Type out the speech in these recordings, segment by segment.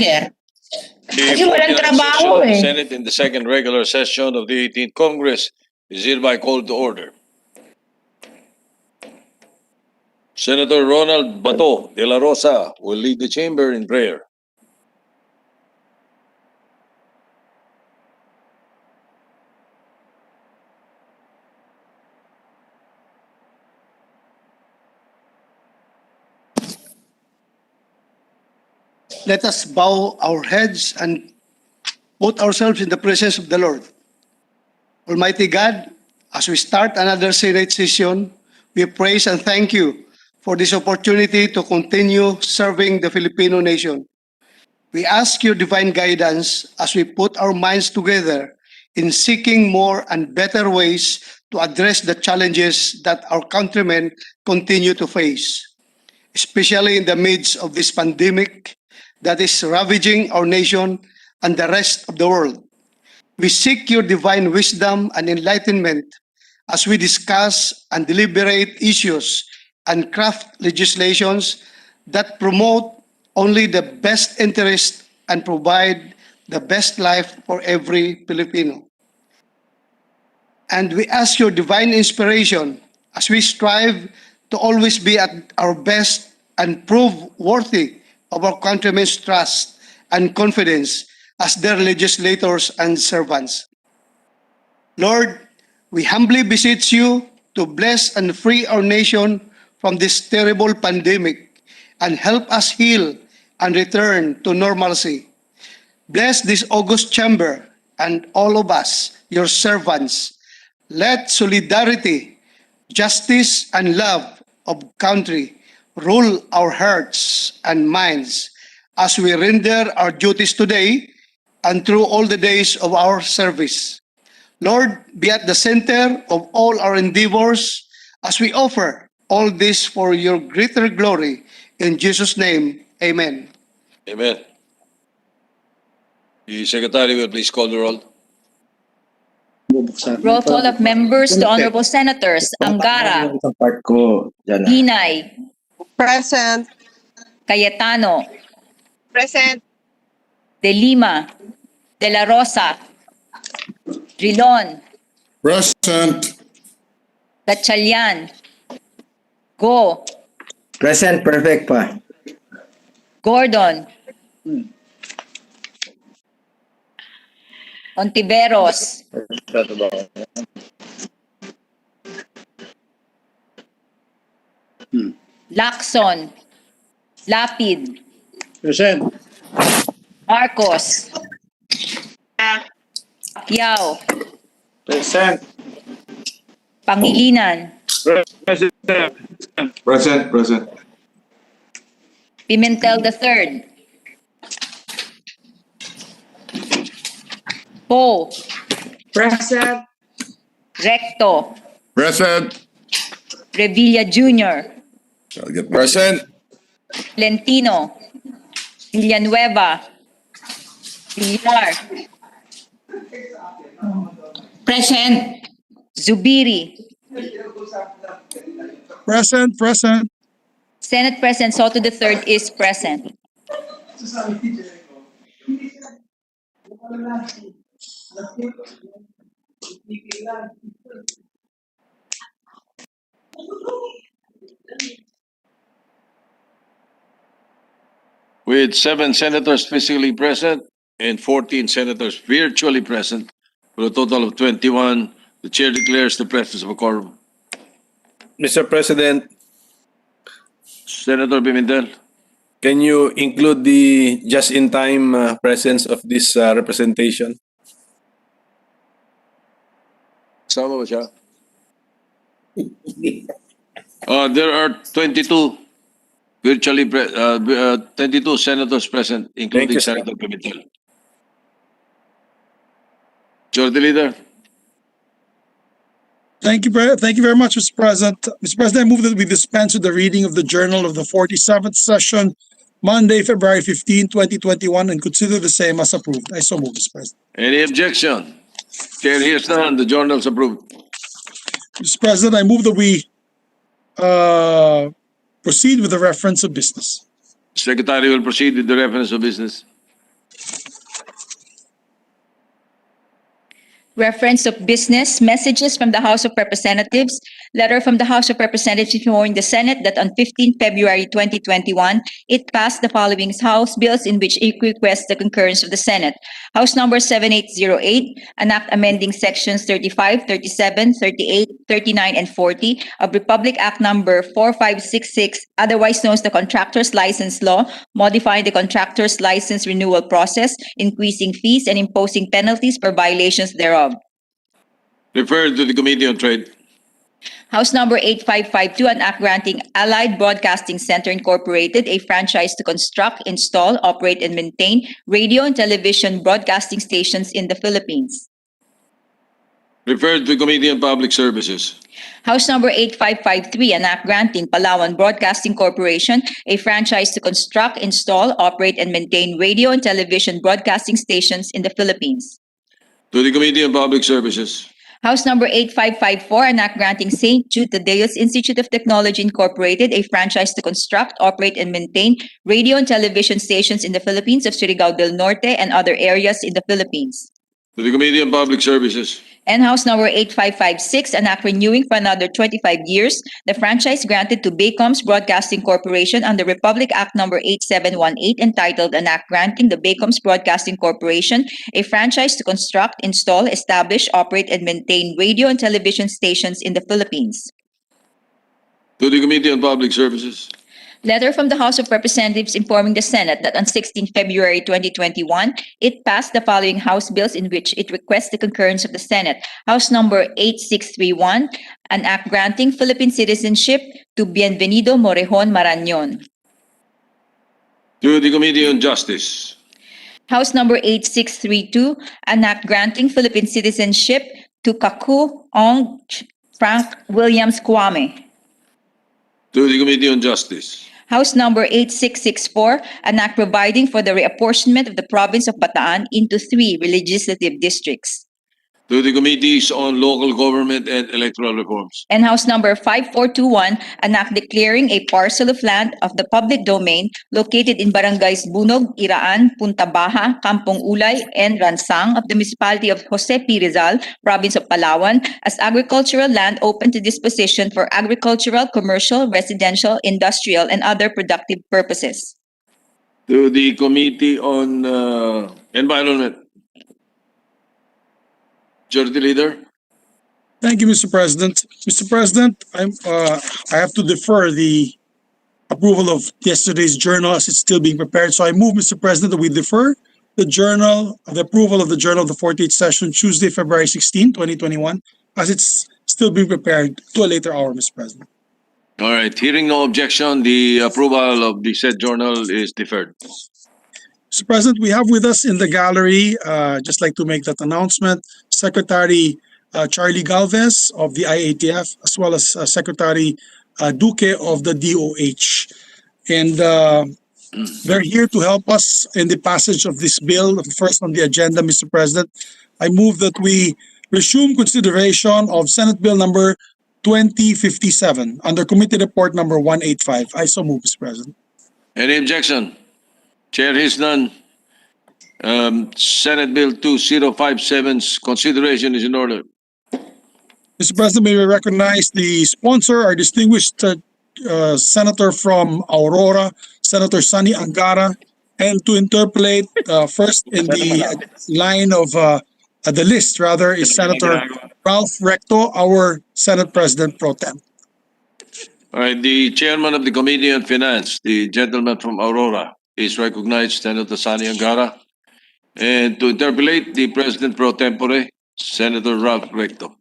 longer. Kasi walang 49th trabaho session of the eh. Senate in the second regular session of the 18th Congress is hereby called to order. Senator Ronald Bato de la Rosa will lead the chamber in prayer. Let us bow our heads and put ourselves in the presence of the Lord. Almighty God, as we start another Senate session, we praise and thank you for this opportunity to continue serving the Filipino nation. We ask your divine guidance as we put our minds together in seeking more and better ways to address the challenges that our countrymen continue to face, especially in the midst of this pandemic that is ravaging our nation and the rest of the world. We seek your divine wisdom and enlightenment as we discuss and deliberate issues and craft legislations that promote only the best interest and provide the best life for every Filipino. And we ask your divine inspiration as we strive to always be at our best and prove worthy of our countrymen's trust and confidence as their legislators and servants. Lord, we humbly beseech you to bless and free our nation from this terrible pandemic and help us heal and return to normalcy. Bless this august chamber and all of us, your servants. Let solidarity, justice, and love of country rule our hearts and minds as we render our duties today and through all the days of our service. Lord, be at the center of all our endeavors as we offer all this for your greater glory. In Jesus' name, amen. Amen. The Secretary will please call the roll. Roll call of members to Honorable Senators Angara, Hinay, Present. Cayetano, Present. De Lima, De La Rosa, Drilon, Present. Gatchalian, Go, Present, perfect pa. Gordon, Ontiveros, Lacson, Lapid, Present. Marcos, Pacquiao, Present. Pangilinan, Present. Present. Pimentel III, Poe, Present. Recto, Present. Revilla Jr., Present. Lentino, Villanueva, Villar, Present. Zubiri, Present. Present. Senate President Soto III is present. With 7 senators physically present and 14 senators virtually present, for a total of 21, the chair declares the presence of a quorum. Mr. President, Senator Pimentel. can you include the just-in-time presence of this representation? Sama ba siya? There are 22 22 senators present, including Thank you, sir. Senator Pimentel. Majority Leader. Thank you very much, Mr. President. Mr. President, I move that we dispense with the reading of the journal of the 47th session, Monday, February 15, 2021, and consider the same as approved. I so move, Mr. President. Any objection? Chair hears none. The journal is approved. Mr. President, I move that we proceed with the reference of business. Secretary will proceed with the reference of business. Reference of business, messages from the House of Representatives, letter from the House of Representatives informing the Senate that on 15 February 2021, it passed the following House bills in which it requests the concurrence of the Senate. House number 7808, an act amending sections 35, 37, 38, 39, and 40 of Republic Act number 4566, otherwise known as the Contractor's License Law, modifying the contractor's license renewal process, increasing fees, and imposing penalties for violations thereof. Referred to the Committee on Trade. House number 8552, an act granting Allied Broadcasting Center Incorporated a franchise to construct, install, operate, and maintain radio and television broadcasting stations in the Philippines. Referred to the Committee on Public Services. House number 8553, an act granting Palawan Broadcasting Corporation a franchise to construct, install, operate, and maintain radio and television broadcasting stations in the Philippines. To the Committee on Public Services. House number 8554, an act granting St. Jude Tadeus Institute of Technology Incorporated a franchise to construct, operate, and maintain radio and television stations in the Philippines of Surigao del Norte and other areas in the Philippines. To the Committee on Public Services. And House number 8556, an act renewing for another 25 years the franchise granted to Baycoms Broadcasting Corporation under Republic Act number 8718, entitled an act granting the Baycoms Broadcasting Corporation a franchise to construct, install, establish, operate, and maintain radio and television stations in the Philippines. To the Committee on Public Services. Letter from the House of Representatives informing the Senate that on 16 February 2021, it passed the following House bills in which it requests the concurrence of the Senate. House number 8631, an act granting Philippine citizenship to Bienvenido Morejon Marañon. To the Committee on Justice. House number 8632, an act granting Philippine citizenship to Kaku Ong Frank Williams Kwame. To the Committee on Justice. House number 8664, an act providing for the reapportionment of the province of Bataan into 3 legislative districts. To the Committees on Local Government and Electoral Reforms. And House number 5421, an act declaring a parcel of land of the public domain located in barangays Bunog, Iraan, Punta Baja, Kampong Ulay, and Ransang of the municipality of Jose P. Rizal, province of Palawan, as agricultural land open to disposition for agricultural, commercial, residential, industrial, and other productive purposes. To the Committee on Environment. Majority Leader. Thank you, Mr. President. Mr. President, I have to defer the approval of yesterday's journal as it's still being prepared. So I move, Mr. President, that we defer the approval of the journal of the 48th session, Tuesday, February 16, 2021, as it's still being prepared to a later hour, Mr. President. All right. Hearing no objection, the approval of the said journal is deferred. Mr. President, we have with us in the gallery, just like to make that announcement, Secretary Charlie Galvez of the IATF, as well as Secretary Duque of the DOH. And they're here to help us in the passage of this bill, first on the agenda, Mr. President. I move that we resume consideration of Senate Bill number 2057 under Committee Report number 185. I so move, Mr. President. Any objection? Chair hears none. Senate Bill 2057's consideration is in order. Mr. President, may we recognize the sponsor, our distinguished senator from Aurora, Senator Sonny Angara, and to interpolate first in the line of the list, rather, is Senator Ralph Recto, our Senate President Pro Tem. All right. The Chairman of the Committee on Finance, the gentleman from Aurora, is recognized, Senator Sonny Angara. And to interpolate, the President Pro Tempore, Senator Ralph Recto.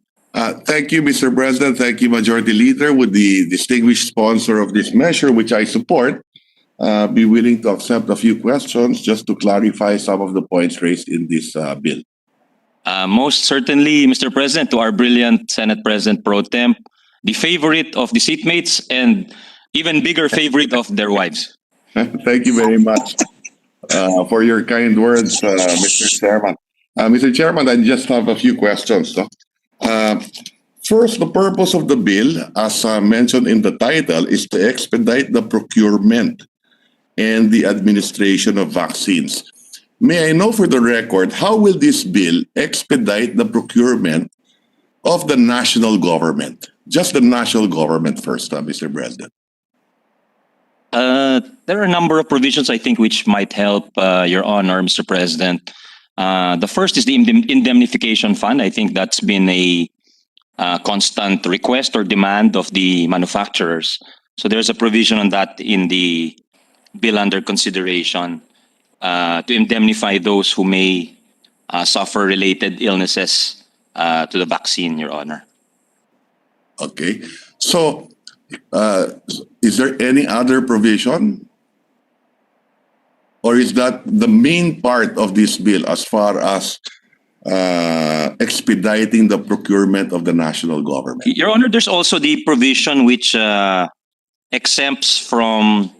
Thank you, Mr. President. Thank you, Majority Leader. Would the distinguished sponsor of this measure, which I support, be willing to accept a few questions just to clarify some of the points raised in this bill? Most certainly, Mr. President, to our brilliant Senate President Pro Temp, the favorite of the seatmates and even bigger favorite of their wives. Thank you very much for your kind words, Mr. Chairman. Mr. Chairman, I just have a few questions. First, the purpose of the bill, as mentioned in the title, is to expedite the procurement and the administration of vaccines. may I know for the record, how will this bill expedite the procurement of the national government? Just the national government first, Mr. President. There are a number of provisions, I think, which might help, Your Honor, Mr. President. The first is the indemnification fund. I think that's been a constant request or demand of the manufacturers. So there's a provision on that in the bill under consideration to indemnify those who may suffer related illnesses to the vaccine, Your Honor. Okay. So, is there any other provision? Or is that the main part of this bill as far as expediting the procurement of the national government? Your Honor, there's also the provision which exempts from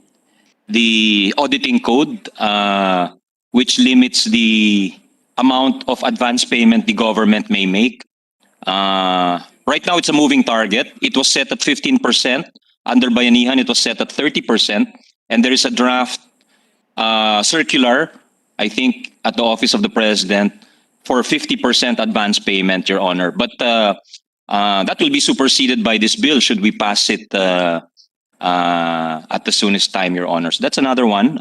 the auditing code, which limits the amount of advance payment the government may make. Right now, it's a moving target. It was set at 15%. Under Bayanihan, it was set at 30%. And there is a draft circular, I think, at the Office of the President for 50% advance payment, Your Honor. But that will be superseded by this bill should we pass it at the soonest time, Your Honor. So that's another one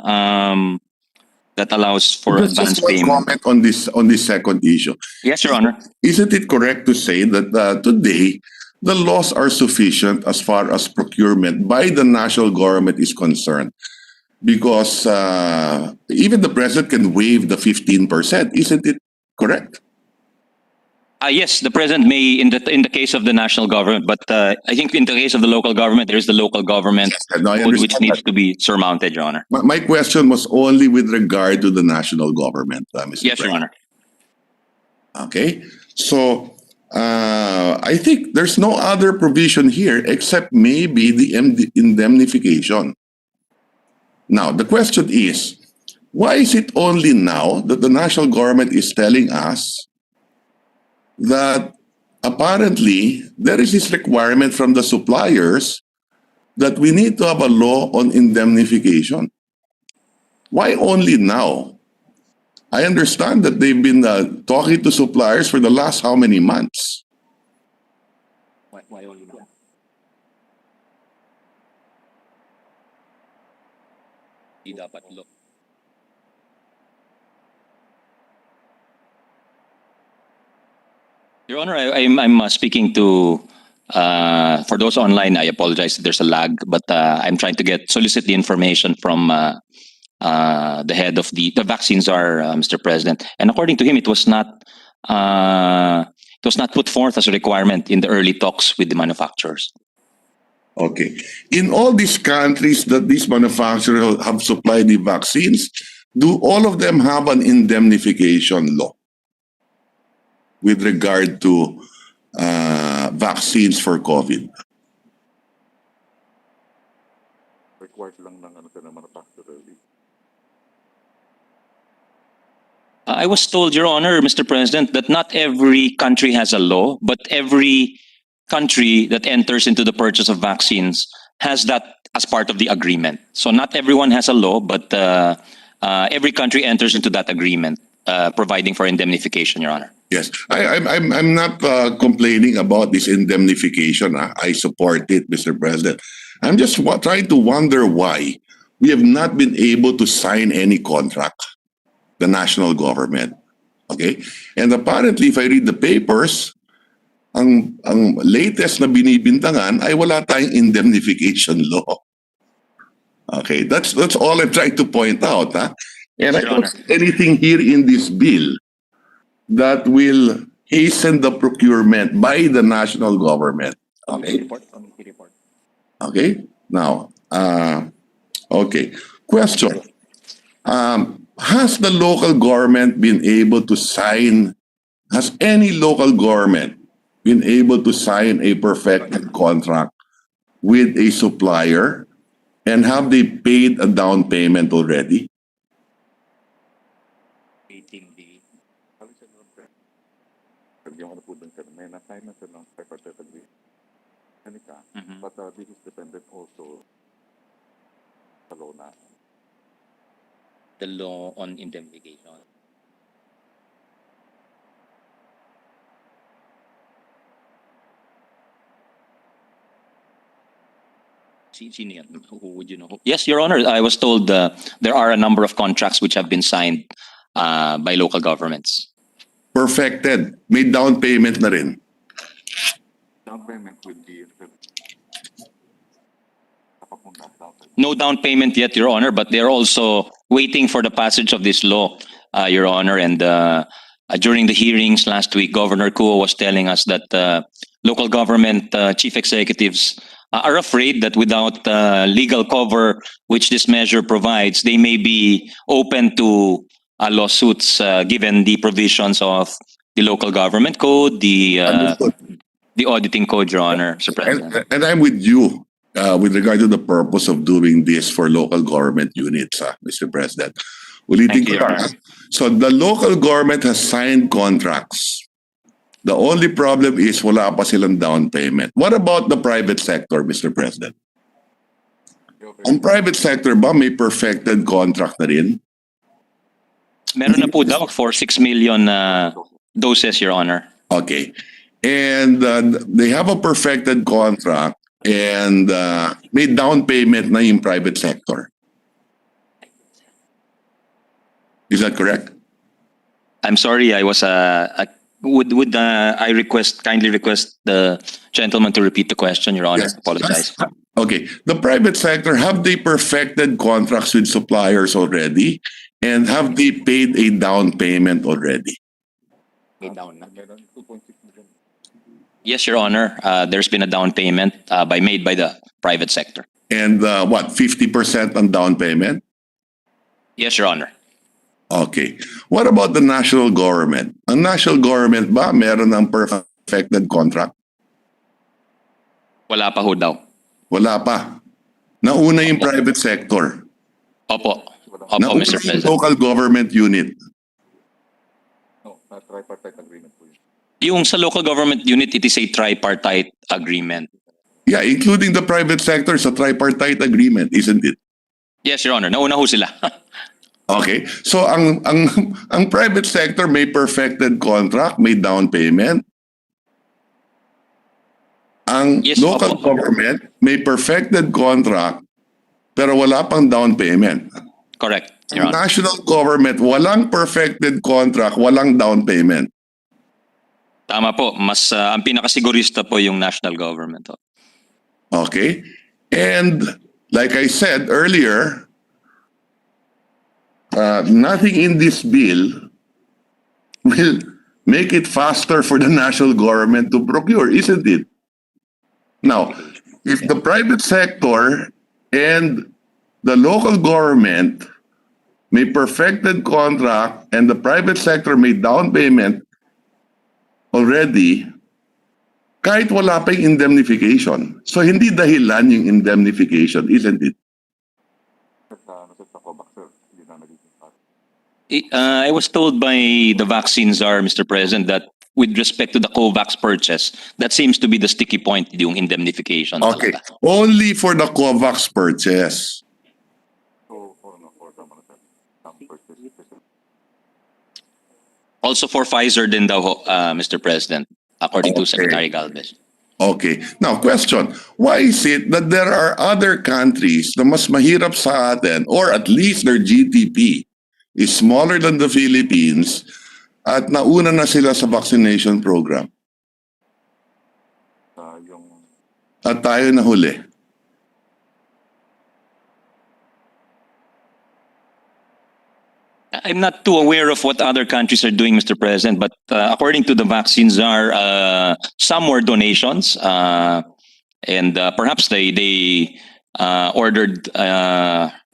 that allows for advance Just one payment. comment on this second issue. Yes, Your Honor. Isn't it correct to say that today the laws are sufficient as far as procurement by the national government is concerned? Because even the president can waive the 15%. Isn't it correct? Yes, the president may in the case of the national government, but I think in the case of the local government, there is the local government No, I code which understand needs that. to be surmounted, Your Honor. My question was only with regard to the national government, Mr. Yes, Your President. Honor. Okay, so I think there's no other provision here except maybe the indemnification. Now, the question is, why is it only now that the national government is telling us that apparently there is this requirement from the suppliers that we need to have a law on indemnification? Why only now? I understand that they've been talking to suppliers for the last how many months? Why only now? Di dapat lo. Your Honor, I'm speaking to for those online. I apologize if there's a lag, but I'm trying to solicit the information from the head of the vaccines are Mr. President, and according to him, it was not put forth as a requirement in the early talks with the manufacturers. Okay. In all these countries that these manufacturers have supplied the vaccines, do all of them have an indemnification law with regard to vaccines for COVID? I was told, Your Honor, Mr. President, that not every country has a law, but every country that enters into the purchase of vaccines has that as part of the agreement. So not everyone has a law, but every country enters into that agreement, providing for indemnification, Your Honor. Yes, I'm not complaining about this indemnification. I support it, Mr. President. I'm just trying to wonder why we have not been able to sign any contract, the national government. Okay? And apparently, if I read the papers, ang latest na binibintangan ay wala tayong indemnification law. Okay, that's all I'm trying to point out. Huh? And I don't see anything here in this bill that will hasten the procurement by the national government. Okay. Okay. Now, okay. Question. Has the local government been able to sign, has any local government been able to sign a perfected contract with a supplier, and have they paid a down payment already? But this is dependent also sa law na. The law on indemnification. Sino yan? Who would you know? Yes, Your Honor. I was told there are a number of contracts which have been signed by local governments. Perfected. May down payment na rin. Down payment will be No down payment yet, Your Honor, but they're also waiting for the passage of this law, Your Honor. And during the hearings last week, Governor Cuo was telling us that local government chief executives are afraid that without legal cover, which this measure provides, they may be open to lawsuits given the provisions of the local government code, the auditing code, Your Honor, Mr. President. And I'm with you with regard to the purpose of doing this for local government units, Mr. President. Ulitin Thank you, ko Your lang, Honor. so the local government has signed contracts. The only problem is wala pa silang down payment. What about the private sector, Mr. President? Ang private sector ba may perfected contract na rin? Meron na po daw for 6 million doses, Your Honor. Okay. And they have a perfected contract and may down payment na yung private sector. Is that correct? I'm sorry, I was would I kindly request the gentleman to repeat the question, Your Honor? Yes. Apologize. Okay. The private sector, have they perfected contracts with suppliers already? And have they paid a down payment already? Yes, Your Honor. There's been a down payment made by the private sector. And what, 50% on down payment? Yes, Your Honor. Okay. What about the national government? Ang national government ba meron ng perfected contract? Wala pa ho daw. Wala pa. Nauna yung private sector. Opo. Opo, Nauna Mr. yung President. local government unit. no, tripartite agreement po yun. Yung sa local government unit, it is a tripartite agreement. Yeah, including the private sector sa tripartite agreement, isn't it? Yes, Your Honor. Nauna ho sila. Okay. So ang private sector may perfected contract, may down payment. Ang Yes, local opo. government may perfected contract pero wala pang down payment. Correct, Your Ang Honor. national government walang perfected contract, walang down payment. Tama po. Mas ang pinakasigurista po yung national government. Okay? And like I said earlier, nothing in this bill will make it faster for the national government to procure, isn't it? Now, if the private sector and the local government may perfected contract and the private sector may down payment already, kahit wala pa yung indemnification. So hindi dahilan yung indemnification, isn't it? Sa COVAX, sir, hindi na nagiging part. I was told by the vaccine czar, Mr. President, that with respect to the COVAX purchase, that seems to be the sticky point, yung indemnification. Okay. talaga. Only for the COVAX purchase. So, for some purchase. Also for Pfizer din daw, ho, Mr. President, according to Okay. Secretary Galvez. Okay. Now, question. Why is it that there are other countries na mas mahirap sa atin or at least their GDP is smaller than the Philippines at nauna na sila sa vaccination program Yung at tayo na huli? I'm not too aware of what other countries are doing, Mr. President, but according to the vaccine czar, some were donations, and perhaps they ordered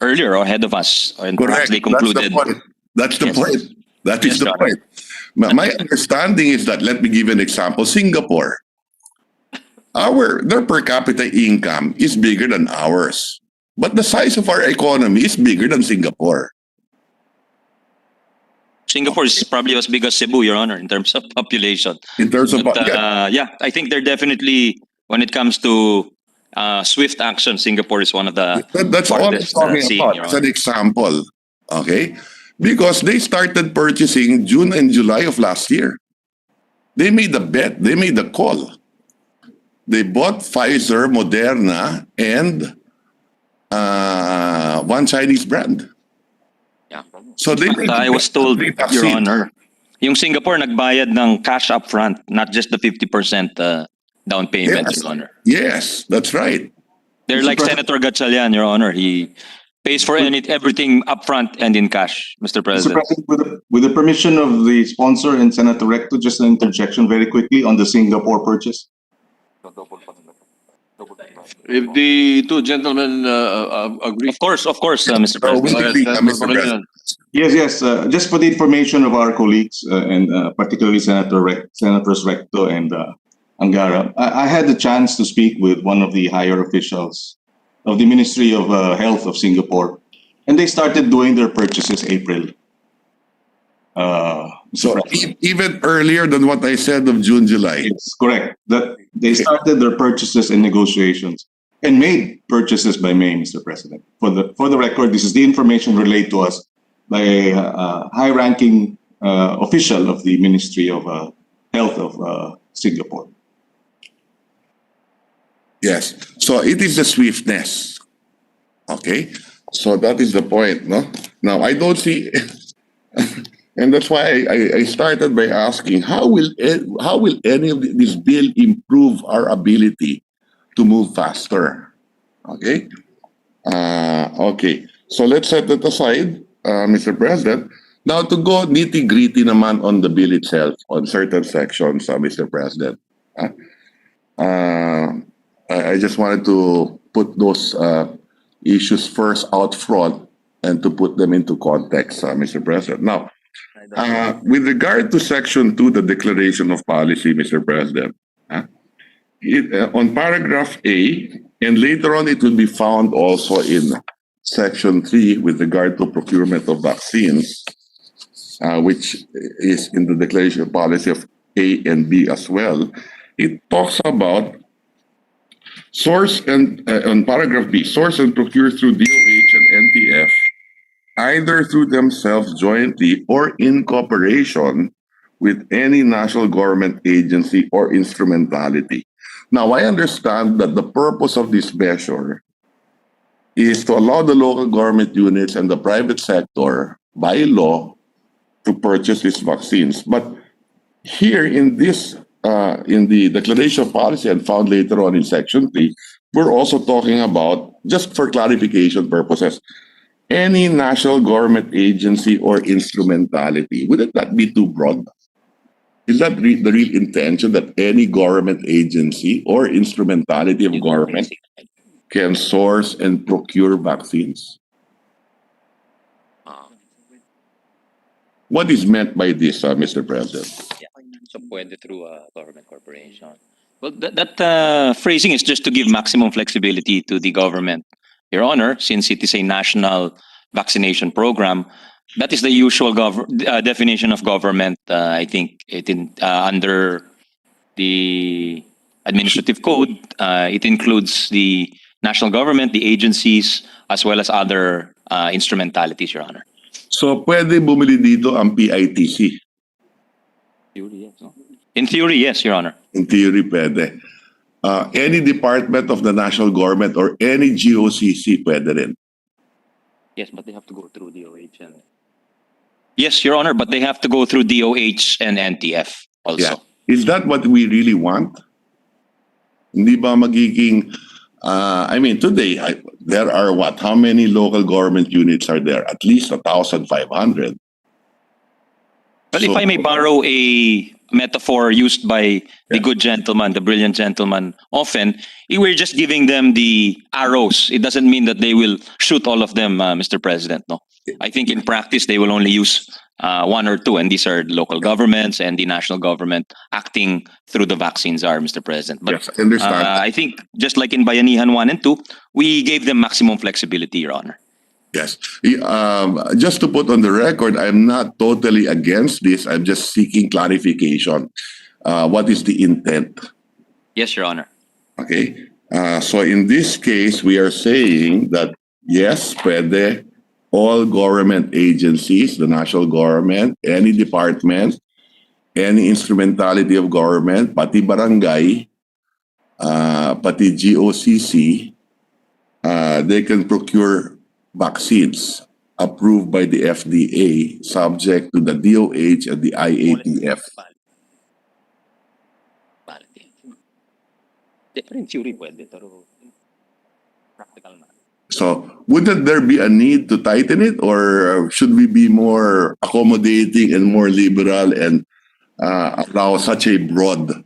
earlier or ahead of us, and perhaps they concluded. That's the Yes. point. That is Yes, the Your point. My understanding is that, let me give you an example, Singapore, their per capita income is bigger than ours. But the size of our economy is bigger than Singapore. Singapore is probably as big as Cebu, Your Honor, in terms of population. In terms of, But yeah, I think they're definitely, when it comes to swift action, Singapore is one of the that's all I'm farthest, talking seen, about Your as an Honor. example. Okay? Because they started purchasing June and July of last year. They made a bet. They made a call. They bought Pfizer, Moderna, and one Chinese brand. Yeah. So they But I was told, Your vaccine. Honor, yung Singapore nagbayad ng cash upfront, not just the 50% down payment, Yes. Your Honor. Yes, that's right. They're like Senator Gatchalian, Your Honor. He pays for everything upfront and in cash, Mr. Mr. President. President, with the permission of the sponsor and Senator Recto, just an interjection very quickly on the Singapore purchase. If the two gentlemen agree. Of course, Mr. So we President. agree, Senator Mr. Pangilinan. President. Yes. Just for the information of our colleagues and particularly Senators Recto and Angara, I had the chance to speak with one of the higher officials of the Ministry of Health of Singapore, and they started doing their purchases April. So even earlier than what I said of June, July. It's correct that they started their purchases and negotiations and made purchases by May, Mr. President. For the record, this is the information relayed to us by a high-ranking official of the Ministry of Health of Singapore. Yes. So it is the swiftness. Okay. So that is the point, no? Now I don't see, and that's why I started by asking how will any of this bill improve our ability to move faster? Okay. Okay. So let's set that aside, Mr. President. Now to go nitty-gritty naman on the bill itself, on certain sections, Mr. President. I just wanted to put those issues first out front and to put them into context, Mr. President. Now, with regard to Section 2, the Declaration of Policy, Mr. President, on paragraph A, and later on it will be found also in Section 3 with regard to procurement of vaccines, which is in the Declaration of Policy of A and B as well. It talks about source and on paragraph B, source and procure through DOH and NTF, either through themselves jointly or in cooperation with any national government agency or instrumentality. Now, I understand that the purpose of this measure is to allow the local government units and the private sector by law to purchase these vaccines. But here in this in the Declaration of Policy and found later on in Section 3, we're also talking about, just for clarification purposes, any national government agency or instrumentality. Wouldn't that be too broad? Is that the real intention, that any government agency or instrumentality of government can source and procure vaccines? What is meant by this, Mr. President? So pwede through a government corporation. Well, that phrasing is just to give maximum flexibility to the government, Your Honor, since it is a national vaccination program. That is the usual definition of government. I think under the administrative code, it includes the national government, the agencies, as well as other instrumentalities, Your Honor. So pwede bumili dito ang PITC? In theory, yes, Your Honor. In theory, pwede. Any department of the national government or any GOCC, pwede rin. Yes, but they have to go through DOH and... Yes, Your Honor, but they have to go through DOH and NTF also. Yeah. Is that what we really want? Hindi ba magiging... I mean, today, there are what? How many local government units are there? At least 1,500. Well, if I may borrow a metaphor used by the good gentleman, the brilliant gentleman, often, we're just giving them the arrows. It doesn't mean that they will shoot all of them, Mr. President. No, I think in practice, they will only use one or two, and these are local governments and the national government acting through the vaccines are, Mr. President. But Yes, I understand. I think just like in Bayanihan 1 and 2, we gave them maximum flexibility, Your Honor. Yes. Just to put on the record, I'm not totally against this. I'm just seeking clarification. What is the intent? Yes, Your Honor. Okay. So in this case, we are saying that, yes, pwede, all government agencies, the national government, any department, any instrumentality of government, pati barangay, pati GOCC, they can procure vaccines approved by the FDA subject to the DOH and the IATF. Different theory pwede, pero practical na. So, wouldn't there be a need to tighten it, or should we be more accommodating and more liberal and allow such a broad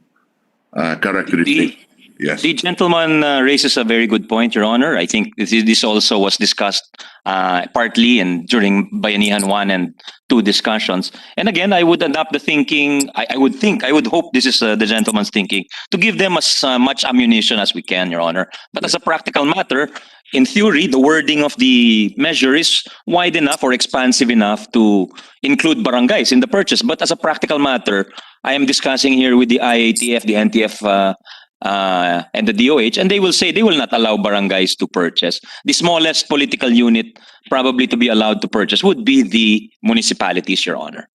characteristic? Yes. The gentleman raises a very good point, Your Honor. I think this also was discussed partly and during Bayanihan 1 and 2 discussions. And again, I would adopt the thinking, I would hope this is the gentleman's thinking, to give them as much ammunition as we can, Your Honor. But as a practical matter, in theory, the wording of the measure is wide enough or expansive enough to include barangays in the purchase. But as a practical matter, I am discussing here with the IATF, the NTF, and the DOH, and they will say they will not allow barangays to purchase. The smallest political unit probably to be allowed to purchase would be the municipalities, Your Honor.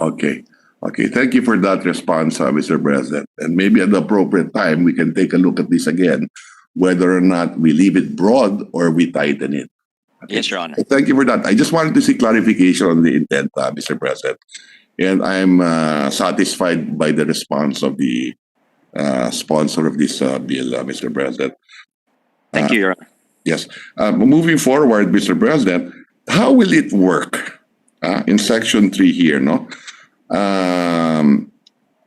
Okay. Okay. Thank you for that response, Mr. President. And maybe at the appropriate time, we can take a look at this again, whether or not we leave it broad or we tighten it. Okay. Yes, Your Honor. Thank you for that. I just wanted to see clarification on the intent, Mr. President. And I'm satisfied by the response of the sponsor of this bill, Mr. President. Thank you, Your Honor. Yes. Moving forward, Mr. President, how will it work in Section 3 here? No.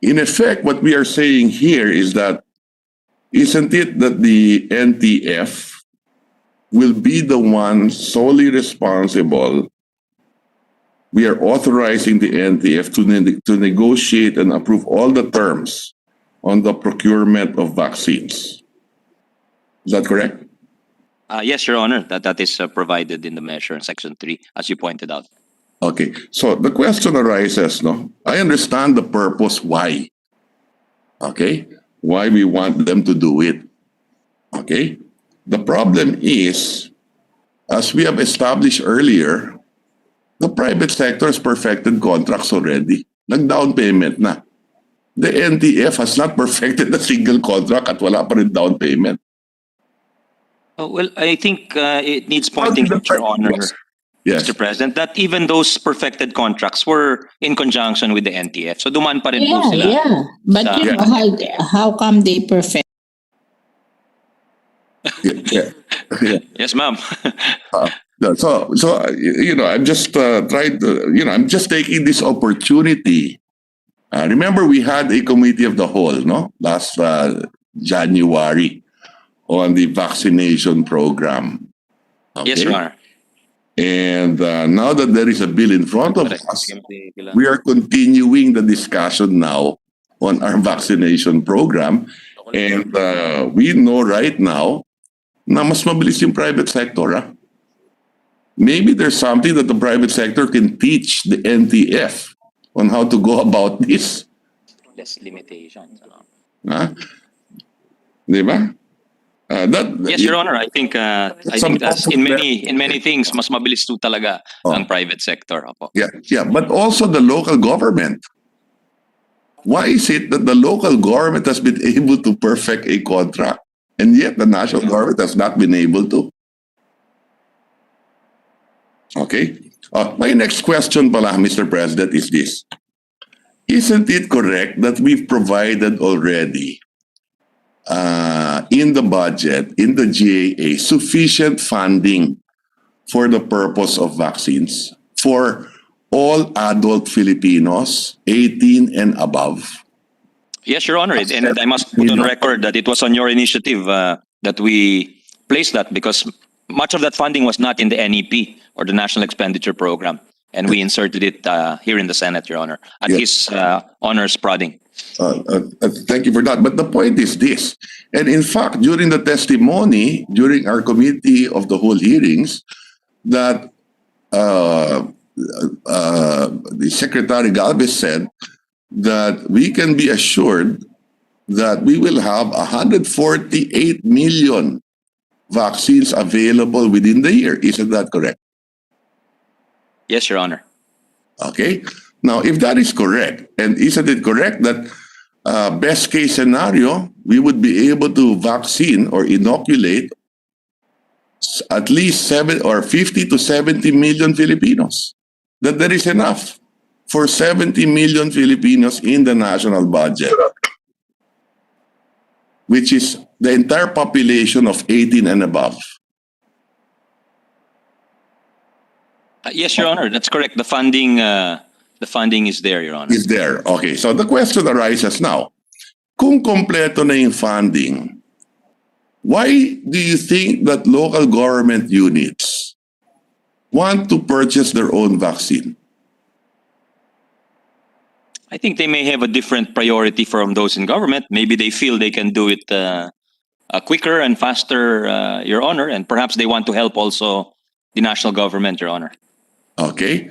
In effect, what we are saying here is that, isn't it that the NTF will be the one solely responsible? We are authorizing the NTF to negotiate and approve all the terms on the procurement of vaccines. Is that correct? Yes, Your Honor. That is provided in the measure in Section 3, as you pointed out. Okay. So the question arises, no? I understand the purpose why. Okay? Why we want them to do it. Okay? The problem is, as we have established earlier, the private sector has perfected contracts already. Nag-down payment na. The NTF has not perfected a single contract at wala pa rin down payment. Well, I think it needs pointing out, Your Honor, Yes. Mr. President, that even those perfected contracts were in conjunction with the NTF. So duman pa rin po sila. Yeah. But you know, how come they perfect? Yeah. Yes, ma'am. So you know, I'm just trying to, you know, I'm just taking this opportunity. Remember, we had a committee of the whole, no, last January on the vaccination program. Okay? Yes, Your Honor. And now that there is a bill in front of us, we are continuing the discussion now on our vaccination program. And we know right now na mas mabilis yung private sector. Maybe there's something that the private sector can teach the NTF on how to go about this. Less limitations. Di ba? Yes, Your Honor. I think that's in many things mas mabilis to talaga ang private sector. Apo. Yeah, but also the local government. Why is it that the local government has been able to perfect a contract and yet the national government has not been able to? Okay. My next question pala, Mr. President, is this. Isn't it correct that we've provided already in the budget, in the GAA, sufficient funding for the purpose of vaccines for all adult Filipinos 18 and above? Yes, Your Honor. And I must put on record that it was on your initiative that we placed that, because much of that funding was not in the NEP or the National Expenditure Program. And we inserted it here in the Senate, Your Honor, at his honor's prodding. Thank you for that. But the point is this. And in fact, during the testimony, during our committee of the whole hearings, that the Secretary Galvez said that we can be assured that we will have 148 million vaccines available within the year. Isn't that correct? Yes, Your Honor. Okay. Now, if that is correct, and isn't it correct that best case scenario, we would be able to vaccine or inoculate at least 50 to 70 million Filipinos. That there is enough for 70 million Filipinos in the national budget, which is the entire population of 18 and above. Yes, Your Honor, that's correct. The funding is there, Your Honor. Is there. Okay, so the question arises now. Kung kompleto na yung funding, why do you think that local government units want to purchase their own vaccine? I think they may have a different priority from those in government. Maybe they feel they can do it quicker and faster, Your Honor, and perhaps they want to help also the national government, Your Honor. Okay.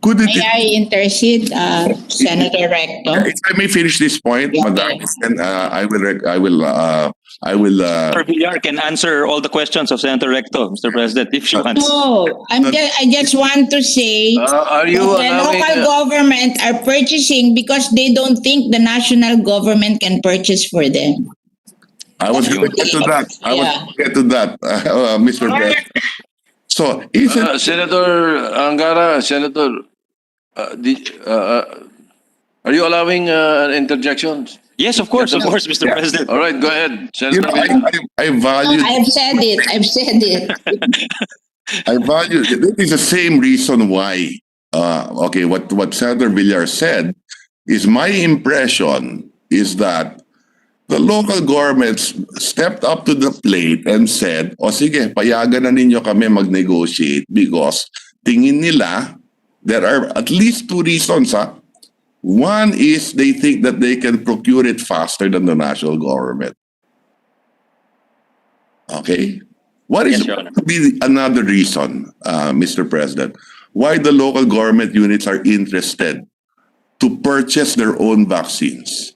Could it? May I intercede, Senator Recto? If I may finish this point, Yeah, Madam, yes. and I will. Senator Villar can answer all the questions of Senator Recto, Mr. President, if she wants. No, I just want to say Are you that the allowing, local government are purchasing because they don't think the national government can purchase for them. I was going to get to that. Mr. President. So, is it Senator Angara, Senator, are you allowing an interjection? Yes, of course, Mr. President. All right, go ahead, you Senator. know, I value. I've said it. I value. This is the same reason why. Okay, what Senator Villar said is my impression is that the local governments stepped up to the plate and said, o sige, payagan na ninyo kami mag-negotiate because tingin nila, there are at least two reasons. One is they think that they can procure it faster than the national government. Okay? What is Yes, Your Honor. to be another reason, Mr. President, why the local government units are interested to purchase their own vaccines?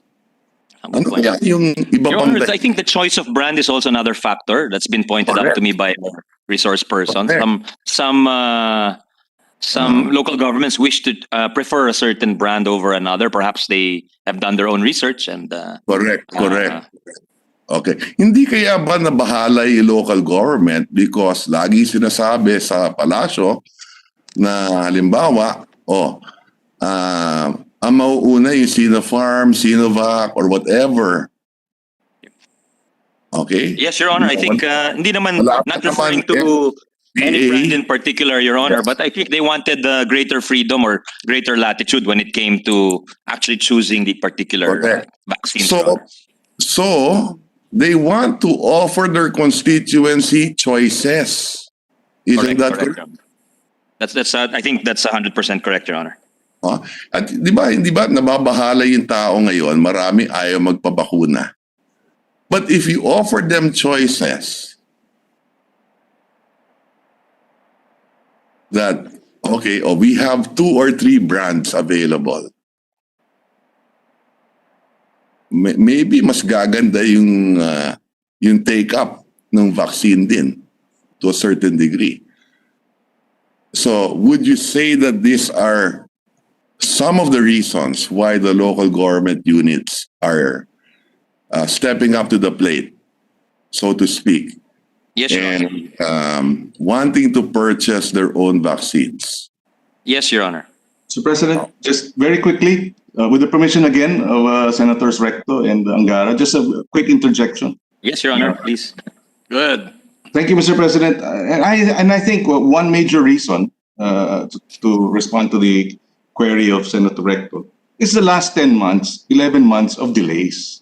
Ano kaya yung iba Your pang Honor, I think the choice of brand is also another factor that's been pointed out to me by a resource person. Correct. Some local governments wish to prefer a certain brand over another. Perhaps they have done their own research and Correct. Okay. Hindi kaya ba nabahala yung local government because lagi sinasabi sa palasyo na halimbawa, ang mauuna yung Sinopharm, Sinovac, or whatever. Okay? yes, Your Honor, I think hindi naman Wala not pa referring naman, to any PA. brand in particular, Your Honor, but I think they wanted greater freedom or greater latitude when it came to actually choosing the particular Correct. vaccine. Your Honor. So they want to offer their constituency choices. Isn't that correct? Your Honor. That's I think that's 100% correct, Your Honor. At di ba nababahala yung tao ngayon, marami ayaw magpabakuna. But if you offer them choices that, okay, we have 2 or 3 brands available, maybe mas gaganda yung take-up ng vaccine din to a certain degree. So would you say that these are some of the reasons why the local government units are stepping up to the plate, so to speak, Yes, Your Honor. and wanting to purchase their own vaccines? Yes, Your Honor. Mr. President, just very quickly, with the permission again of Senators Recto and Angara, just a quick interjection. Yes, Your Honor, please. Go ahead. Thank you, Mr. President. And I think one major reason to respond to the query of Senator Recto is the last 10 months, 11 months of delays.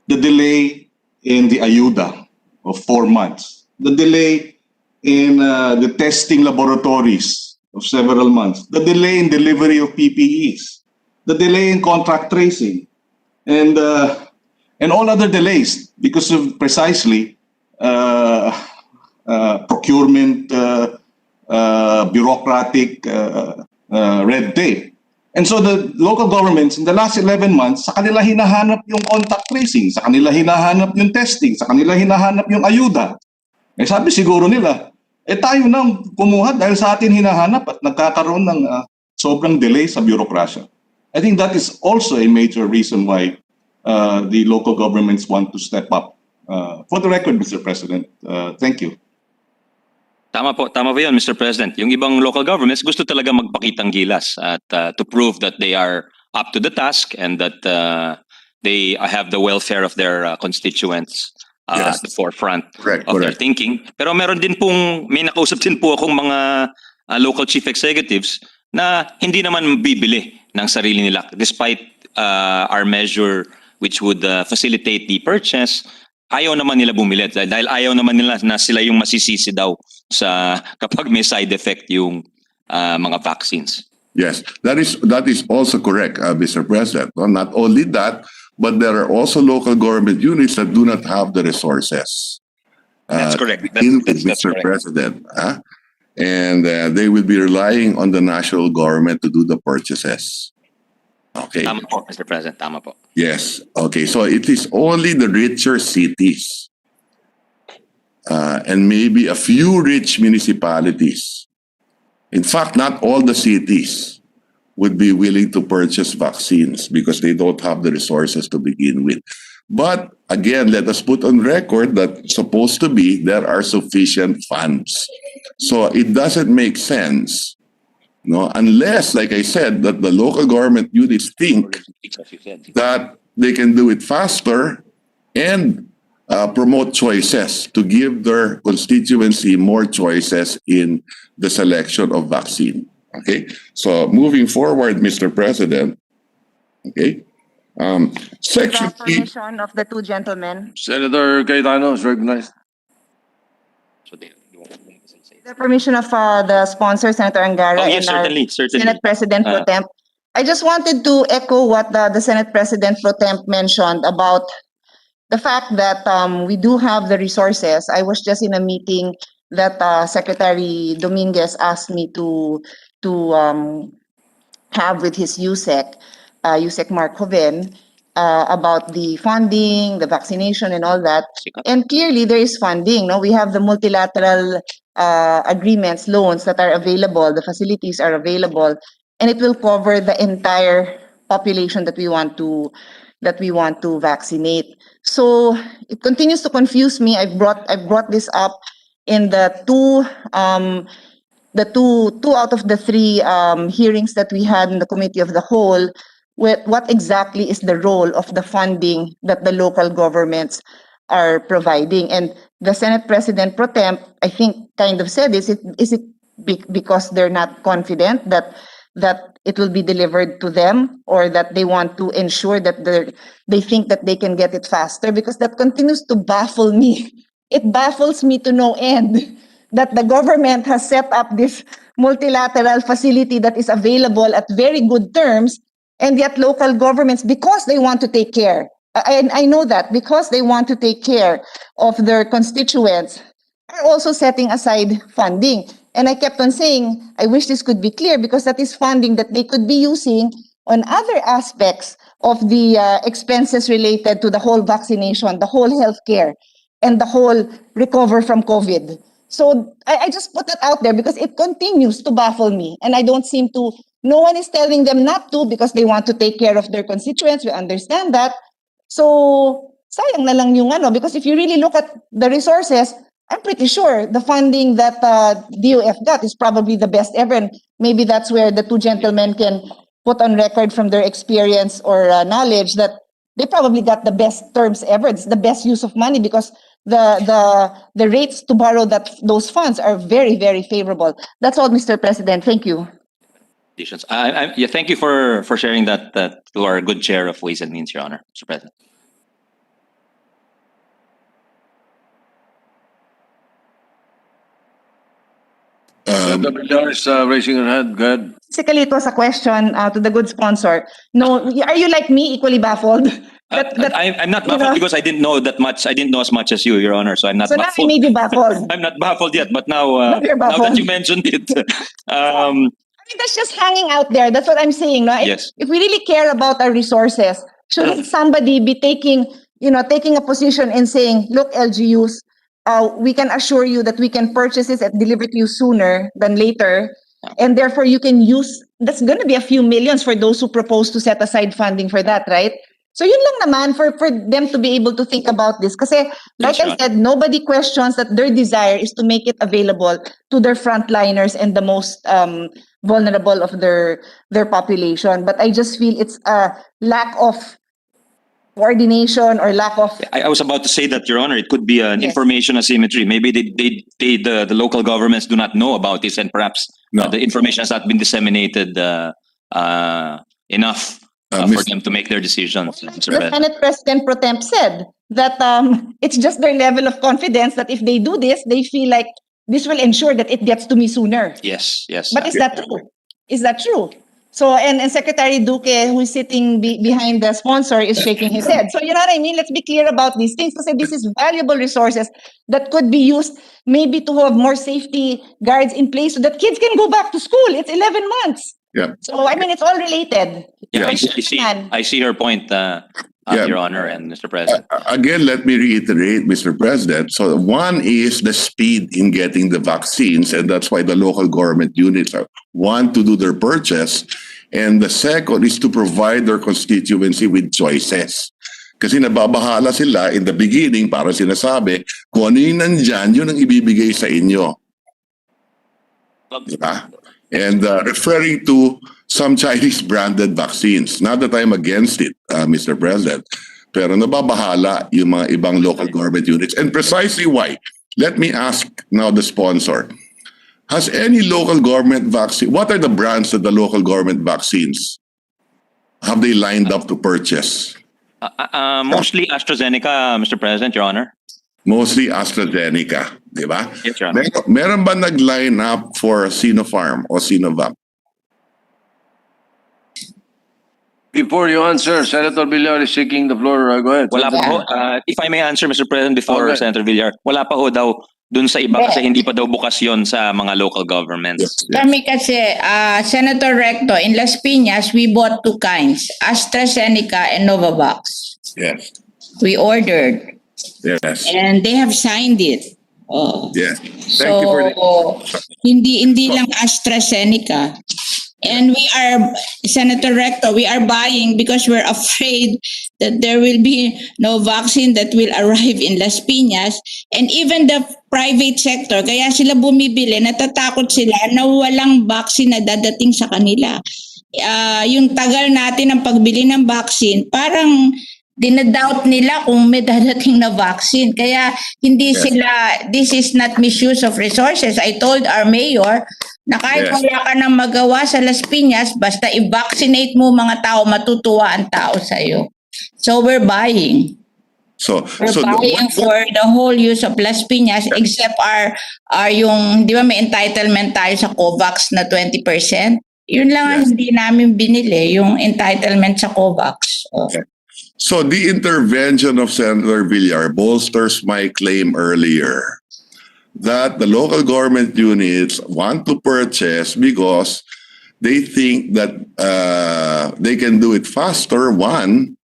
The delay in the ayuda of 4 months. The delay in the testing laboratories of several months. The delay in delivery of PPEs. The delay in contract tracing. And all other delays because of precisely procurement, bureaucratic red tape. And so the local governments in the last 11 months, sa kanila hinahanap yung contact tracing, sa kanila hinahanap yung testing, sa kanila hinahanap yung ayuda. Eh sabi siguro nila, tayo nang kumuha dahil sa atin hinahanap at nagkakaroon ng sobrang delay sa bureaucracy. I think that is also a major reason why the local governments want to step up For the record, Mr. President, thank you. Tama po yun, Mr. President. Yung ibang local governments gusto talaga magpakitang gilas at to prove that they are up to the task and that they have the welfare of their constituents Yes. at the forefront Correct, of their correct. thinking. Pero meron din pong, may nakausap din po akong mga local chief executives na hindi naman bibili ng sarili nila despite our measure which would facilitate the purchase. Ayaw naman nila bumili dahil ayaw naman nila na sila yung masisisi daw sa kapag may side effect yung mga vaccines. Yes, that is also correct, Mr. President. Well, not only that, but there are also local government units that do not have the resources. That's correct. To begin with, That's Mr. correct. President. And they will be relying on the national government to do the purchases. Okay. Tama po, Mr. President. Tama po. Yes. Okay. So it is only the richer cities and maybe a few rich municipalities. In fact, not all the cities would be willing to purchase vaccines because they don't have the resources to begin with. But again, let us put on record that supposed to be there are sufficient funds. So it doesn't make sense, no, unless, like I said, that the local government units think that they can do it faster and promote choices to give their constituency more choices in the selection of vaccine. Okay, so moving forward, Mr. President, okay, Section The 3. permission of the two gentlemen. Senator Cayetano is recognized. The permission of the sponsor, Senator Angara, Oh, yes, and our certainly. Senate President Pro Temp. I just wanted to echo what the Senate President Pro Temp mentioned about the fact that we do have the resources. I was just in a meeting that Secretary Dominguez asked me to have with his USEC, USEC Mark Joven, about the funding, the vaccination, and all that. And clearly, there is funding. No, we have the multilateral agreements, loans that are available. The facilities are available, and it will cover the entire population that we want to vaccinate. So it continues to confuse me. I've brought this up in the two out of the three hearings that we had in the Committee of the Whole. What exactly is the role of the funding that the local governments are providing? And the Senate President Pro Temp, I think, kind of said, is it because they're not confident that it will be delivered to them, or that they want to ensure that they think that they can get it faster? Because that continues to baffle me. It baffles me to no end that the government has set up this multilateral facility that is available at very good terms, and yet local governments, because they want to take care, I know that, because they want to take care of their constituents, are also setting aside funding. And I kept on saying, I wish this could be clear, because that is funding that they could be using on other aspects of the expenses related to the whole vaccination, the whole healthcare, and the whole recover from COVID. So I just put that out there because it continues to baffle me. And I don't seem to, no one is telling them not to, because they want to take care of their constituents. We understand that. So sayang na lang yung ano, because if you really look at the resources, I'm pretty sure the funding that DOF got is probably the best ever. And maybe that's where the two gentlemen can put on record from their experience or knowledge that they probably got the best terms ever. It's the best use of money, because the rates to borrow those funds are very, very favorable. That's all, Mr. President. Thank you. Yeah, thank you for sharing that to our good chair of Ways and Means, Your Honor, Mr. President. Senator Villar is raising her hand. Go ahead. Basically, it was a question to the good sponsor. No, are you like me, equally baffled? I'm not you baffled know- because I didn't know that much. I didn't know as much as you, Your Honor. So I'm not So now I baffled. made you baffled. I'm not baffled yet, but now, Now you're now that baffled. you mentioned it, I mean, that's just hanging out there. That's what I'm saying. No? Yes. If we really care about our resources, shouldn't somebody be taking a position and saying, look, LGUs, we can assure you that we can purchase this and deliver to you sooner than later. And therefore you can use, that's going to be a few millions for those who propose to set aside funding for that, right? So yun lang naman for them to be able to think about this. Kasi like I said, nobody questions that their desire is to make it available to their frontliners and the most vulnerable of their population. But I just feel it's a lack of coordination or lack of I was about to say that, Your Honor, it could be an Yes. information asymmetry. Maybe the local governments do not know about this, and perhaps No. the information has not been disseminated enough for them to make their decisions. Mr. the President. Senate President Pro Temp said that it's just their level of confidence that if they do this, they feel like this will ensure that it gets to me sooner. Yes, yes. But is that true? Is that true? So, and Secretary Duque, who is sitting behind the sponsor, is shaking his head. So, you know what I mean? Let's be clear about these things because this is valuable resources that could be used maybe to have more safety guards in place so that kids can go back to school. It's 11 months. Yeah. So, I mean, it's all related. Yeah, I see her point, Your Honor and Mr. President. Again, let me reiterate, Mr. President. So one is the speed in getting the vaccines, and that's why the local government units want to do their purchase. And the second is to provide their constituency with choices. Kasi nababahala sila in the beginning, para sinasabi, kung ano yung nandyan, yun ang ibibigay sa inyo. Diba? And referring to some Chinese branded vaccines, not that I'm against it, Mr. President, pero nababahala yung mga ibang local government units. And precisely why? Let me ask now the sponsor. Has any local government vaccine, what are the brands of the local government vaccines have they lined up to purchase? Mostly AstraZeneca, Mr. President, Your Honor. Mostly AstraZeneca, di ba? Yes, Your Honor. Meron ba nag-line up for Sinopharm o Sinovac? Before you answer, Senator Villar is seeking the floor. Go ahead. Wala pa ho. If I may answer, Mr. President, before Okay. Senator Villar, wala pa ho daw dun sa iba kasi hindi pa daw bukas yon sa mga local governments. Kami kasi, Senator Recto, in Las Piñas, we bought two kinds, AstraZeneca and Novavax. Yes. We ordered, Yes. and they have signed it. Oh. Yes. So, Thank you for hindi lang AstraZeneca. And we are, Senator Recto, we are buying because we're afraid that there will be no vaccine that will arrive in Las Piñas. And even the private sector, kaya sila bumibili, natatakot sila na walang vaccine na dadating sa kanila. Yung tagal natin ng pagbili ng vaccine, parang dinadoubt nila kung may dadating na vaccine. Kaya hindi sila, this is not misuse of resources. I told our mayor na kahit wala ka nang magawa sa Las Piñas, basta i-vaccinate mo mga tao, matutuwa ang tao sa'yo. So we're buying. We're buying for the whole use of Las Piñas except our yung, di ba may entitlement tayo sa COVAX na 20%? Yun lang ang hindi namin binili, yung entitlement sa COVAX. Okay. So the intervention of Senator Villar bolsters my claim earlier that the local government units want to purchase because they think that they can do it faster, one,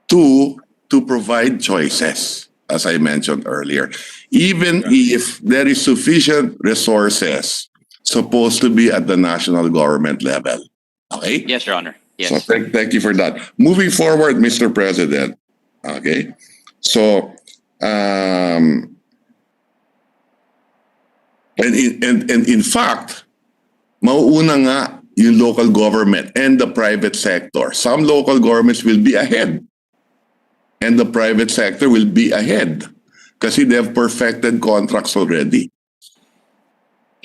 two, to provide choices, as I mentioned earlier. Even if there is sufficient resources supposed to be at the national government level. Okay? Yes, Your Honor. Yes. So thank you for that. Moving forward, Mr. President. Okay. So, and in fact, mauuna nga yung local government and the private sector. Some local governments will be ahead and the private sector will be ahead kasi they have perfected contracts already.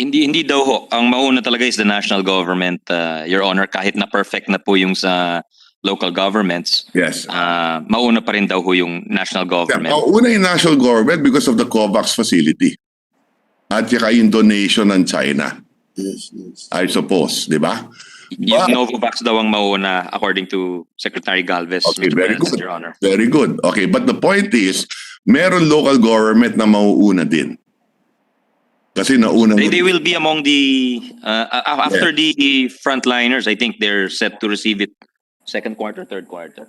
Hindi daw ho. Ang mauna talaga is the national government, Your Honor, kahit na perfect na po yung sa local governments. Yes. Mauna pa rin daw ho yung national government. Mauna yung national government because of the COVAX facility. At saka yung donation ng China. Yes. I suppose, di ba? Yung Novavax daw ang mauna according to Secretary Galvez. Okay, Mr. very President, good. Your Honor. Very good. Okay, but the point is, meron local government na mauuna din. Kasi nauna. They will be among the, after the frontliners, I think they're set to receive it second quarter, third quarter.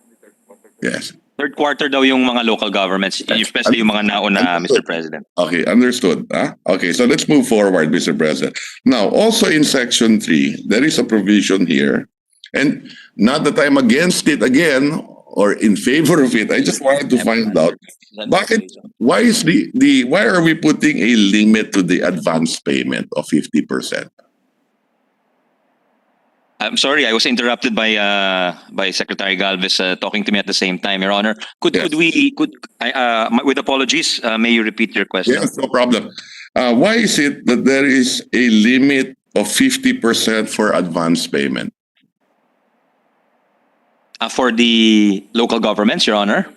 Yes. Third quarter daw yung mga local governments, especially yung mga nauna, Mr. President. Okay, understood. Okay, so let's move forward, Mr. President. Now, also in Section 3, there is a provision here, and not that I'm against it again, or in favor of it. I just wanted to find out why are we putting a limit to the advance payment of 50%? I'm sorry, I was interrupted by Secretary Galvez talking to me at the same time, Your Honor. With apologies, may you repeat your question? Yes, no problem. Why is it that there is a limit of 50% for advance payment? For the local governments, Your Honor?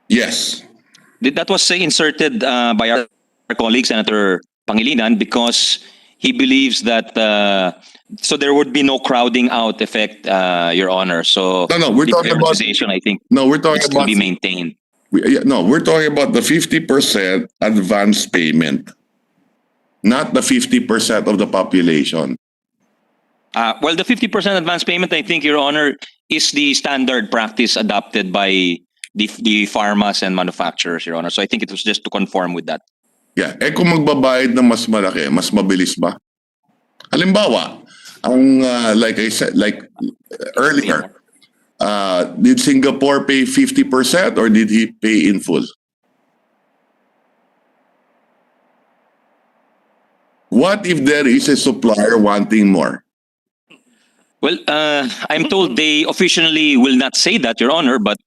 Yes. That was inserted by our colleague, Senator Pangilinan, because he believes that so there would be no crowding out effect, Your Honor. So No, we're the talking about. prioritization, I think, No, we're talking needs to about. be maintained. We're talking about the 50% advance payment, not the 50% of the population. Well, the 50% advance payment, I think, Your Honor, is the standard practice adopted by the pharmas and manufacturers, Your Honor. So I think it was just to conform with that. Yeah. Kung magbabayad ng mas malaki, mas mabilis ba? Halimbawa, like I said, earlier, did Singapore pay 50% or did he pay in full? What if there is a supplier wanting more? Well, I'm told they officially will not say that, Your Honor, but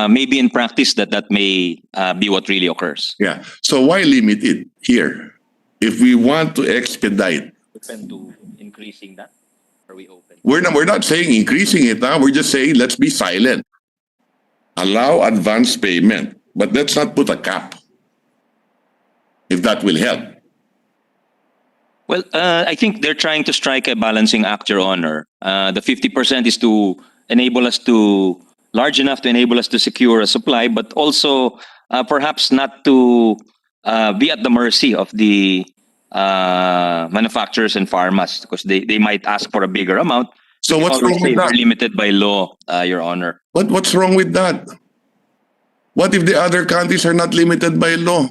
maybe in practice that may be what really occurs. Yeah. So why limit it here? If we want to expedite. Open to increasing that? Are we open? We're not saying increasing it. We're just saying let's be silent. Allow advance payment. But let's not put a cap. If that will help. Well, I think they're trying to strike a balancing act, Your Honor. The 50% is to enable us to, large enough to enable us to secure a supply, but also perhaps not to be at the mercy of the manufacturers and pharmas, because they might ask for a bigger amount. So what's wrong with that? We're limited by law, Your Honor. What's wrong with that? What if the other countries are not limited by law?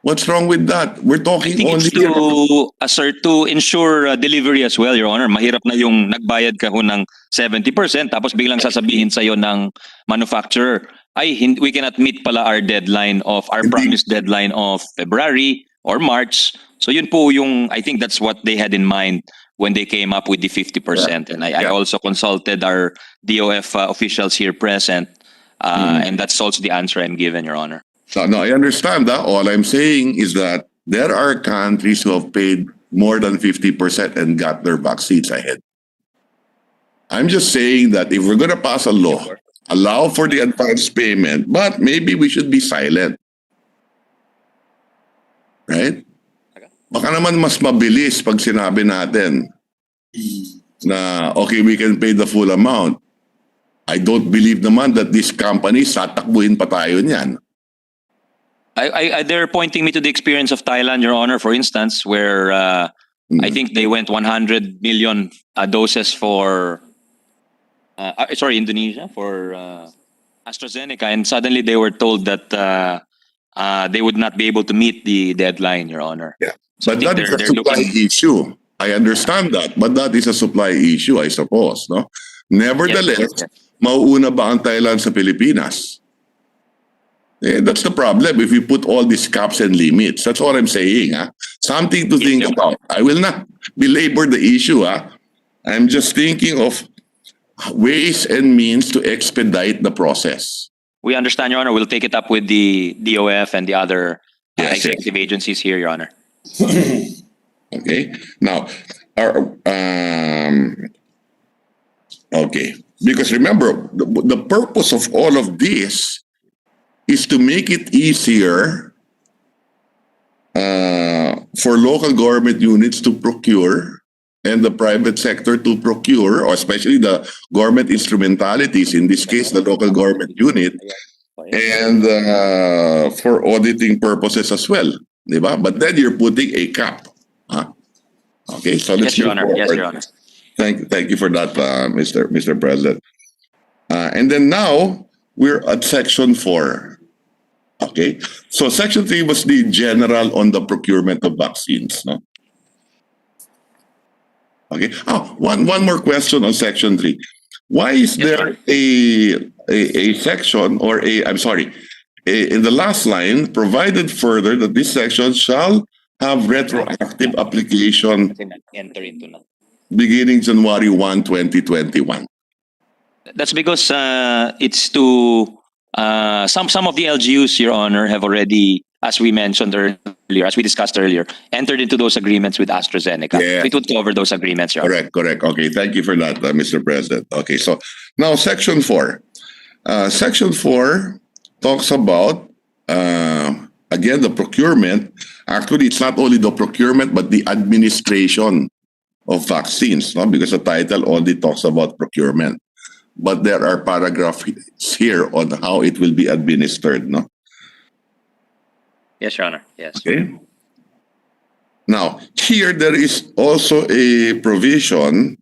What's wrong with that? We're talking I think only it's to ensure delivery as well, Your Honor. Mahirap na yung nagbayad ka ho ng 70%, tapos biglang sasabihin sa'yo ng manufacturer, we cannot meet pala our deadline of, our promised deadline of February or March. So yun po yung, I think that's what they had in mind when they came up with the 50%. And I also consulted our DOF officials here present, and that's also the answer I'm given, Your Honor. No, I understand that. All I'm saying is that there are countries who have paid more than 50% and got their vaccines ahead. I'm just saying that if we're going to pass a law, allow for the advance payment, but maybe we should be silent. Right? Baka naman mas mabilis pag sinabi natin na okay, we can pay the full amount. I don't believe naman that these companies tatakbuhin pa tayo niyan. They're pointing me to the experience of Thailand, Your Honor, for instance, where I think they went 100 million doses for, Indonesia, for AstraZeneca, and suddenly they were told that they would not be able to meet the deadline, Your Honor. Yeah, so but that is a supply issue. I understand that, but that is a supply issue, I suppose. No. Nevertheless, mauuna ba ang Thailand sa Pilipinas? That's the problem if we put all these caps and limits. That's what I'm saying. Something to think about. I will not belabor the issue. I'm just thinking of ways and means to expedite the process. We understand, Your Honor. We'll take it up with the DOF and the other executive agencies here, Your Honor. Okay. Now, okay. Because remember, the purpose of all of this is to make it easier for local government units to procure and the private sector to procure, or especially the government instrumentalities, in this case, the local government unit, and for auditing purposes as well. Diba? But then you're putting a cap. Huh? Okay, so let's Yes, Your Honor. Yes, Your Honor. Thank you for that, Mr. President. And then now, we're at Section 4. Okay, so Section 3 was the general on the procurement of vaccines. No? Okay. Oh, one more question on Section 3. Why is Yes, there a section or in the last line, provided further that this section shall have retroactive application Kasi enter into na. beginning January 1, 2021? That's because it's to some of the LGUs, Your Honor, have already, as we mentioned earlier, as we discussed earlier, entered into those agreements with AstraZeneca. Yeah. It would cover those agreements, Your Honor. Correct. Okay, thank you for that, Mr. President. Okay, so now Section 4. Section 4 talks about, again, the procurement. Actually, it's not only the procurement, but the administration of vaccines, no? Because the title only talks about procurement. But there are paragraphs here on how it will be administered, no? Yes, Your Honor. Yes. Okay. Now, here there is also a provision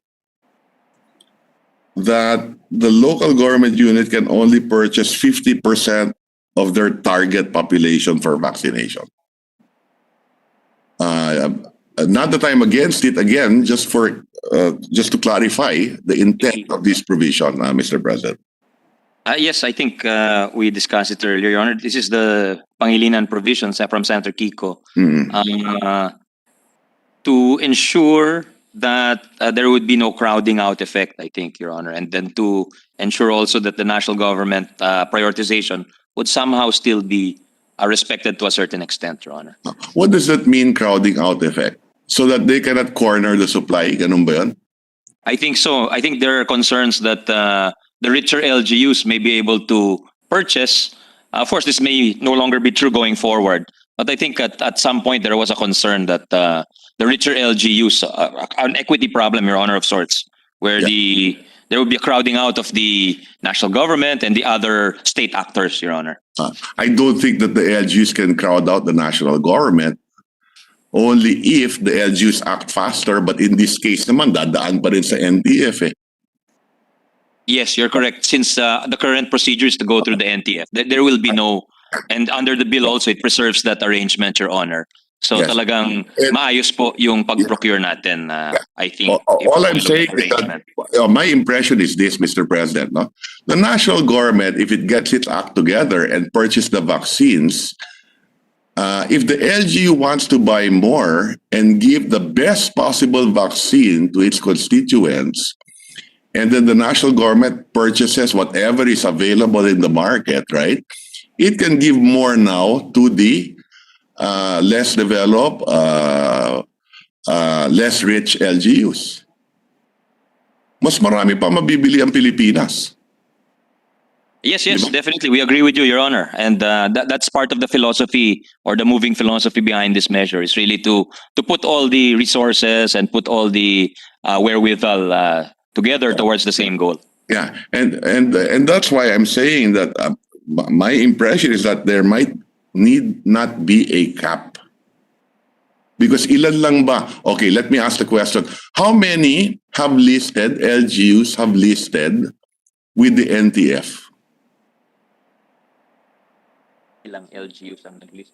that the local government unit can only purchase 50% of their target population for vaccination. Not that I'm against it, again, just to clarify the intent of this provision, Mr. President. Yes, I think we discussed it earlier, Your Honor. This is the Pangilinan provisions from Senator Kiko to ensure that there would be no crowding out effect, I think, Your Honor, and then to ensure also that the national government prioritization would somehow still be respected to a certain extent, Your Honor. What does that mean, crowding out effect? So that they cannot corner the supply? Ganun ba yun? I think so. I think there are concerns that the richer LGUs may be able to purchase. Of course, this may no longer be true going forward. But I think at some point there was a concern that the richer LGUs, an equity problem, Your Honor, of sorts, where there would be a crowding out of the national government and the other state actors, Your Honor. I don't think that the LGUs can crowd out the national government only if the LGUs act faster. But in this case naman, dadaan pa rin sa NTF eh. Yes, you're correct. Since the current procedure is to go through the NTF, there will be no, and under the bill also, it preserves that arrangement, Your Honor. So Yes. talagang maayos po yung pag-procure natin, I think. All I'm saying is that my impression is this, Mr. President. No? The national government, if it gets its act together and purchase the vaccines, if the LGU wants to buy more and give the best possible vaccine to its constituents, and then the national government purchases whatever is available in the market, right? It can give more now to the less developed, less rich LGUs. Mas marami pa mabibili ang Pilipinas. Yes, definitely. We agree with you, Your Honor. And that's part of the philosophy or the moving philosophy behind this measure is really to put all the resources and put all the wherewithal together towards the same goal. Yeah, and that's why I'm saying that my impression is that there might need not be a cap. Because ilan lang ba? Okay, let me ask the question. How many have listed, LGUs have listed with the NTF? Ilang LGUs ang nag-list?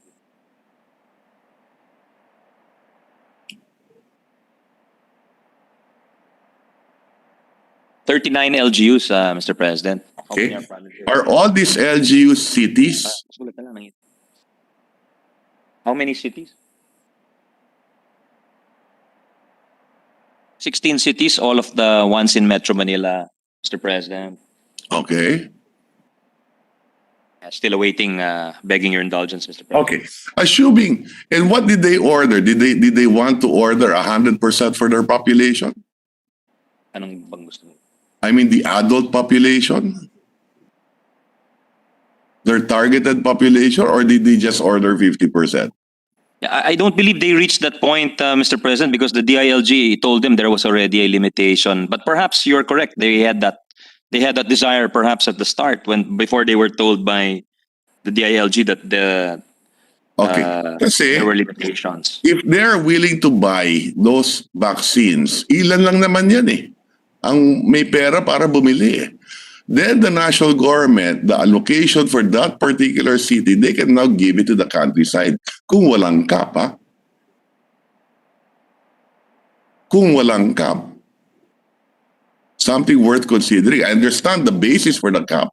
$39 LGUs, Mr. President. Okay. Are all these LGUs cities? How many cities? 16 cities, all of the ones in Metro Manila, Mr. President. Okay. Still awaiting, begging your indulgence, Mr. President. Okay. Assuming, and what did they order? Did they want to order 100% for their population? Anong bang gusto mo? I mean, the adult population? Their targeted population, or did they just order 50%? I don't believe they reached that point, Mr. President, because the DILG told them there was already a limitation. But perhaps you're correct. They had that desire perhaps at the start before they were told by the DILG that there were limitations. If they're willing to buy those vaccines, ilan lang naman yan eh. Ang may pera para bumili eh. Then the national government, the allocation for that particular city, they can now give it to the countryside kung walang cap, ha? kung walang cap? Something worth considering. I understand the basis for the cap.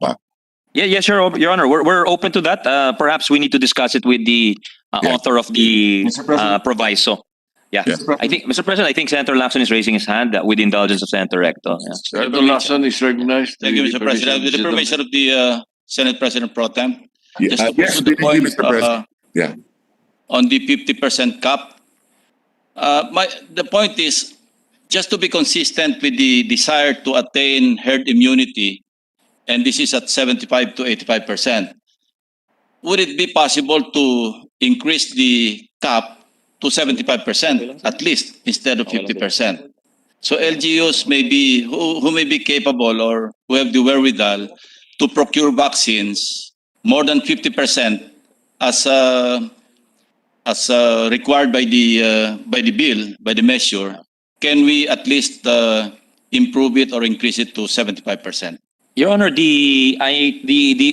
Yeah, sure, Your Honor. We're open to that. Perhaps we need to discuss it with the author of the Mr. President. proviso. Yeah. I think, Mr. President, I think Senator Lacson is raising his hand with the indulgence of Senator Recto. Yeah. Senator Lacson is recognized. Thank you, Mr. President. With the permission of the Senate President Pro Tem, just to Yes, pursue the point Mr. President. Yeah. on the 50% cap. The point is, just to be consistent with the desire to attain herd immunity, and this is at 75 to 85%, would it be possible to increase the cap to 75% at least instead of 50%? So LGUs may be, who may be capable or who have the wherewithal to procure vaccines more than 50% as required by the bill, by the measure, can we at least improve it or increase it to 75%? Your Honor, the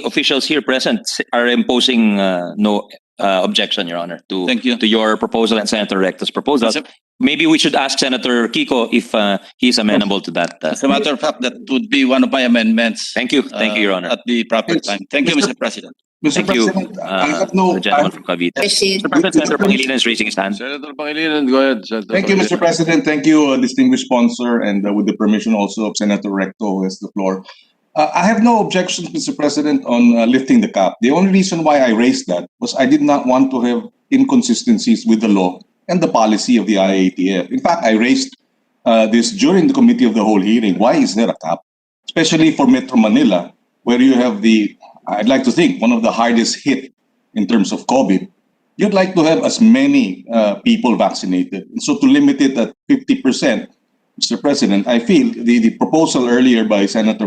officials here present are imposing no objection, Your Honor, to Thank you. to your proposal and Senator Recto's proposal. As a- Maybe we should ask Senator Kiko if he's amenable to that. As a matter of fact, that would be one of my amendments. Thank you, Your Honor. At the proper time. Thank you, Mr. President. Mr. Thank you, President, I have no. the gentleman from Cavite. Mr. President, Senator Pangilinan is raising his hand. Senator Pangilinan, go ahead. Senator Thank you, Mr. Pangilinan. President. Thank you, distinguished sponsor, and with the permission also of Senator Recto, who has the floor. I have no objections, Mr. President, on lifting the cap. The only reason why I raised that was I did not want to have inconsistencies with the law and the policy of the IATF. In fact, I raised this during the committee of the whole hearing. Why is there a cap? Especially for Metro Manila, where you have I'd like to think, one of the hardest hit in terms of COVID. You'd like to have as many people vaccinated. And so to limit it at 50%, Mr. President, I feel the proposal earlier by Senator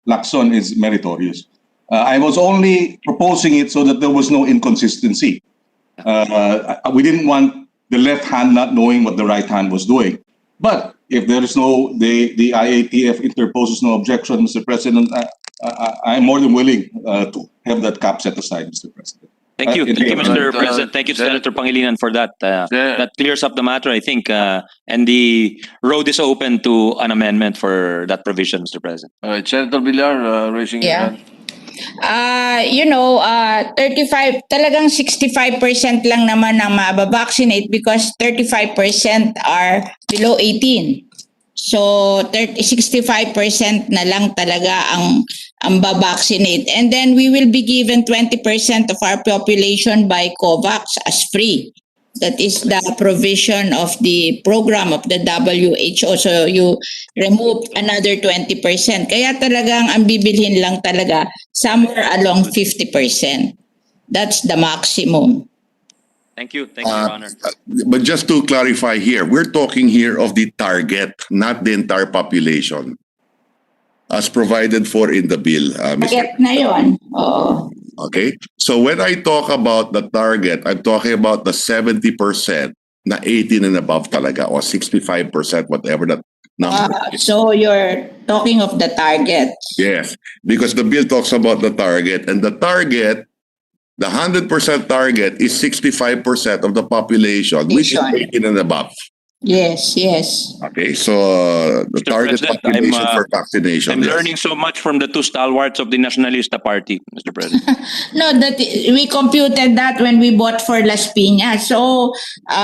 Lacson is meritorious. I was only proposing it so that there was no inconsistency. We didn't want the left hand not knowing what the right hand was doing. But if there is the IATF interposes no objection, Mr. President, I'm more than willing to have that cap set aside, Mr. President. Thank you, Mr. Right, President. Thank you, Sen- Senator Pangilinan, for that. Sen- That clears up the matter, I think, and the road is open to an amendment for that provision, Mr. President. All right, Senator Villar, raising his Yeah. hand. 35, talagang 65% lang naman ang mababaccinate because 35% are below 18. So 65% na lang talaga ang babaccinate. And then we will be given 20% of our population by COVAX as free. That is the provision of the program of the WHO. So you remove another 20%. Kaya talagang ang bibilhin lang talaga somewhere along 50%. That's the maximum. Thank you, Your Honor. But just to clarify here, we're talking here of the target, not the entire population, as provided for in the bill, Mr. Get na yun. Oo. Okay? So when I talk about the target, I'm talking about the 70% na 18 and above talaga, or 65%, whatever that number is. So you're talking of the target. Yes, because the bill talks about the target, and the target, the 100% target is 65% of the population, which is 18 and above. Yes, yes. Okay, so the Mr. target President, population for vaccination. I'm yes. learning so much from the two stalwarts of the Nacionalista Party, Mr. President. No, that we computed that when we bought for Las Piñas. So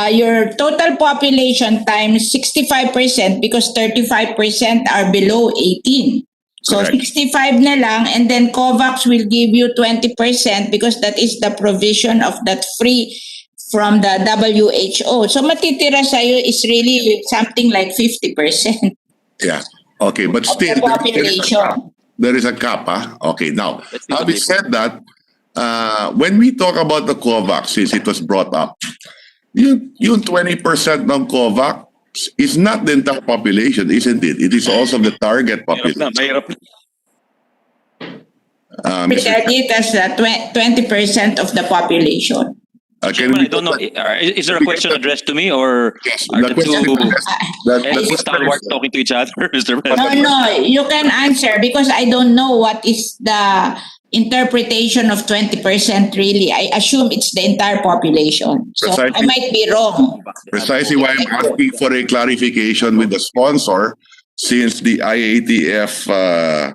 your total population times 65% because 35% are below 18. So Correct. 65 na lang, and then COVAX will give you 20% because that is the provision of that free from the WHO. So matitira sa'yo is really something like 50%. Yeah. Okay, but Of the still, population. there is a cap. Okay, now, Let's think of having it. said that, when we talk about the COVAX, since it was brought up, yung 20% ng COVAX is not the entire population, isn't it? It is also the target population. Mahirap na. Mr. That's 20% of the population. Can Chairman, we I don't know. Is there a question addressed to me, or Yes, are the the question two the stalwarts talking to each other, Mr. No, President? no, you can answer because I don't know what is the interpretation of 20% really. I assume it's the entire population. So I Precisely. might be wrong. Precisely why I'm asking for a clarification with the sponsor, since the IATF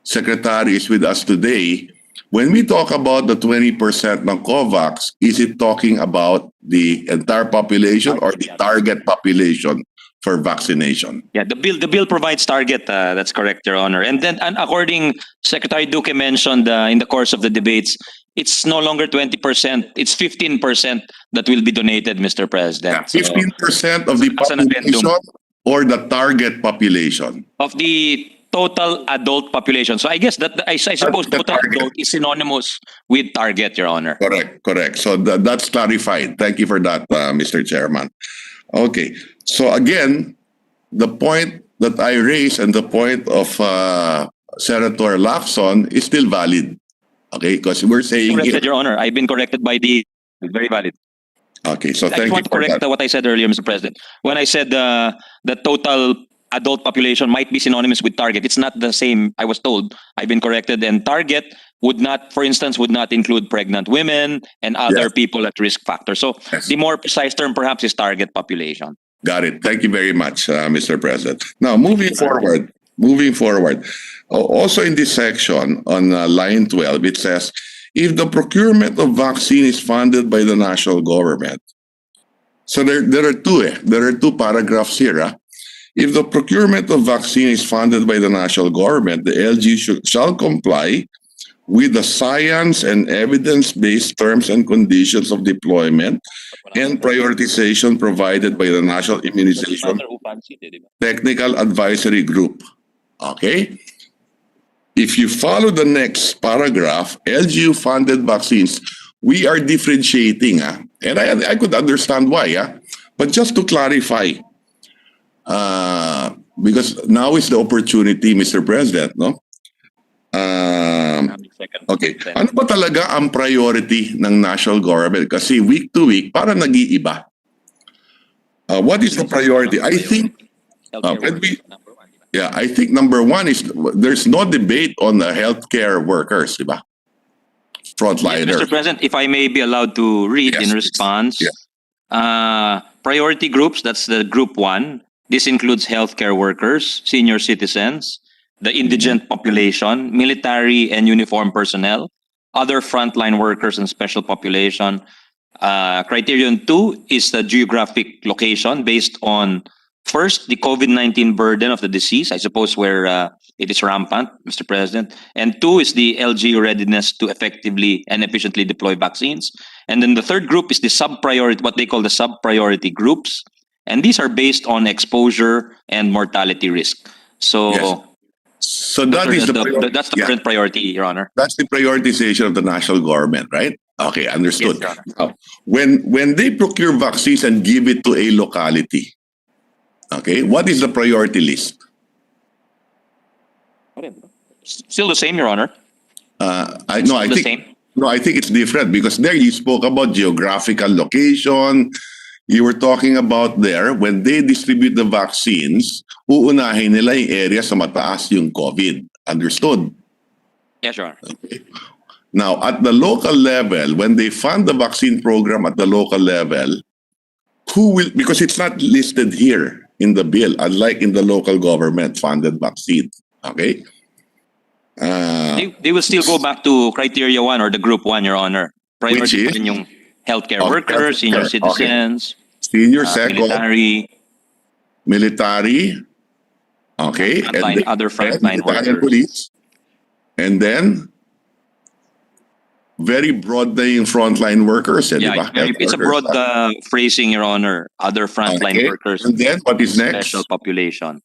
secretary is with us today. When we talk about the 20% ng COVAX, is it talking about the entire population or the target population for vaccination? Yeah, the bill provides target. That's correct, Your Honor. And according Secretary Duque mentioned in the course of the debates, it's no longer 20%. It's 15% that will be donated, Mr. President. Yeah, 15% of the as an addendum. population or the target population? Of the total adult population. So I guess that I suppose The total target. adult is synonymous with target, Your Honor. Correct. So that's clarified. Thank you for that, Mr. Chairman. Okay. So again, the point that I raised and the point of Senator Lacson is still valid. Okay, because we're saying Corrected, Your Honor. I've been corrected by the very valid. Okay, so I thank just you want to for correct that. what I said earlier, Mr. President. When I said the total adult population might be synonymous with target, it's not the same. I was told. I've been corrected, and target would not, for instance, would not include pregnant women and other Yes. people at risk factor. So Yes. the more precise term perhaps is target population. Got it. Thank you very much, Mr. President. Now, moving forward, also in this section on line 12, it says, if the procurement of vaccine is funded by the national government. So there are two paragraphs here. If the procurement of vaccine is funded by the national government, the LG shall comply with the science and evidence-based terms and conditions of deployment and prioritization provided by the National Immunization Technical Advisory Group. Okay? If you follow the next paragraph, LGU-funded vaccines, we are differentiating. And I could understand why. But just to clarify, because now is the opportunity, Mr. President, no? Okay. Ano ba talaga ang priority ng national government? Kasi week to week, parang nag-iiba. What is the priority? I think, I think number one is there's no debate on the healthcare workers, di ba? Frontliners. Yes, Mr. President, if I may be allowed to read in response, priority groups, that's the group 1. This includes healthcare workers, senior citizens, the indigent population, military and uniformed personnel, other frontline workers and special population. Criterion 2 is the geographic location based on, first, the COVID-19 burden of the disease, I suppose where it is rampant, Mr. President. And 2 is the LG readiness to effectively and efficiently deploy vaccines. And then the third group is the sub-priority, what they call the sub-priority groups. And these are based on exposure and mortality risk. So, yes. So that is that's the current priority, Your Honor. That's the prioritization of the national government, right? Okay, understood. Yes, Your Honor. Now, when they procure vaccines and give it to a locality, okay, what is the priority list? Still the same, Your Honor. I think it's different because there you spoke about geographical location. You were talking about there, when they distribute the vaccines, uunahin nila yung area sa mataas yung COVID. Understood? Yes, Your Honor. Okay. Now, at the local level, when they fund the vaccine program at the local level, who will, because it's not listed here in the bill, unlike in the local government funded vaccine. Okay? They will still go back to criteria 1 or the group 1, Your Honor. Priority pa rin yung healthcare workers, senior citizens, senior second, military, okay, and other frontline workers. Police, and then very broad na yung frontline workers. Yeah, it's a broad phrasing, Your Honor. Other frontline workers. And then what is next? Special population.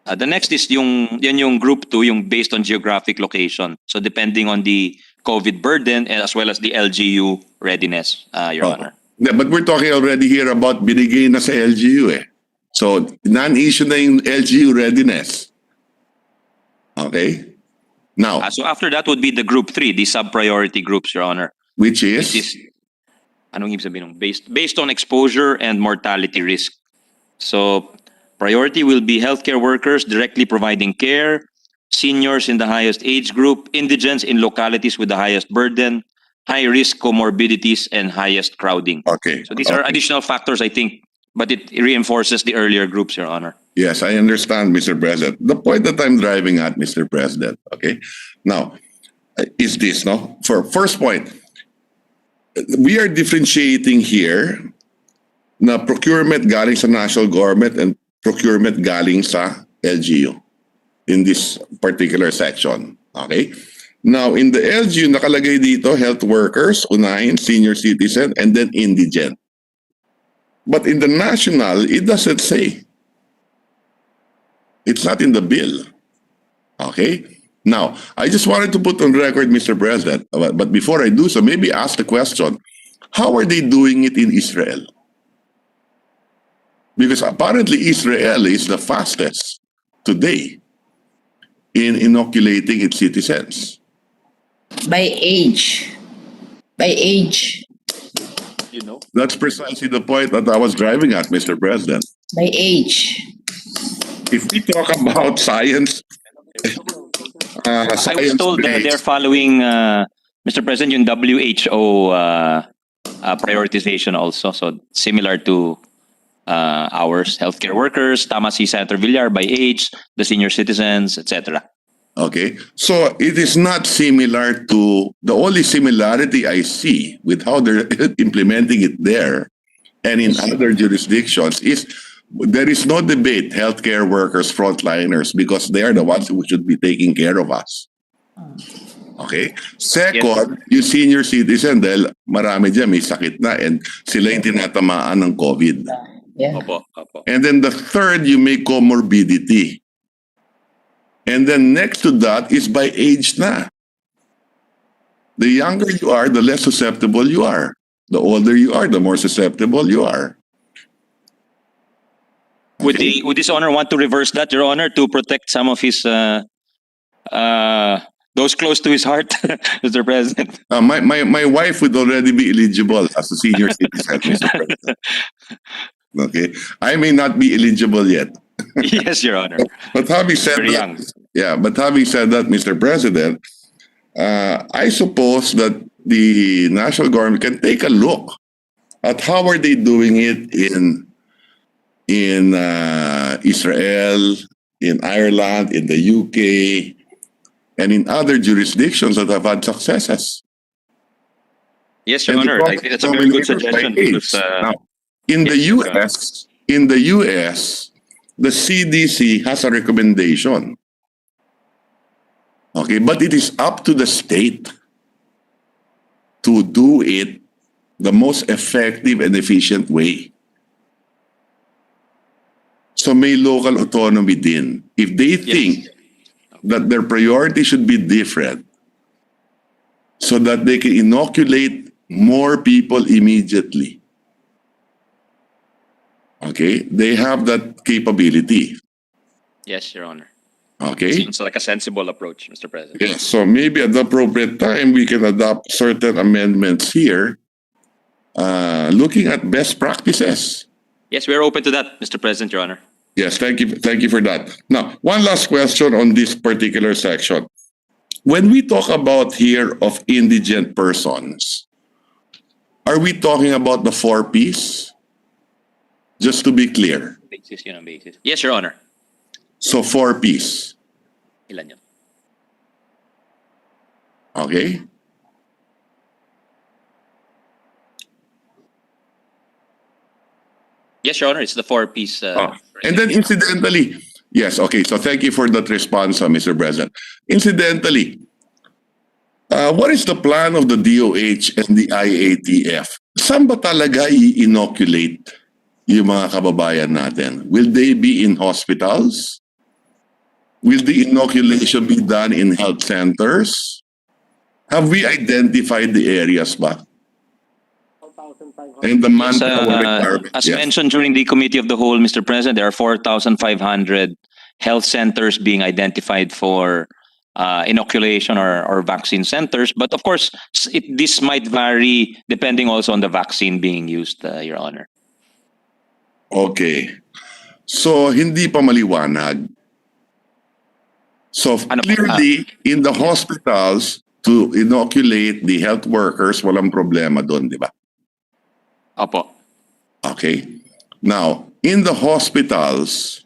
The next is yung group 2, yung based on geographic location. So depending on the COVID burden and as well as the LGU readiness, Your Honor. Yeah, but we're talking already here about binigay na sa LGU eh. So non-issue na yung LGU readiness. Okay? Now, so after that would be the group 3, the sub-priority groups, Your Honor. Which is anong ibig sabihin ng based on exposure and mortality risk. So priority will be healthcare workers directly providing care, seniors in the highest age group, indigents in localities with the highest burden, high-risk comorbidities, and highest crowding. Okay. So these are additional factors, I think, but it reinforces the earlier groups, Your Honor. Yes, I understand, Mr. President. The point that I'm driving at, Mr. President, okay? Now, is this, no? For first point, we are differentiating here na procurement galing sa national government and procurement galing sa LGU in this particular section, okay? Now, in the LGU, nakalagay dito, health workers, unahin, senior citizen, and then indigent. But in the national, it doesn't say. It's not in the bill. Okay? Now, I just wanted to put on record, Mr. President, but before I do so, maybe ask the question, how are they doing it in Israel? Because apparently Israel is the fastest today in inoculating its citizens. By age. By age. You know? That's precisely the point that I was driving at, Mr. President. By age. If we talk about science, I was told that they're following, Mr. President, yung WHO prioritization also. So similar to ours, healthcare workers, tama si Senator Villar, by age, the senior citizens, etc. Okay, so it is not similar to, the only similarity I see with how they're implementing it there and in other jurisdictions is there is no debate, healthcare workers, frontliners, because they are the ones who should be taking care of us. Okay? Second, yung senior citizen, dahil marami dyan may sakit na and sila yung tinatamaan ng COVID. Yeah. Opo, opo. And then the third, you make comorbidity. And then next to that is by age na. The younger you are, the less susceptible you are. The older you are, the more susceptible you are. Would this honor want to reverse that, Your Honor, to protect some of his those close to his heart, Mr. President? My wife would already be eligible as a senior citizen, Mr. President. Okay, I may not be eligible yet. Yes, Your Honor. But having said Very that, young. yeah, but having said that, Mr. President, I suppose that the national government can take a look at how are they doing it in Israel, in Ireland, in the UK, and in other jurisdictions that have had successes. Yes, Your And Honor. I think that's a very good suggestion. Because, now, in the US, the CDC has a recommendation. Okay, but it is up to the state to do it the most effective and efficient way. So may local autonomy din. If they think that their priority should be different so that they can inoculate more people immediately. Okay, they have that capability. yes, Your Honor. Okay. Seems like a sensible approach, Mr. President. Yes, so maybe at the appropriate time we can adopt certain amendments here, looking at best practices. Yes, we are open to that, Mr. President, Your Honor. Yes, thank you for that. Now, one last question on this particular section. When we talk about here of indigent persons, are we talking about the 4 Ps? Just to be clear. Basis, yun ang basis. Yes, Your Honor. So 4 Ps. Ilan yun? Okay? Yes, Your Honor. It's the 4-piece. And then incidentally, yes, okay, so thank you for that response, Mr. President. Incidentally, what is the plan of the DOH and the IATF? Saan ba talaga i-inoculate yung mga kababayan natin? Will they be in hospitals? Will the inoculation be done in health centers? Have we identified the areas ba? And the manpower requirement. As Yes. mentioned during the Committee of the Whole, Mr. President, there are 4,500 health centers being identified for inoculation or vaccine centers. But of course, this might vary depending also on the vaccine being used, Your Honor. Okay. So, hindi pa maliwanag So Ano po? clearly, in the hospitals, to inoculate the health workers, walang problema doon, di ba? Opo. Okay. Now, in the hospitals,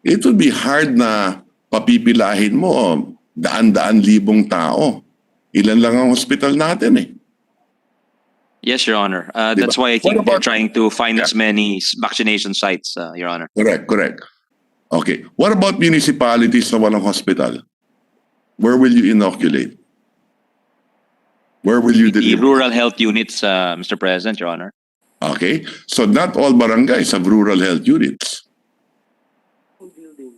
it would be hard na papipilahin mo daan-daan libong tao. Ilan lang ang hospital natin eh. Yes, Your Honor. Diba? That's why I What think they're about- trying to find as Yeah. many vaccination sites, Your Honor. Correct, correct. Okay. What about municipalities na walang hospital? Where will you inoculate? Where will you The deliver? rural health units, Mr. President, Your Honor. Okay. So not all barangays have rural health units.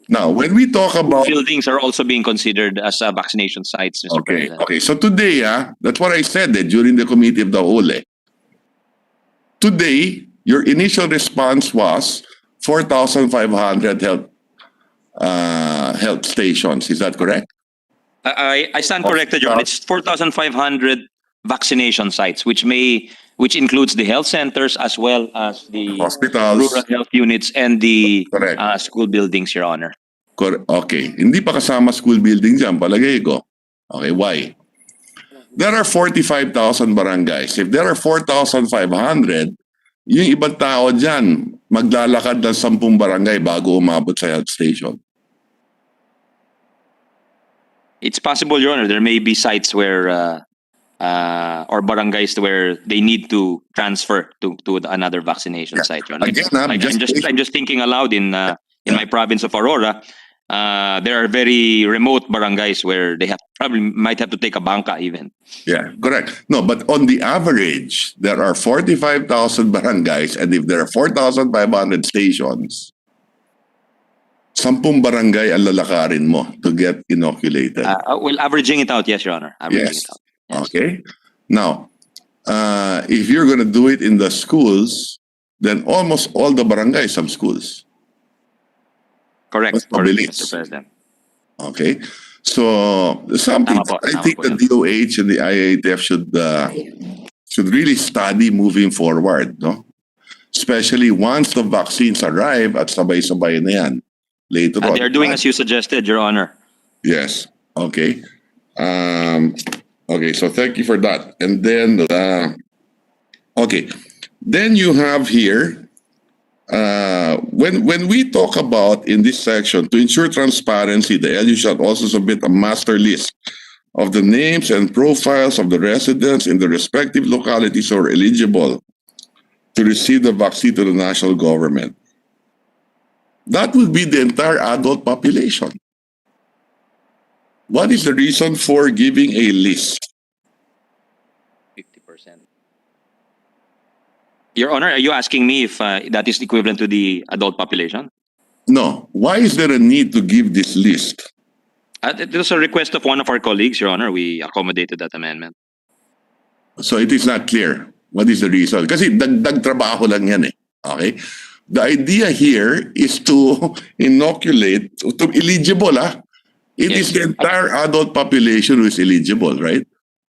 Now, when we talk about... Buildings are also being considered as vaccination sites, Mr. Okay, President. okay. So today, that's what I said during the committee of the whole. Today, your initial response was 4,500 health stations. Is that correct? I stand corrected, Your Honor. It's 4,500 vaccination sites, which includes the health centers as well as the Hospitals. rural health units and the Correct. school buildings, Your Honor. Okay. Hindi pa kasama school building dyan, palagay ko. Okay, why? There are 45,000 barangays. If there are 4,500, yung ibang tao dyan, maglalakad ng 10 barangay bago umabot sa health station. It's possible, Your Honor. There may be sites where or barangays where they need to transfer to another vaccination site, Your Honor. Again, I'm just thinking aloud in my province of Aurora. There are very remote barangays where they might have to take a banca even. Yeah, correct. No, but on the average, there are 45,000 barangays, and if there are 4,500 stations, 10 barangay ang lalakarin mo to get inoculated. Well, averaging it out, yes, Your Honor. Averaging Yes. it out. Yes. Okay. Now, if you're going to do it in the schools, then almost all the barangays have schools. Correct. Mas Correct, mabilis. Mr. President. Okay. So something Tama po, I tama think po the yun. DOH and the IATF should really study moving forward, no? Especially once the vaccines arrive at sabay-sabay na yan later on. They're doing as you suggested, Your Honor. Yes. Okay. Okay. So thank you for that. And then, okay. Then you have here, when we talk about in this section, to ensure transparency, the LU shall also submit a master list of the names and profiles of the residents in the respective localities who are eligible to receive the vaccine to the national government. That would be the entire adult population. What is the reason for giving a list? 50%. Your Honor, are you asking me if that is equivalent to the adult population? No. Why is there a need to give this list? It was a request of one of our colleagues, Your Honor. We accommodated that amendment. So it is not clear. What is the reason? Kasi dagdag trabaho lang yan eh. Okay? The idea here is to inoculate, to eligible It Yes. is the entire adult population who is eligible, right?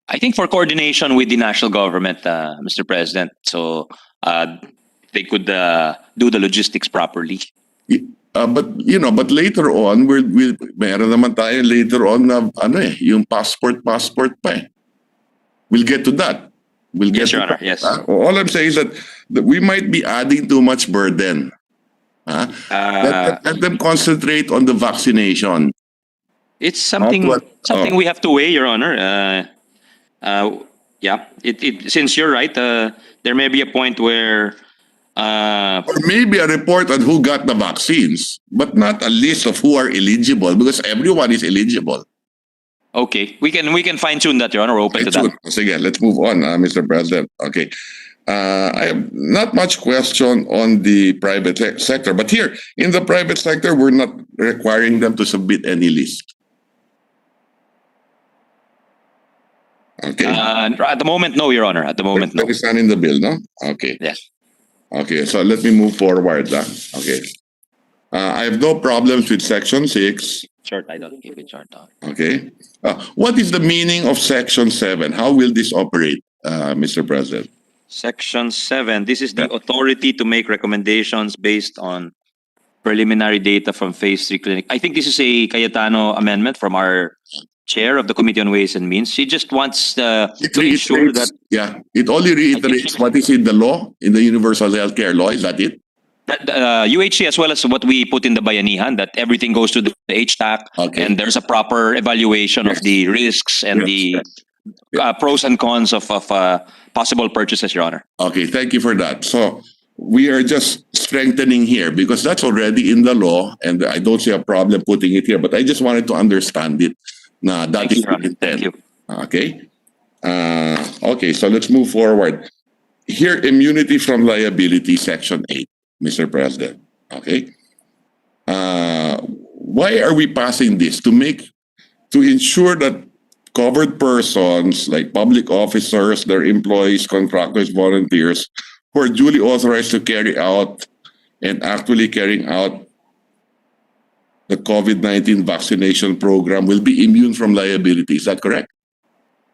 I think for coordination with the national government, Mr. President, so they could do the logistics properly. But later on, meron naman tayo later on na yung passport pa eh. We'll get to that. We'll get Yes, Your to Honor, that. yes. All I'm saying is that we might be adding too much burden. Let them concentrate on the vaccination. It's something we have to weigh, Your Honor. Since you're right, there may be a point where Or maybe a report on who got the vaccines, but not a list of who are eligible, because everyone is eligible. okay, we can fine tune that, Your Honor. We're open to that. Sige, let's move on, Mr. President. Okay. I have not much question on the private sector, but here in the private sector, we're not requiring them to submit any list. Okay. At the moment, no, Your Honor. At the moment, no. That is not in the bill, no? Okay. Yes. Okay, so let me move forward. Okay. I have no problems with Section 6. Short, I don't keep it short. Okay. What is the meaning of Section 7? How will this operate, Mr. President? Section 7. This is the authority to make recommendations based on preliminary data from phase 3 clinic. I think this is a Cayetano amendment from our chair of the Committee on Ways and Means. She just wants It to ensure reiterates, that yeah, it only reiterates what is in the law, in the Universal Healthcare Law. Is that it? UHC, as well as what we put in the Bayanihan, that everything goes to the HTAC, Okay. and there's a proper evaluation of the risks and the pros and cons of possible purchases, Your Honor. Okay, thank you for that. So we are just strengthening here because that's already in the law, and I don't see a problem putting it here, but I just wanted to understand it. Nah, that Thank you, is Your Honor. the intent. Thank you. Okay. Okay, so let's move forward. Here, immunity from liability, Section 8, Mr. President. Okay. Why are we passing this? To ensure that covered persons like public officers, their employees, contractors, volunteers, who are duly authorized to carry out and actually carrying out the COVID-19 vaccination program will be immune from liability. Is that correct?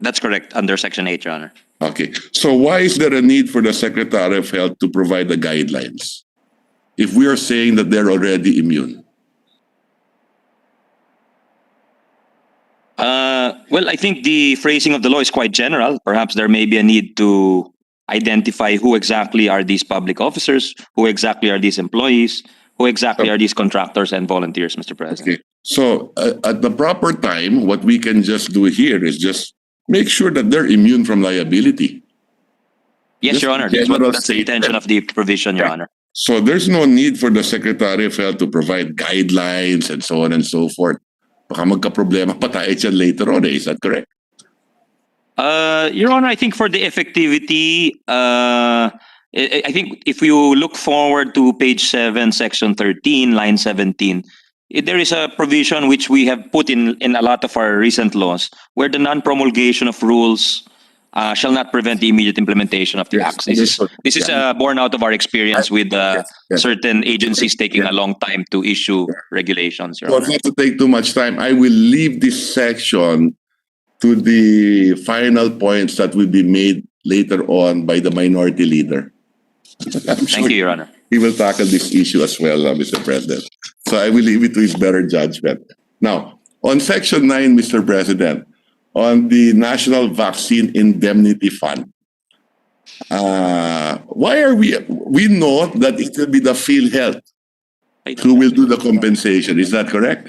That's correct, under Section 8, Your Honor. Okay. So why is there a need for the Secretary of Health to provide the guidelines if we are saying that they're already immune? Well, I think the phrasing of the law is quite general. Perhaps there may be a need to identify who exactly are these public officers, who exactly are these employees, who exactly are these contractors and volunteers, Mr. President. Okay. So at the proper time, what we can just do here is just make sure that they're immune from liability. Yes, Just Your Honor. general That's the intention of the provision, Your Honor. So there's no need for the Secretary of Health to provide guidelines and so on and so forth. Baka magka-problema pa tayo dyan later on, eh. Is that correct? Your Honor, I think for the effectivity, I think if you look forward to page 7, section 13, line 17, there is a provision which we have put in a lot of our recent laws where the non-promulgation of rules shall not prevent the immediate implementation of the acts. This is born out of our experience with certain agencies taking a long time to issue regulations, Your So Honor. not to take too much time, I will leave this section to the final points that will be made later on by the minority leader. I'm Thank you, Your Honor. he will tackle this issue as well, Mr. President. So I will leave it to his better judgment. Now, on Section 9, Mr. President, on the National Vaccine Indemnity Fund, why are we know that it will be the PhilHealth who will do the compensation. Is that correct?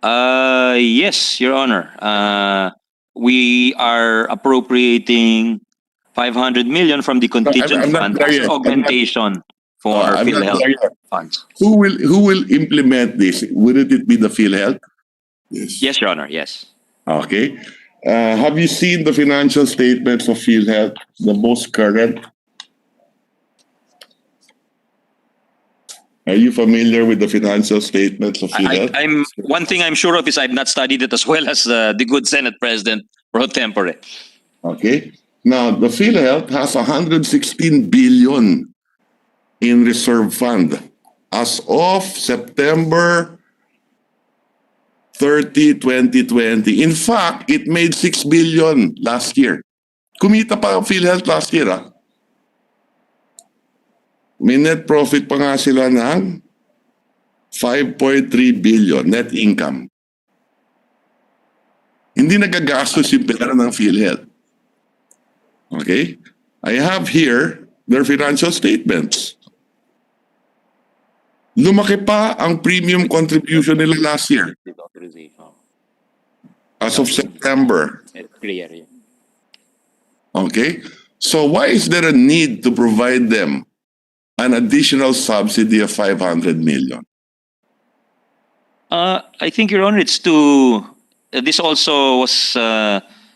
Yes, Your Honor. We are appropriating 500 million from the contingent I'm not fund there as yet. augmentation for I'm not PhilHealth there yet. funds. Who will implement this? Wouldn't it be the PhilHealth? Yes, Your Honor. Yes. Okay. Have you seen the financial statements of PhilHealth, the most current? Are you familiar with the financial statements of PhilHealth? I'm one thing I'm sure of is I've not studied it as well as the good Senate President pro tempore. Okay. Now, the PhilHealth has 116 billion in reserve fund as of September 30, 2020. In fact, it made 6 billion last year. Kumita pa ang PhilHealth last year, ah. May net profit pa nga sila ng 5.3 billion net income. Hindi nagagastos yung pera ng PhilHealth. Okay? I have here their financial statements. Lumaki pa ang premium contribution nila last year as of September. Okay? So why is there a need to provide them an additional subsidy of 500 million? I think, Your Honor, it's to this also was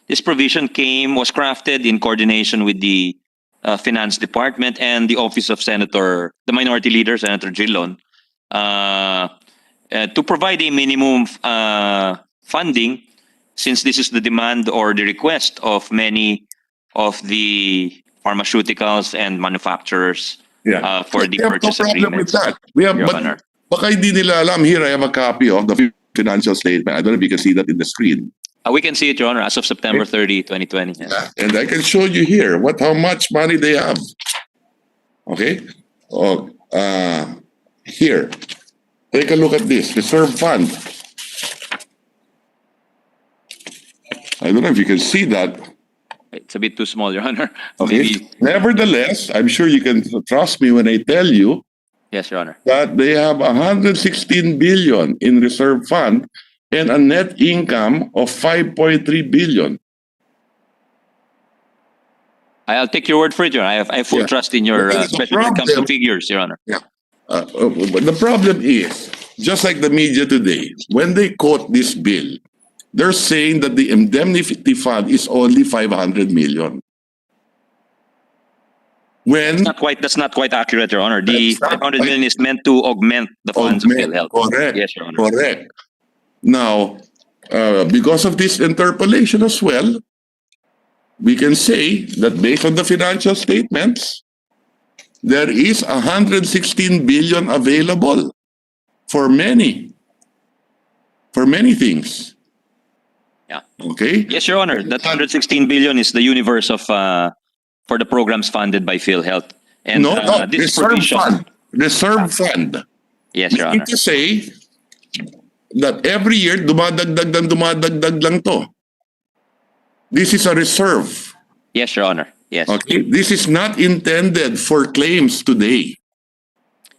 this provision was crafted in coordination with the Finance Department and the Office of the Minority Leader, Senator Drilon, to provide a minimum funding, since this is the demand or the request of many of the pharmaceuticals and manufacturers for the purchase agreements. We have, Your but Honor. baka hindi nila alam. Here, I have a copy of the financial statement. I don't know if you can see that in the screen. We can see it, Your Honor, as of September 30, 2020. Yes. Yeah, and I can show you here how much money they have. Okay? here. Take a look at this, reserve fund. I don't know if you can see that. It's a bit too small, Your Honor. Okay. Maybe. Nevertheless, I'm sure you can trust me when I tell you Yes, Your Honor. that they have 116 billion in reserve fund and a net income of 5.3 billion. I'll take your word for it, Your Honor. I have full Yeah. trust in your, Because the especially when it comes to problem- figures, Your Honor. But the problem is, just like the media today, when they quote this bill, they're saying that the indemnity fund is only 500 million. When That's not quite accurate, Your Honor. The That's not 500 quite- million is meant to augment the funds of Augment, PhilHealth. correct. Yes, Your Honor. Correct. Now, because of this interpolation as well, we can say that based on the financial statements, there is 116 billion available for many things. Yeah. Okay? Yes, Your Honor. That 116 billion is the universe of for the programs funded by PhilHealth. And No, this reserve provision. fund. Reserve fund. Yes, Your Meaning Honor. to say that every year, dumadagdag lang to. This is a reserve. Yes, Your Honor. Yes. Okay? This is not intended for claims today.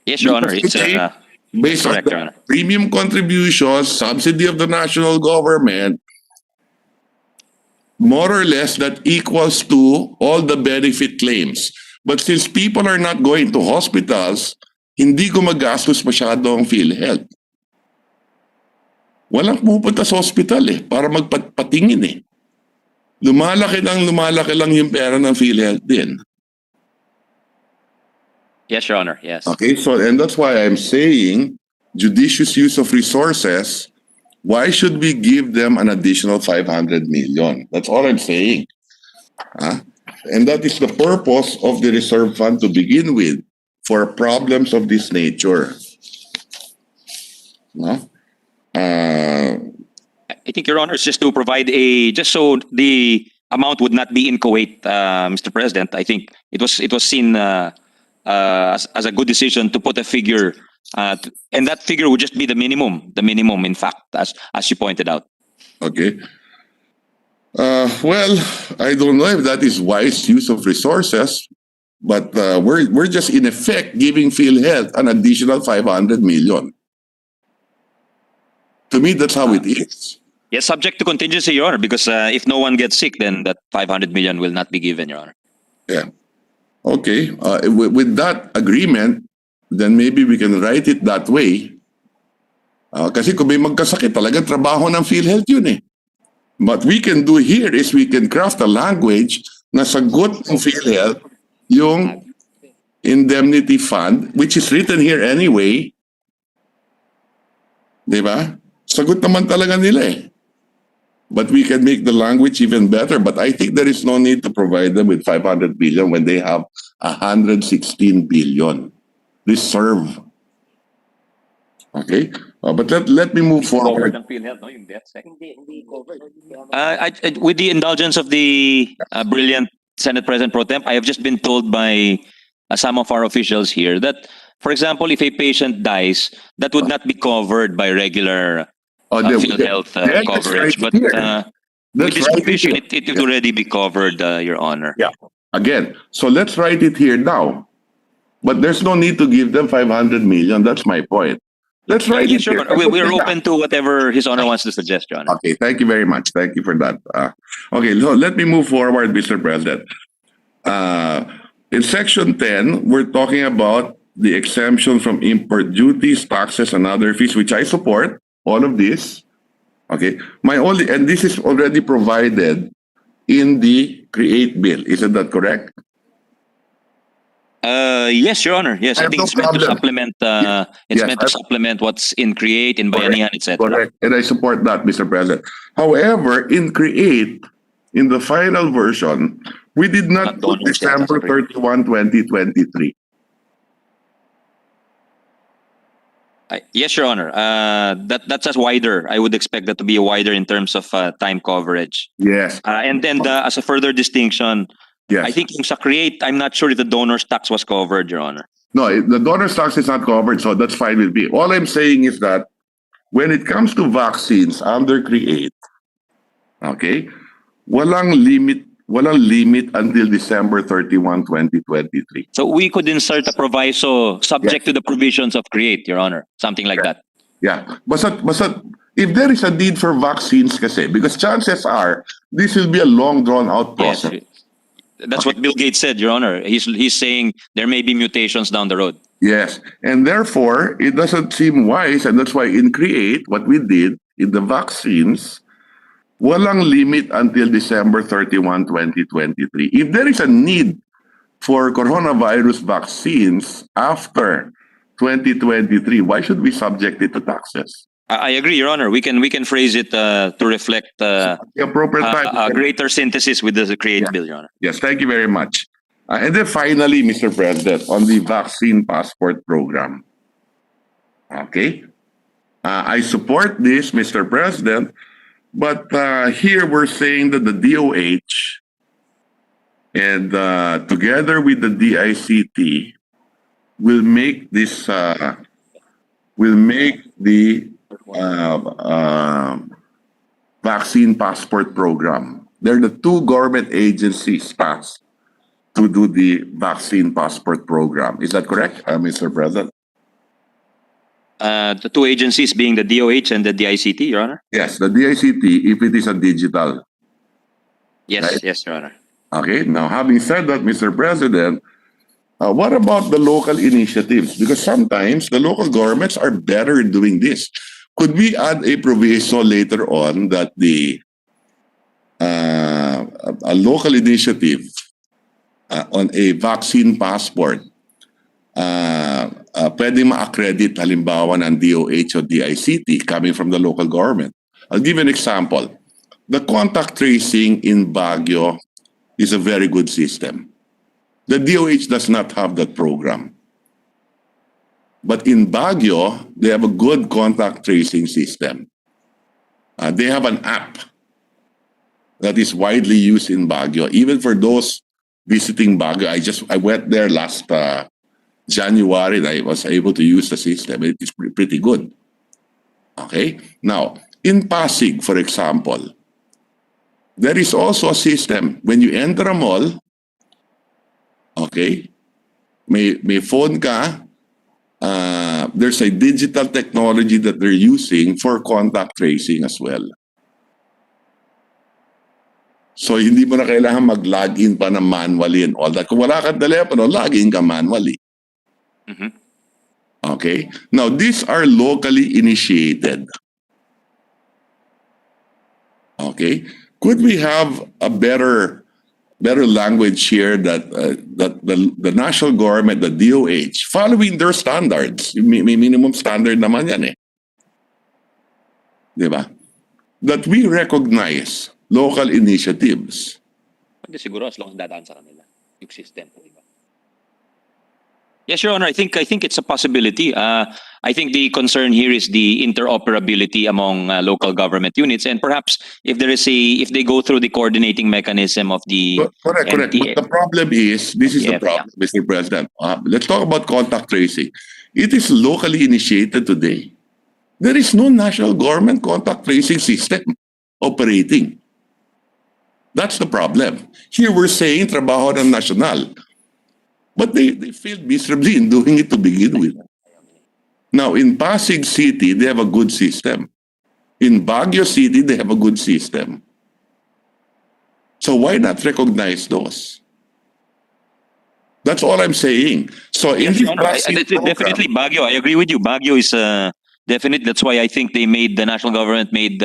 Yes, Your Honor. It's Okay. Based on correct, Your the Honor. premium contributions, subsidy of the national government, more or less that equals to all the benefit claims. But since people are not going to hospitals, hindi gumagastos masyado ang PhilHealth. Walang pupunta sa hospital para magpatingin Lumalaki lang yung pera ng PhilHealth din. Yes, Your Honor. Yes. Okay, so and that's why I'm saying judicious use of resources. Why should we give them an additional 500 million? That's all I'm saying. And that is the purpose of the reserve fund to begin with, for problems of this nature. No? I think, Your Honor, is just to provide just so the amount would not be inchoate, Mr. President. I think it was seen as a good decision to put a figure, and that figure would just be the minimum, in fact, as you pointed out. Okay. Well, I don't know if that is wise use of resources, but we're just in effect giving PhilHealth an additional 500 million. To me, that's how it is. Yes, subject to contingency, Your Honor, because if no one gets sick, then that 500 million will not be given, Your Honor. Yeah. Okay. With that agreement, then maybe we can write it that way. Kasi kung may magkasakit, talagang trabaho ng PhilHealth yun What we can do here is we can craft a language na sagot ng PhilHealth yung indemnity fund, which is written here anyway. Diba? Sagot naman talaga nila But we can make the language even better. But I think there is no need to provide them with 500 billion when they have 116 billion reserve. Okay? But let me move forward. With the indulgence of the brilliant Senate President Pro Tem, I have just been told by some of our officials here that, for example, if a patient dies, that would not be covered by regular PhilHealth coverage. Right But with this right provision, here. it will already be covered, Your Honor. Yeah. Again, so let's write it here now. But there's no need to give them 500 million. That's my point. Let's write Yes, it Your here. Honor. We're open to whatever His Honor wants to suggest, Your Honor. Okay, thank you very much. Thank you for that. Okay, so let me move forward, Mr. President. In Section 10, we're talking about the exemption from import duties, taxes, and other fees, which I support, all of this. Okay, and this is already provided in the CREATE bill. Isn't that correct? Yes, Your Honor. Yes, I I have think no it's meant to problem. supplement. Yes, Meant to supplement what's in CREATE, in Bayanihan, etc. Correct, and I support that, Mr. President. However, in CREATE, in the final version, we did not put donors, December 31, 2023. Yes, Your Honor. That's as wider. I would expect that to be wider in terms of time coverage. Yes. And then as a further distinction, Yes. I think yung sa CREATE, I'm not sure if the donor's tax was covered, Your Honor. No, the donor's tax is not covered, so that's fine with me. All I'm saying is that when it comes to vaccines under CREATE, okay, walang limit until December 31, 2023. So we could insert a proviso subject to the provisions of CREATE, Your Honor. Something like that. Yeah. Basta, if there is a need for vaccines kasi, because chances are, this will be a long drawn-out Yes. process. That's what Bill Gates said, Your Honor. He's saying there may be mutations down the road. Yes. And therefore, it doesn't seem wise, and that's why in CREATE, what we did in the vaccines, walang limit until December 31, 2023. If there is a need for coronavirus vaccines after 2023, why should we subject it to taxes? I agree, Your Honor. We can phrase it to reflect The appropriate time. a greater synthesis with the CREATE bill, Your Honor. Yes, thank you very much. And then finally, Mr. President, on the vaccine passport program. Okay. I support this, Mr. President, but here we're saying that the DOH and together with the DICT will make this the vaccine passport program. They're the two government agencies tasked to do the vaccine passport program. Is that correct, Mr. President? The two agencies being the DOH and the DICT, Your Honor? Yes, the DICT, if it is a digital. Yes, Right. yes, Your Honor. Okay, now having said that, Mr. President, what about the local initiatives? Because sometimes the local governments are better in doing this. Could we add a proviso later on that a local initiative on a vaccine passport pwede ma-accredit halimbawa ng DOH o DICT coming from the local government? I'll give you an example. The contact tracing in Baguio is a very good system. The DOH does not have that program. But in Baguio, they have a good contact tracing system. They have an app that is widely used in Baguio. Even for those visiting Baguio, I went there last January and I was able to use the system. It is pretty good. Okay? Now, in Pasig, for example, there is also a system. When you enter a mall, okay, may phone ka, there's a digital technology that they're using for contact tracing as well. So, hindi mo na kailangan mag-login pa na manually and all that. Kung wala kang telepono, login ka manually. Mhm. Okay? Now, these are locally initiated. Okay? Could we have a better language here that the national government, the DOH, following their standards, may minimum standard naman yan eh. Di ba? That we recognize local initiatives. Hindi siguro as long as dadaan sa kanila yung system. Yes, Your Honor. I think it's a possibility. I think the concern here is the interoperability among local government units, and perhaps if they go through the coordinating mechanism of the Correct. But the problem is, this is the problem, Mr. President. Let's talk about contact tracing. It is locally initiated today. There is no national government contact tracing system operating. That's the problem. Here we're saying trabaho ng national. But they failed miserably in doing it to begin with. Now, in Pasig City, they have a good system. In Baguio City, they have a good system. So why not recognize those? That's all I'm saying. So in this vaccine program, definitely Baguio. I agree with you. Baguio is definite. That's why I think the national government made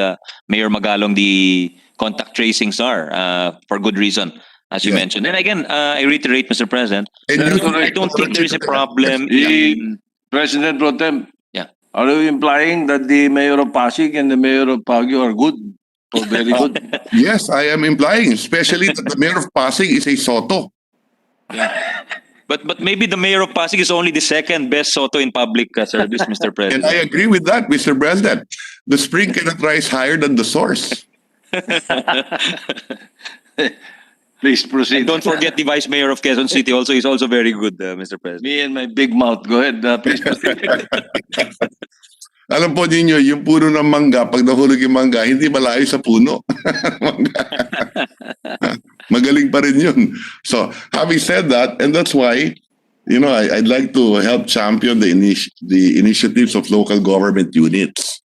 Mayor Magalong the contact tracing star for good reason, as you mentioned. And again, I reiterate, Mr. President, I don't think there is a problem. President Pro Tem, Yeah. are you implying that the mayor of Pasig and the mayor of Baguio are good or very good? yes, I am implying, especially that the mayor of Pasig is a Soto. But maybe the mayor of Pasig is only the second best Soto in public service, Mr. And President. I agree with that, Mr. President. The spring cannot rise higher than the source. Please proceed. And don't forget the Vice Mayor of Quezon City also is also very good, Mr. President. Me and my big mouth. Go ahead. Please proceed. Alam po ninyo, yung puno ng mangga, pag nahulog yung mangga, hindi malayo sa puno. Magaling pa rin yun. So, having said that, and that's why, you know, I'd like to help champion the initiatives of local government units.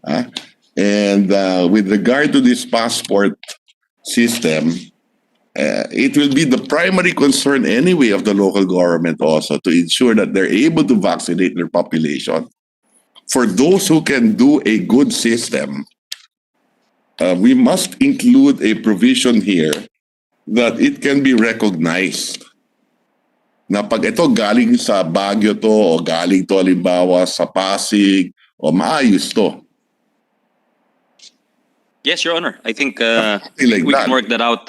And with regard to this passport system, it will be the primary concern anyway of the local government also to ensure that they're able to vaccinate their population. For those who can do a good system, we must include a provision here that it can be recognized. Na pag ito galing sa Baguio to o galing to halimbawa sa Pasig o maayos to. Yes, Your Honor. I think Like we that. can work that out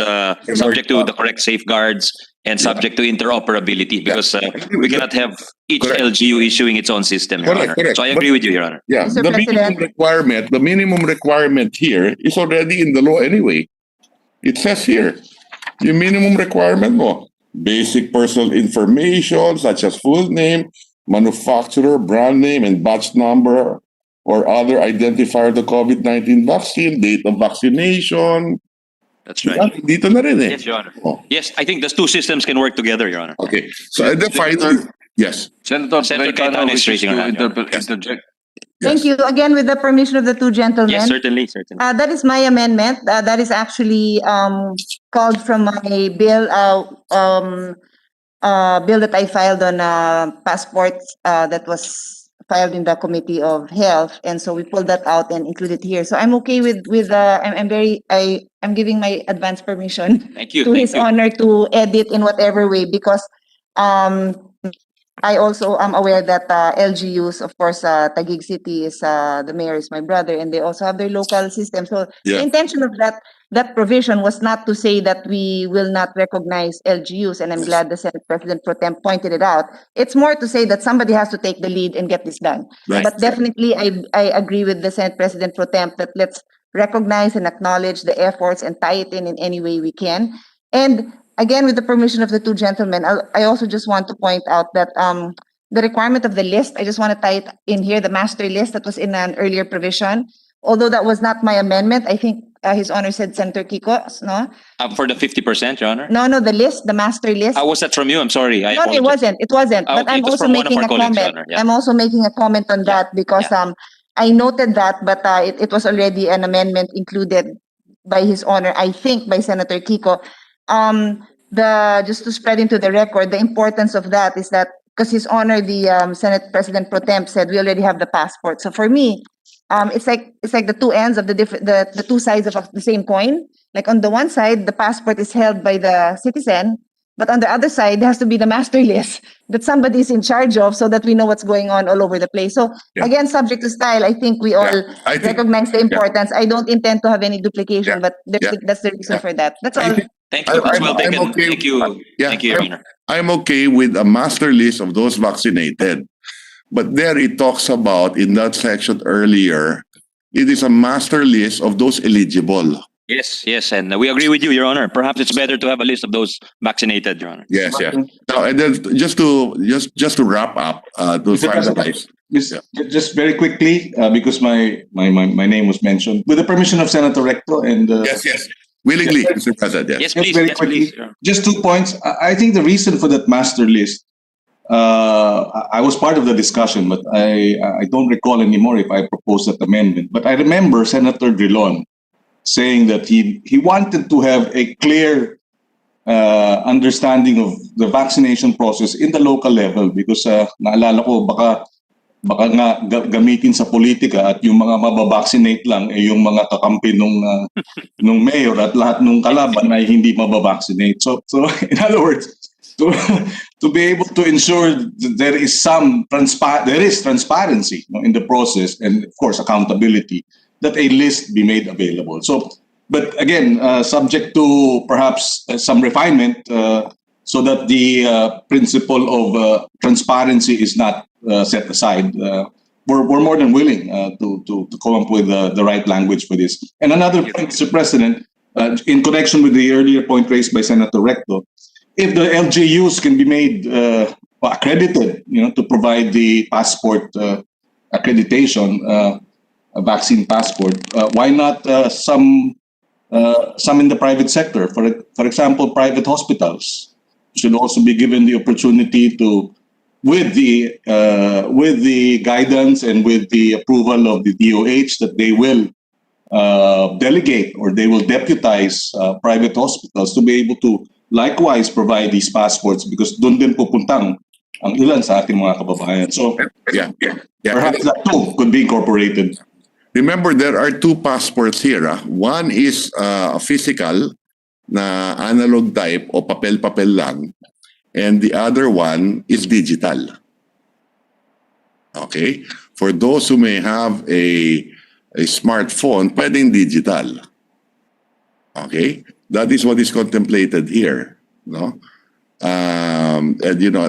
subject to the correct safeguards and subject to interoperability because we cannot have each Correct. LGU issuing its own system, Your Correct, Honor. correct. So I agree with you, Your Honor. Yeah, Mr. the minimum requirement here is already in the law anyway. It says here, yung minimum requirement mo, basic personal information such as full name, manufacturer, brand name, and batch number or other identifier of the COVID-19 vaccine, date of vaccination. That's right. Dito na rin eh. Yes, Your Honor. Oh, Yes, I think those two systems can work together, Your Honor. okay. So and then finally, yes. Senator Cayetano is wishes raising her to hand. interject. Thank you. Again, with the permission of the two gentlemen. Yes, certainly. That is my amendment. That is actually called from my bill, bill that I filed on passports that was filed in the Committee of Health, and so we pulled that out and included here. So I'm okay with I'm giving my advance permission Thank you. to His Honor to edit in whatever way because I also am aware that LGUs, of course, Taguig City is the mayor is my brother, and they also have their local system. So Yeah. the intention of that provision was not to say that we will not recognize LGUs, and I'm glad the Senate President Pro Tem pointed it out. It's more to say that somebody has to take the lead and get this done. Right. But definitely, I agree with the Senate President Pro Tem that let's recognize and acknowledge the efforts and tie it in any way we can. And again, with the permission of the two gentlemen, I also just want to point out that the requirement of the list, I just want to tie it in here, the master list that was in an earlier provision. Although that was not my amendment, I think His Honor said Senator Kiko, no? For the 50%, Your Honor? No, the list, the master list. Was that from you? I'm sorry. No, it wasn't. It wasn't. Ah, But okay, I'm it was also from one of making our a colleagues, Your comment. Honor. Yeah. I'm also making a comment on that because I noted that, but it was already an amendment included by His Honor, I think by Senator Kiko. Just to spread into the record, the importance of that is that because His Honor, the Senate President Pro Temp said we already have the passport. So for me, it's like the two ends of the two sides of the same coin. Like on the one side, the passport is held by the citizen, but on the other side, there has to be the master list that somebody is in charge of so that we know what's going on all over the place. So Yeah. again, subject to style, I think we all I think- recognize the importance. I don't intend to have any duplication, but Yeah. that's the reason for that. That's all. Thank you. That's well I'm taken. okay. Thank you. Yeah, Thank you, Your Honor. I'm okay with a master list of those vaccinated. But there it talks about, in that section earlier, it is a master list of those eligible. Yes, and we agree with you, Your Honor. Perhaps it's better to have a list of those vaccinated, Your Honor. Yes, yeah. Now, and then just to wrap up, to Mr. President, finalize. Just very quickly, because my name was mentioned, with the permission of Senator Recto and Yes. Willingly, Mr. President. Yes, Just please. very Yes, quickly. please. Your Honor. Just 2 points. I think the reason for that master list, I was part of the discussion, but I don't recall anymore if I proposed that amendment. But I remember Senator Drilon saying that he wanted to have a clear understanding of the vaccination process in the local level because naalala ko baka nga gamitin sa politika at yung mga mababaccinate lang yung mga kakampi nung mayor at lahat nung kalaban ay hindi mababaccinate. So in other words, to be able to ensure that there is transparency in the process and of course accountability, that a list be made available. So, but again, subject to perhaps some refinement so that the principle of transparency is not set aside. We're more than willing to come up with the right language for this. And another point, Mr. President, in connection with the earlier point raised by Senator Recto, if the LGUs can be made accredited, to provide the passport accreditation, a vaccine passport, why not some in the private sector? For example, private hospitals should also be given the opportunity to, with the guidance and with the approval of the DOH, that they will delegate or they will deputize private hospitals to be able to likewise provide these passports, because doon din pupuntang ang ilan sa ating mga kababayan. So Yeah. perhaps that too could be incorporated. Remember, there are two passports here. One is a physical na analog type o papel-papel lang, and the other one is digital. Okay? For those who may have a smartphone, pwedeng digital. Okay? That is what is contemplated here. No? And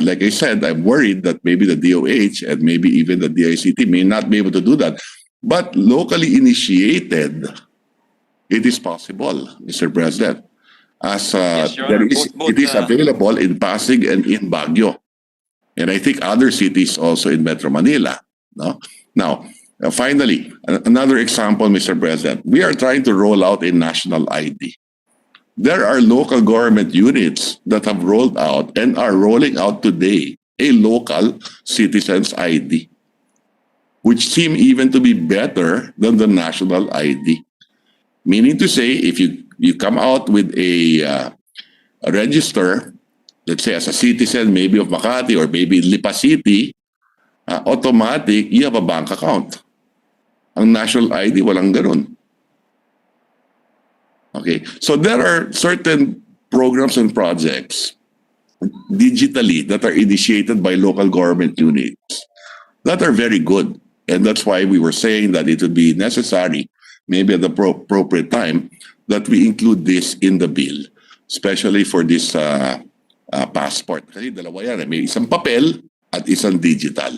like I said, I'm worried that maybe the DOH and maybe even the DICT may not be able to do that. But locally initiated, it is possible, Mr. President. As Yes, Your Honor. it is available in Pasig and in Baguio. And I think other cities also in Metro Manila. No? Now, finally, another example, Mr. President. We are trying to roll out a national ID. There are local government units that have rolled out and are rolling out today a local citizen's ID, which seem even to be better than the national ID. Meaning to say, if you come out with a register, let's say as a citizen, maybe of Makati or maybe Lipa City, automatic, you have a bank account. Ang national ID, walang ganun. Okay, so there are certain programs and projects digitally that are initiated by local government units that are very good. And that's why we were saying that it would be necessary, maybe at the appropriate time, that we include this in the bill, especially for this passport. Kasi dalawa yan, may isang papel at isang digital.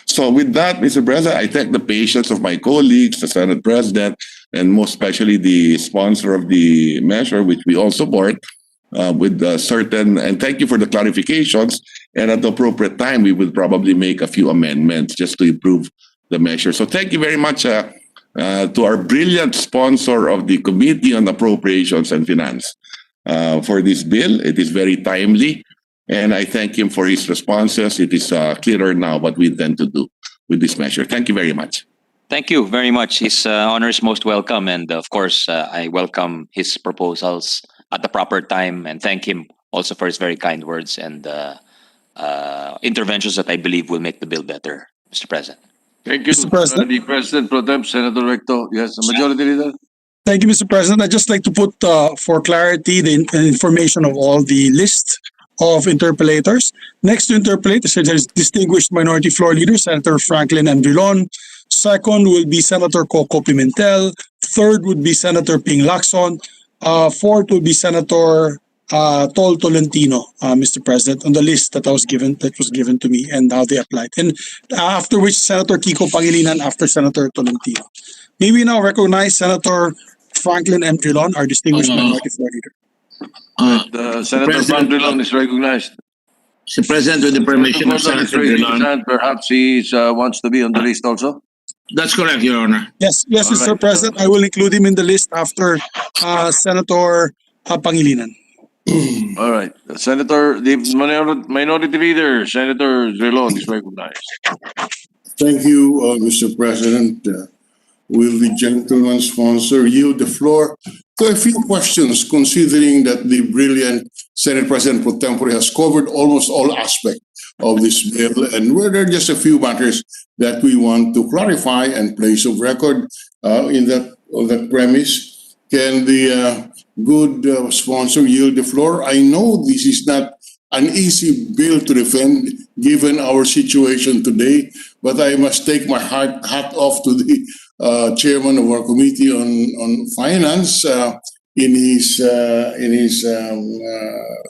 So with that, Mr. President, I thank the patience of my colleagues, the Senate President, and most especially the sponsor of the measure, which we all support, with certain, and thank you for the clarifications. And at the appropriate time, we will probably make a few amendments just to improve the measure. So thank you very much to our brilliant sponsor of the Committee on Appropriations and Finance for this bill. It is very timely. And I thank him for his responses. It is clearer now what we intend to do with this measure. Thank you very much. Thank you very much. His honor is most welcome. And of course, I welcome his proposals at the proper time and thank him also for his very kind words and interventions that I believe will make the bill better, Mr. President. Thank you, Mr. President. The President Pro Tem, Senator Recto. Yes, the Majority Leader. Thank you, Mr. President. I'd just like to put for clarity the information of all the list of interpellators. Next to interpolate is distinguished minority floor leader, Senator Franklin M. Drilon. Second will be Senator Coco Pimentel. Third would be Senator Ping Lacson. Fourth will be Senator Tol Tolentino, Mr. President, on the list that was given to me and how they applied. And after which Senator Kiko Pangilinan after Senator Tolentino. May we now recognize Senator Franklin M. Drilon, our distinguished minority floor leader. Senator Van Drilon is recognized. Mr. President, with the permission of Senator Drilon. Perhaps he wants to be on the list also. That's correct, Your Honor. Yes, All Mr. right. President, I will include him in the list after Senator Pangilinan. All right. Senator, the minority leader, Senator Drilon is recognized. Thank you, Mr. President. Will the gentleman sponsor yield the floor to a few questions, considering that the brilliant Senate President Pro Tempore has covered almost all aspects of this bill, and were there just a few matters that we want to clarify and place of record on that premise? Can the good sponsor yield the floor? I know this is not an easy bill to defend given our situation today, but I must take my hat off to the chairman of our committee on finance in his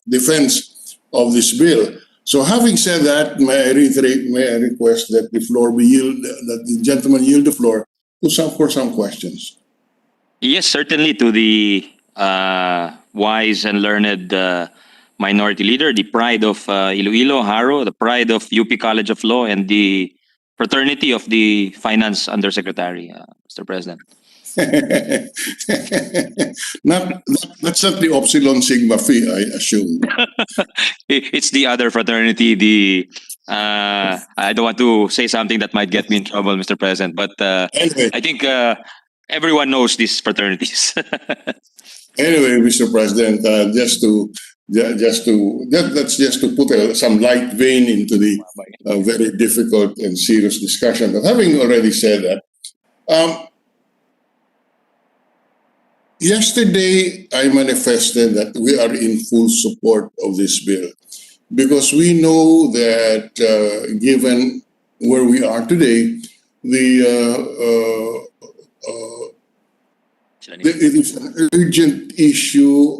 defense of this bill. So having said that, may I request that the gentleman yield the floor for some questions. Yes, certainly to the wise and learned minority leader, the pride of Iloilo, Haro, the pride of UP College of Law, and the fraternity of the Finance Undersecretary, Mr. President. That's not the Upsilon Sigma Phi, I assume. It's the other fraternity, the I don't want to say something that might get me in trouble, Mr. President, but Anyway, I think everyone knows these fraternities. anyway, Mr. President, that's just to put some light vein into the very difficult and serious discussion. But having already said that, yesterday I manifested that we are in full support of this bill because we know that given where we are today, it is an urgent issue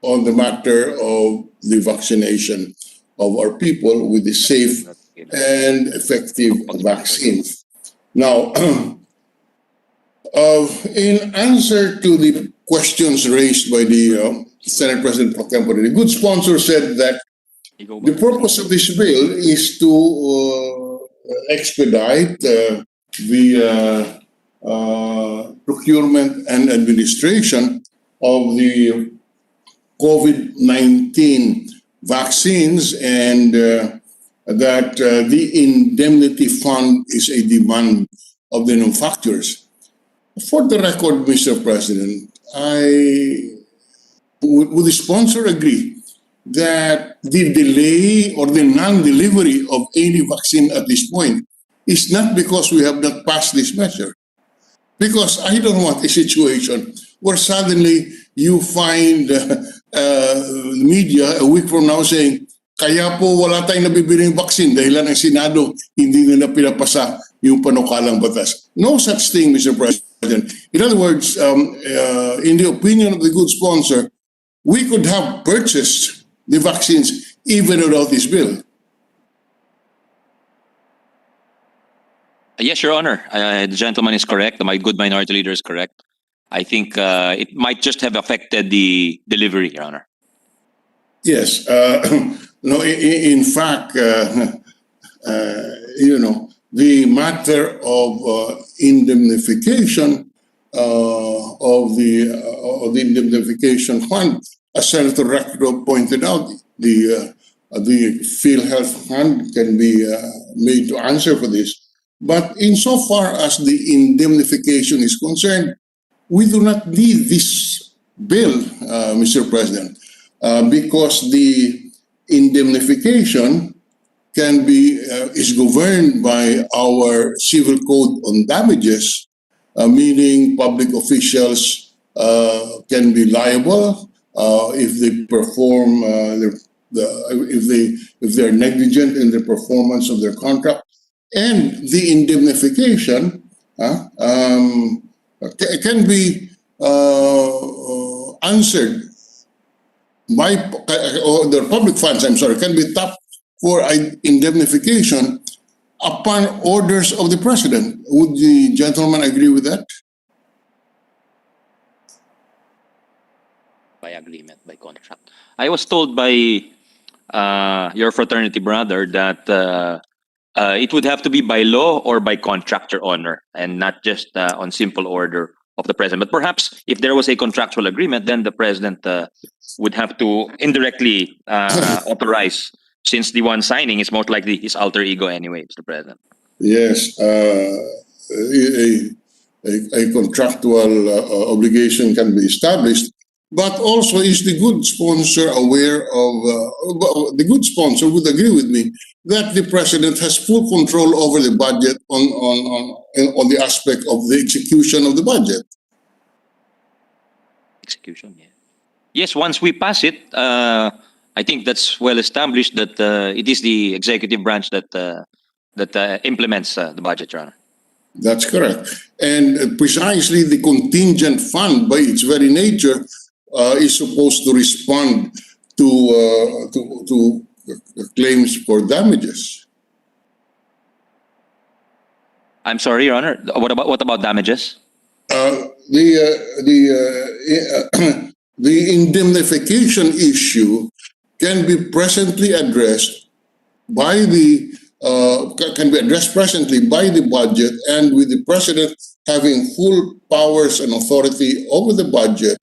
on the matter of the vaccination of our people with the safe and effective vaccines. Now, in answer to the questions raised by the Senate President Pro Tempore, the good sponsor said that the purpose of this bill is to expedite the procurement and administration of the COVID-19 vaccines, and that the indemnity fund is a demand of the manufacturers. For the record, Mr. President, would the sponsor agree that the delay or the non-delivery of any vaccine at this point is not because we have not passed this measure? Because I don't want a situation where suddenly you find media a week from now saying, kaya po wala tayong nabibiling vaccine dahil lang ang Senado hindi nila pinapasa yung panukalang batas. No such thing, Mr. President. In other words, in the opinion of the good sponsor, we could have purchased the vaccines even without this bill. Yes, Your Honor. The gentleman is correct. My good minority leader is correct. I think it might just have affected the delivery, Your Honor. Yes. No, in fact, you know, the matter of indemnification of the indemnification fund, as Senator Recto pointed out, the PhilHealth fund can be made to answer for this. But insofar as the indemnification is concerned, we do not need this bill, Mr. President, because the indemnification can be is governed by our civil code on damages, meaning public officials can be liable if they perform if they're negligent in the performance of their contract. And the indemnification can be answered by, or the public funds, I'm sorry, can be tapped for indemnification upon orders of the President. Would the gentleman agree with that? By agreement, by contract. I was told by your fraternity brother that it would have to be by law or by contract, Your Honor, and not just on simple order of the President. But perhaps if there was a contractual agreement, then the President would have to indirectly authorize, since the one signing is most likely his alter ego anyway, Mr. President. Yes, a contractual obligation can be established, but also is the good sponsor aware of, the good sponsor would agree with me that the President has full control over the budget on the aspect of the execution of the budget. Execution, yeah. Yes, once we pass it, I think that's well established that it is the executive branch that implements the budget, Your Honor. That's correct. And precisely the contingent fund, by its very nature, is supposed to respond to claims for damages. I'm sorry, Your Honor. What about damages? the indemnification issue can be presently addressed by the can be addressed presently by the budget, and with the president having full powers and authority over the budget,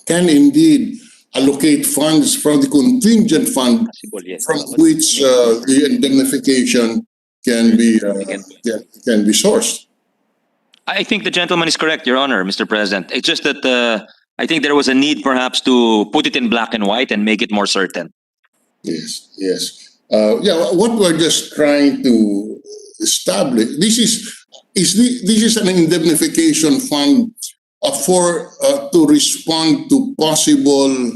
can indeed allocate funds from the contingent fund from which the indemnification can be sourced. I think the gentleman is correct, Your Honor, Mr. President. It's just that I think there was a need perhaps to put it in black and white and make it more certain. Yes, yes. What we're just trying to establish, this is an indemnification fund to respond to possible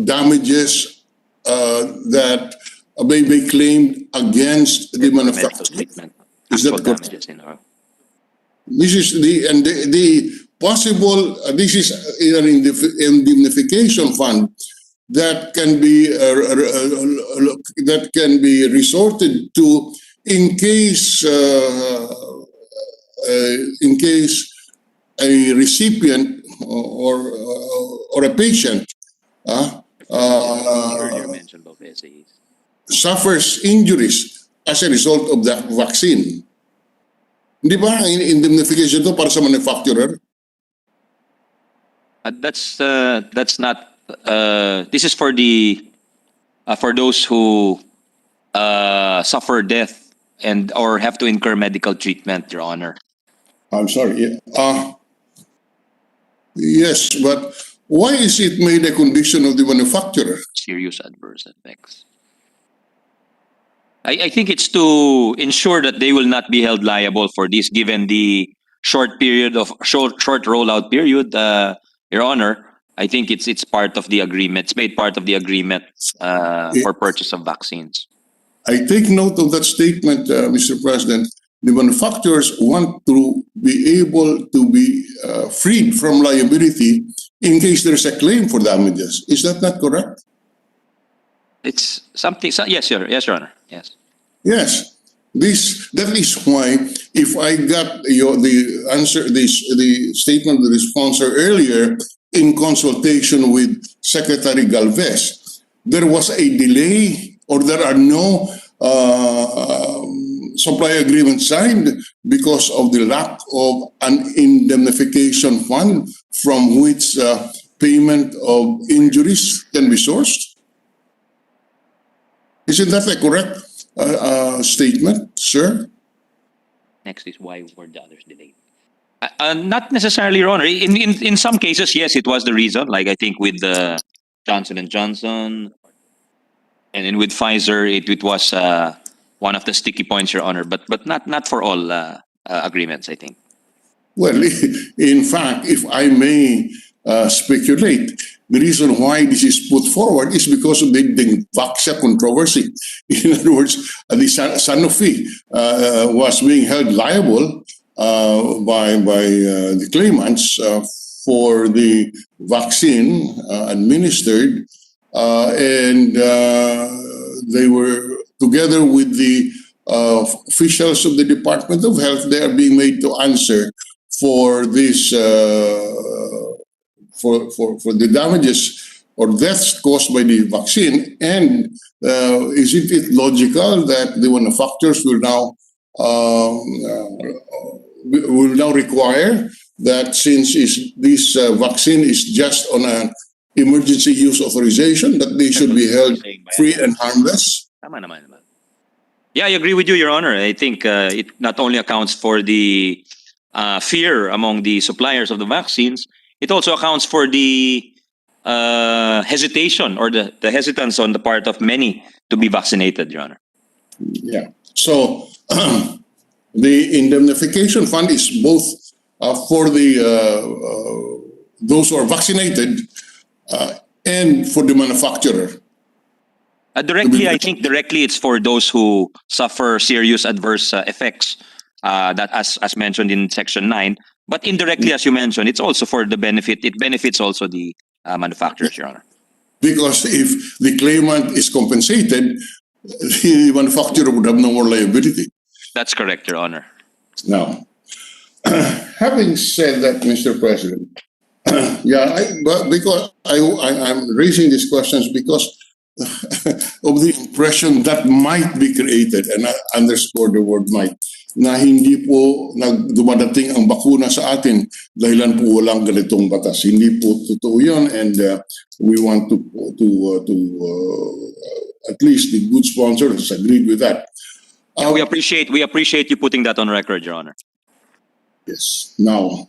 damages that may be claimed against the manufacturer. Is that correct? This is the possible. This is an indemnification fund that can be resorted to in case a recipient or a patient suffers injuries as a result of the vaccine. Di ba? Indemnification to para sa manufacturer. That's not. This is for those who suffer death or have to incur medical treatment, Your Honor. I'm sorry. Yes, but why is it made a condition of the manufacturer? Serious adverse effects. I think it's to ensure that they will not be held liable for this, given the short rollout period, Your Honor. I think it's part of the agreement. It's made part of the agreement for purchase of vaccines. I take note of that statement, Mr. President. The manufacturers want to be able to be freed from liability in case there's a claim for damages. Is that not correct? It's something. Yes, Your Honor. Yes. Yes. That is why, if I got the answer, the statement of the sponsor earlier in consultation with Secretary Galvez, there was a delay or there are no supply agreement signed because of the lack of an indemnification fund from which payment of injuries can be sourced. Isn't that a correct statement, sir? Next is why were the others delayed? Not necessarily, Your Honor. In some cases, yes, it was the reason. Like I think with Johnson & Johnson, and then with Pfizer, it was one of the sticky points, Your Honor. But not for all agreements, I think. Well, in fact, if I may speculate, the reason why this is put forward is because of the Vaxia controversy. In other words, the Sanofi was being held liable by the claimants for the vaccine administered, and they were together with the officials of the Department of Health. They are being made to answer for this for the damages or deaths caused by the vaccine. And isn't it logical that the manufacturers will now require that, since this vaccine is just on an emergency use authorization, that they should be held free and harmless? Yeah, I agree with you, Your Honor. I think it not only accounts for the fear among the suppliers of the vaccines, it also accounts for the hesitation or the hesitance on the part of many to be vaccinated, Your Honor. Yeah. So the indemnification fund is both for the those who are vaccinated and for the manufacturer. Directly, I think directly it's for those who suffer serious adverse effects, that as mentioned in Section 9. But indirectly, as you mentioned, it's also for the benefit. It benefits also the manufacturers, Your Honor. Because if the claimant is compensated, the manufacturer would have no more liability. That's correct, Your Honor. Now, Having said that, Mr. President, I'm raising these questions because of the impression that might be created, and I underscore the word might, na hindi po dumadating ang bakuna sa atin dahilan po walang ganitong batas. Hindi po totoo yun, and we want to at least the good sponsors agreed with that. We appreciate you putting that on record, Your Honor. Yes. Now,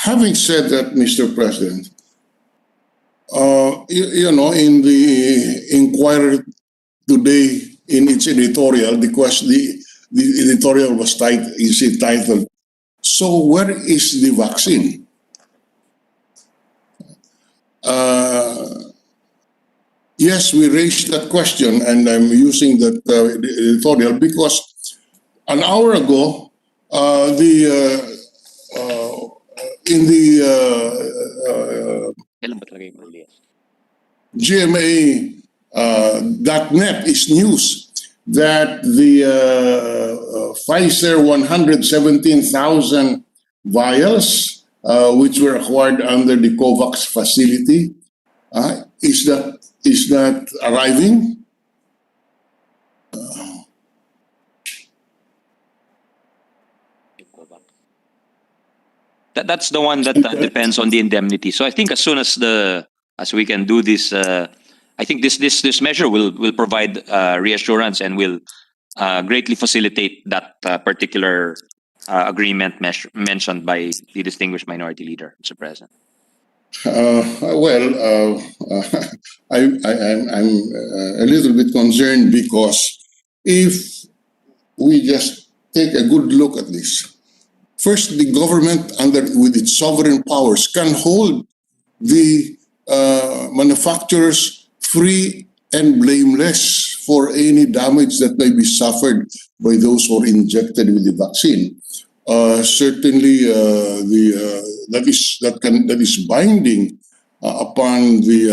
having said that, Mr. President, you know, in the Inquirer today, in its editorial, the editorial was titled, "So where is the vaccine?" Yes, we raised that question, and I'm using that editorial because an hour ago, in the GMA.net is news that the Pfizer 117,000 vials, which were acquired under the COVAX facility, is that arriving? That's the one that depends on the indemnity. So I think as soon as we can do this, I think this measure will provide reassurance and will greatly facilitate that particular agreement mentioned by the distinguished minority leader, Mr. President. I'm a little bit concerned because if we just take a good look at this, first, the government, with its sovereign powers, can hold the manufacturers free and blameless for any damage that may be suffered by those who are injected with the vaccine. Certainly, that is binding upon the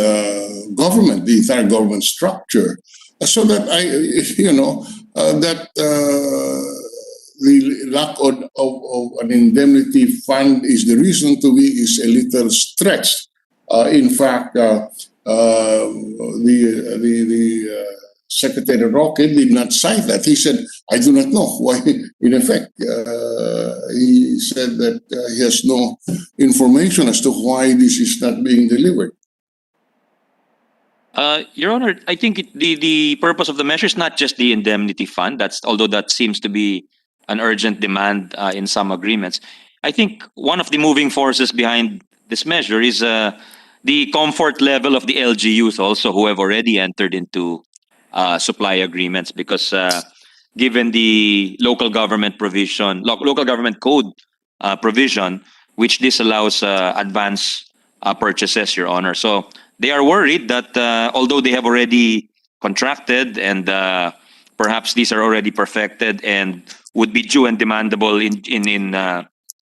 government, the entire government structure, so that the lack of an indemnity fund is the reason to be is a little stretched. In fact, the Secretary Roque did not cite that. He said, "I do not know why." In effect, he said that he has no information as to why this is not being delivered. Your Honor, I think the purpose of the measure is not just the indemnity fund. Although that seems to be an urgent demand in some agreements. I think one of the moving forces behind this measure is the comfort level of the LGUs also, who have already entered into supply agreements, because given the local government provision, local government code provision, which disallows advance purchases, Your Honor. So they are worried that although they have already contracted and perhaps these are already perfected and would be due and demandable in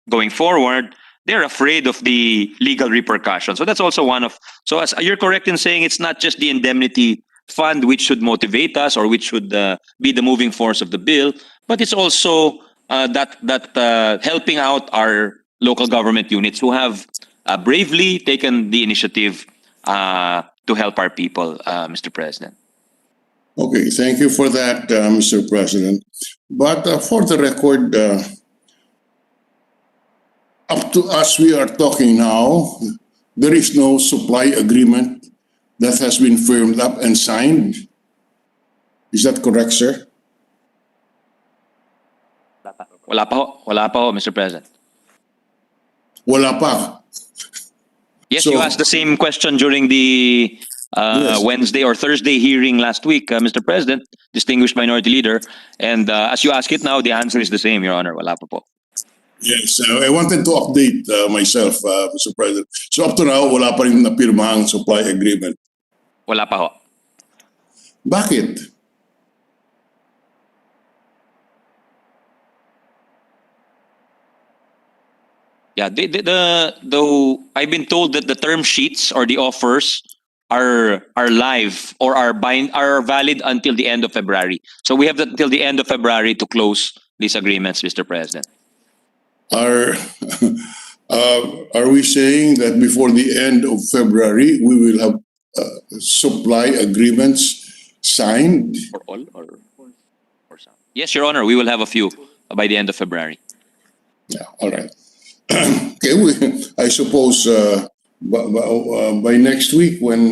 going forward, they're afraid of the legal repercussions. So that's also one of. So as you're correct in saying, it's not just the indemnity fund which should motivate us or which should be the moving force of the bill, but it's also that helping out our local government units who have bravely taken the initiative to help our people, Mr. President. Okay, thank you for that, Mr. President. But for the record, up to us we are talking now, there is no supply agreement that has been firmed up and signed. Is that correct, sir? Wala pa ho, Mr. President. Wala pa. Yes, you asked the same question during the Yes. Wednesday or Thursday hearing last week, Mr. President, distinguished minority leader. And as you ask it now, the answer is the same, Your Honor. Wala pa po. Yes, I wanted to update myself, Mr. President. So up to now, wala pa rin napirmahang supply agreement. Wala pa ho. Bakit? Yeah, though I've been told that the term sheets or the offers are live or are valid until the end of February. So we have until the end of February to close these agreements, Mr. President. are are we saying that before the end of February we will have supply agreements signed? For all or some? Yes, Your Honor, we will have a few by the end of February. Yeah, all right. Okay, I suppose by next week when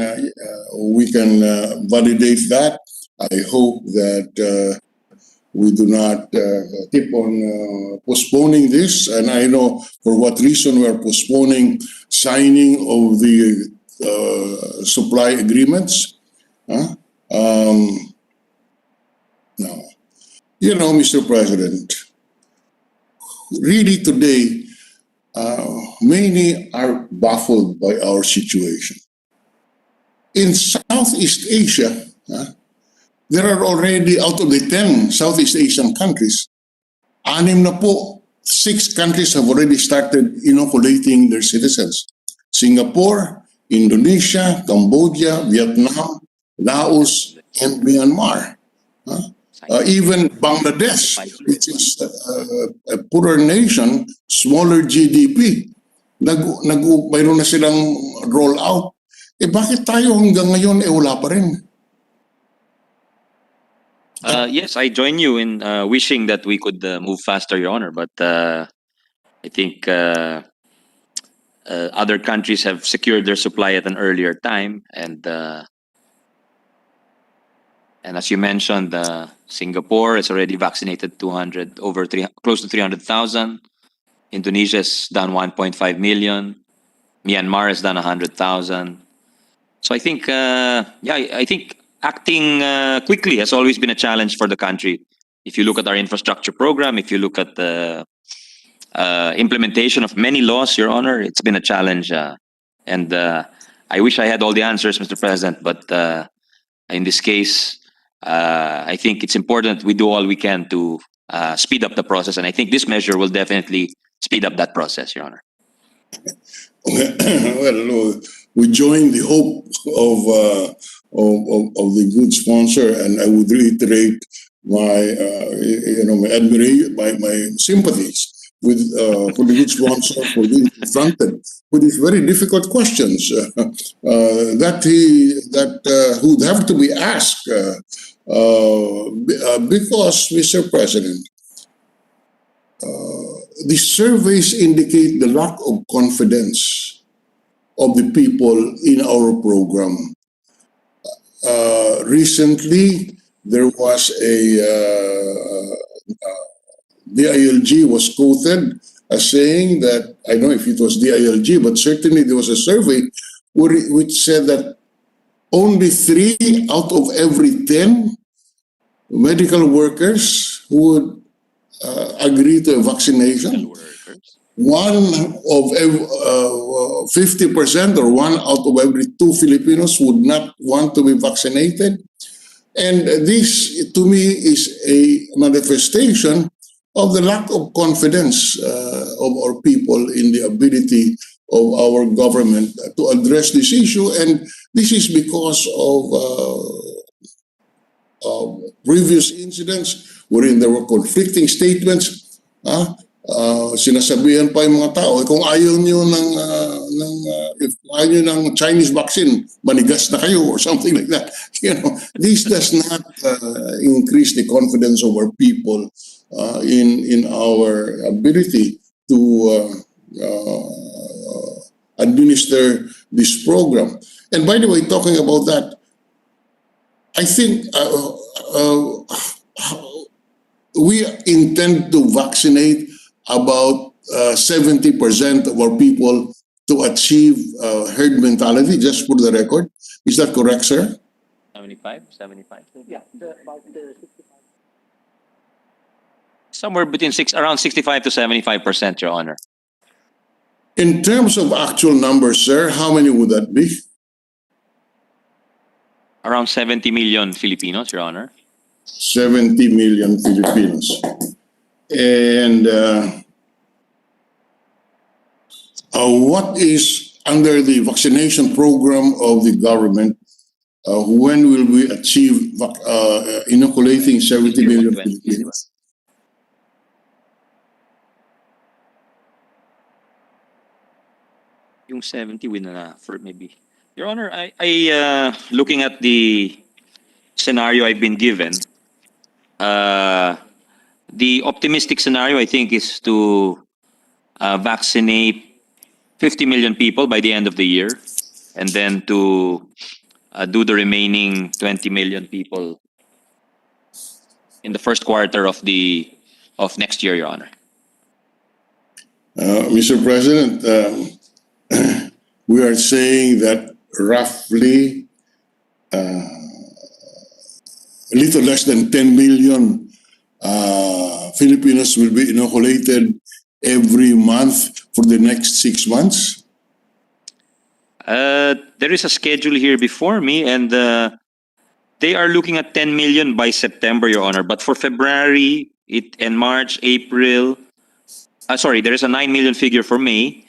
we can validate that, I hope that we do not keep on postponing this. And I know for what reason we are postponing signing of the supply agreements. No. You know, Mr. President, really today, many are baffled by our situation. In Southeast Asia, there are already, out of the 10 Southeast Asian countries, 6 countries have already started inoculating their citizens. Singapore, Indonesia, Cambodia, Vietnam, Laos, and Myanmar. Even Bangladesh, which is a poorer nation, smaller GDP, mayroon na silang roll out. Bakit tayo hanggang ngayon wala pa rin? Yes, I join you in wishing that we could move faster, Your Honor. But I think other countries have secured their supply at an earlier time, and as you mentioned, Singapore has already vaccinated close to 300,000. Indonesia has done 1.5 million. Myanmar has done 100,000. So I think, I think acting quickly has always been a challenge for the country. If you look at our infrastructure program, if you look at the implementation of many laws, Your Honor, it's been a challenge. And I wish I had all the answers, Mr. President, but in this case, I think it's important we do all we can to speed up the process. And I think this measure will definitely speed up that process, Your Honor. Well, we join the hope of the good sponsor, and I would reiterate my my admiration, my sympathies with for the good sponsor for being confronted with these very difficult questions that would have to be asked because, Mr. President, the surveys indicate the lack of confidence of the people in our program. Recently, there was DILG was quoted as saying that, I don't know if it was DILG, but certainly there was a survey which said that only 3 out of every 10 medical workers would agree to a vaccination. 1 of 50% or 1 out of every 2 Filipinos would not want to be vaccinated. And this, to me, is a manifestation of the lack of confidence of our people in the ability of our government to address this issue. And this is because of previous incidents wherein there were conflicting statements. Sinasabihan pa yung mga tao, kung ayaw nyo if ayaw nyo ng Chinese vaccine, manigas na kayo or something like that. This does not increase the confidence of our people in our ability to administer this program. And by the way, talking about that, I think we intend to vaccinate about 70% of our people to achieve herd mentality, just for the record. Is that correct, sir? 75? Yeah. Somewhere between around 65 to 75%, Your Honor. In terms of actual numbers, sir, how many would that be? Around 70 million Filipinos, Your Honor. 70 million Filipinos. And what is under the vaccination program of the government? When will we achieve inoculating 70 million Filipinos? Yung 70 win na for maybe. Your Honor, looking at the scenario I've been given, the optimistic scenario, I think, is to vaccinate 50 million people by the end of the year, and then to do the remaining 20 million people in the first quarter of next year, Your Honor. Mr. President, we are saying that roughly a little less than 10 million Filipinos will be inoculated every month for the next 6 months. There is a schedule here before me, and they are looking at 10 million by September, Your Honor. But for February and March, April, sorry, there is a 9 million figure for May.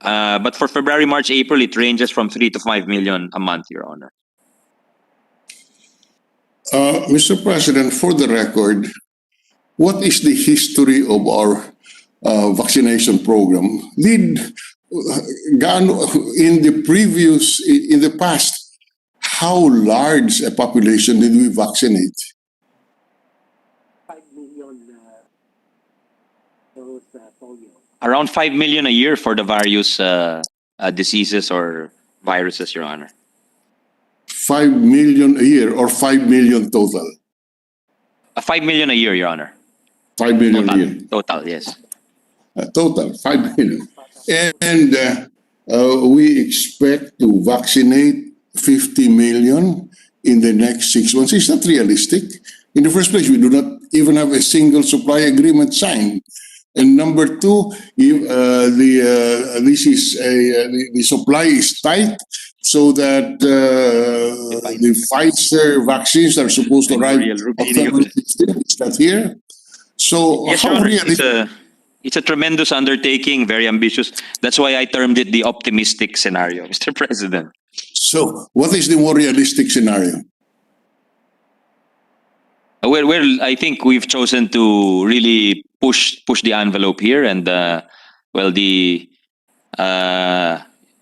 But for February, March, April, it ranges from 3 to 5 million a month, Your Honor. Mr. President, for the record, what is the history of our vaccination program? In the past, how large a population did we vaccinate? 5 million polio. Around 5 million a year for the various diseases or viruses, Your Honor. 5 million a year or 5 million total? 5 million a year, Your Honor. 5 million total, a year. Total, yes. Total, 5 million. And we expect to vaccinate 50 million in the next 6 months. Is that realistic? In the first place, we do not even have a single supply agreement signed. And number two, the supply is tight, so that the Pfizer vaccines are supposed to arrive October 16th. Is that here? So yes, how realistic? It's a tremendous undertaking, very ambitious. That's why I termed it the optimistic scenario, Mr. President. So what is the more realistic scenario? Well, I think we've chosen to really push the envelope here, and the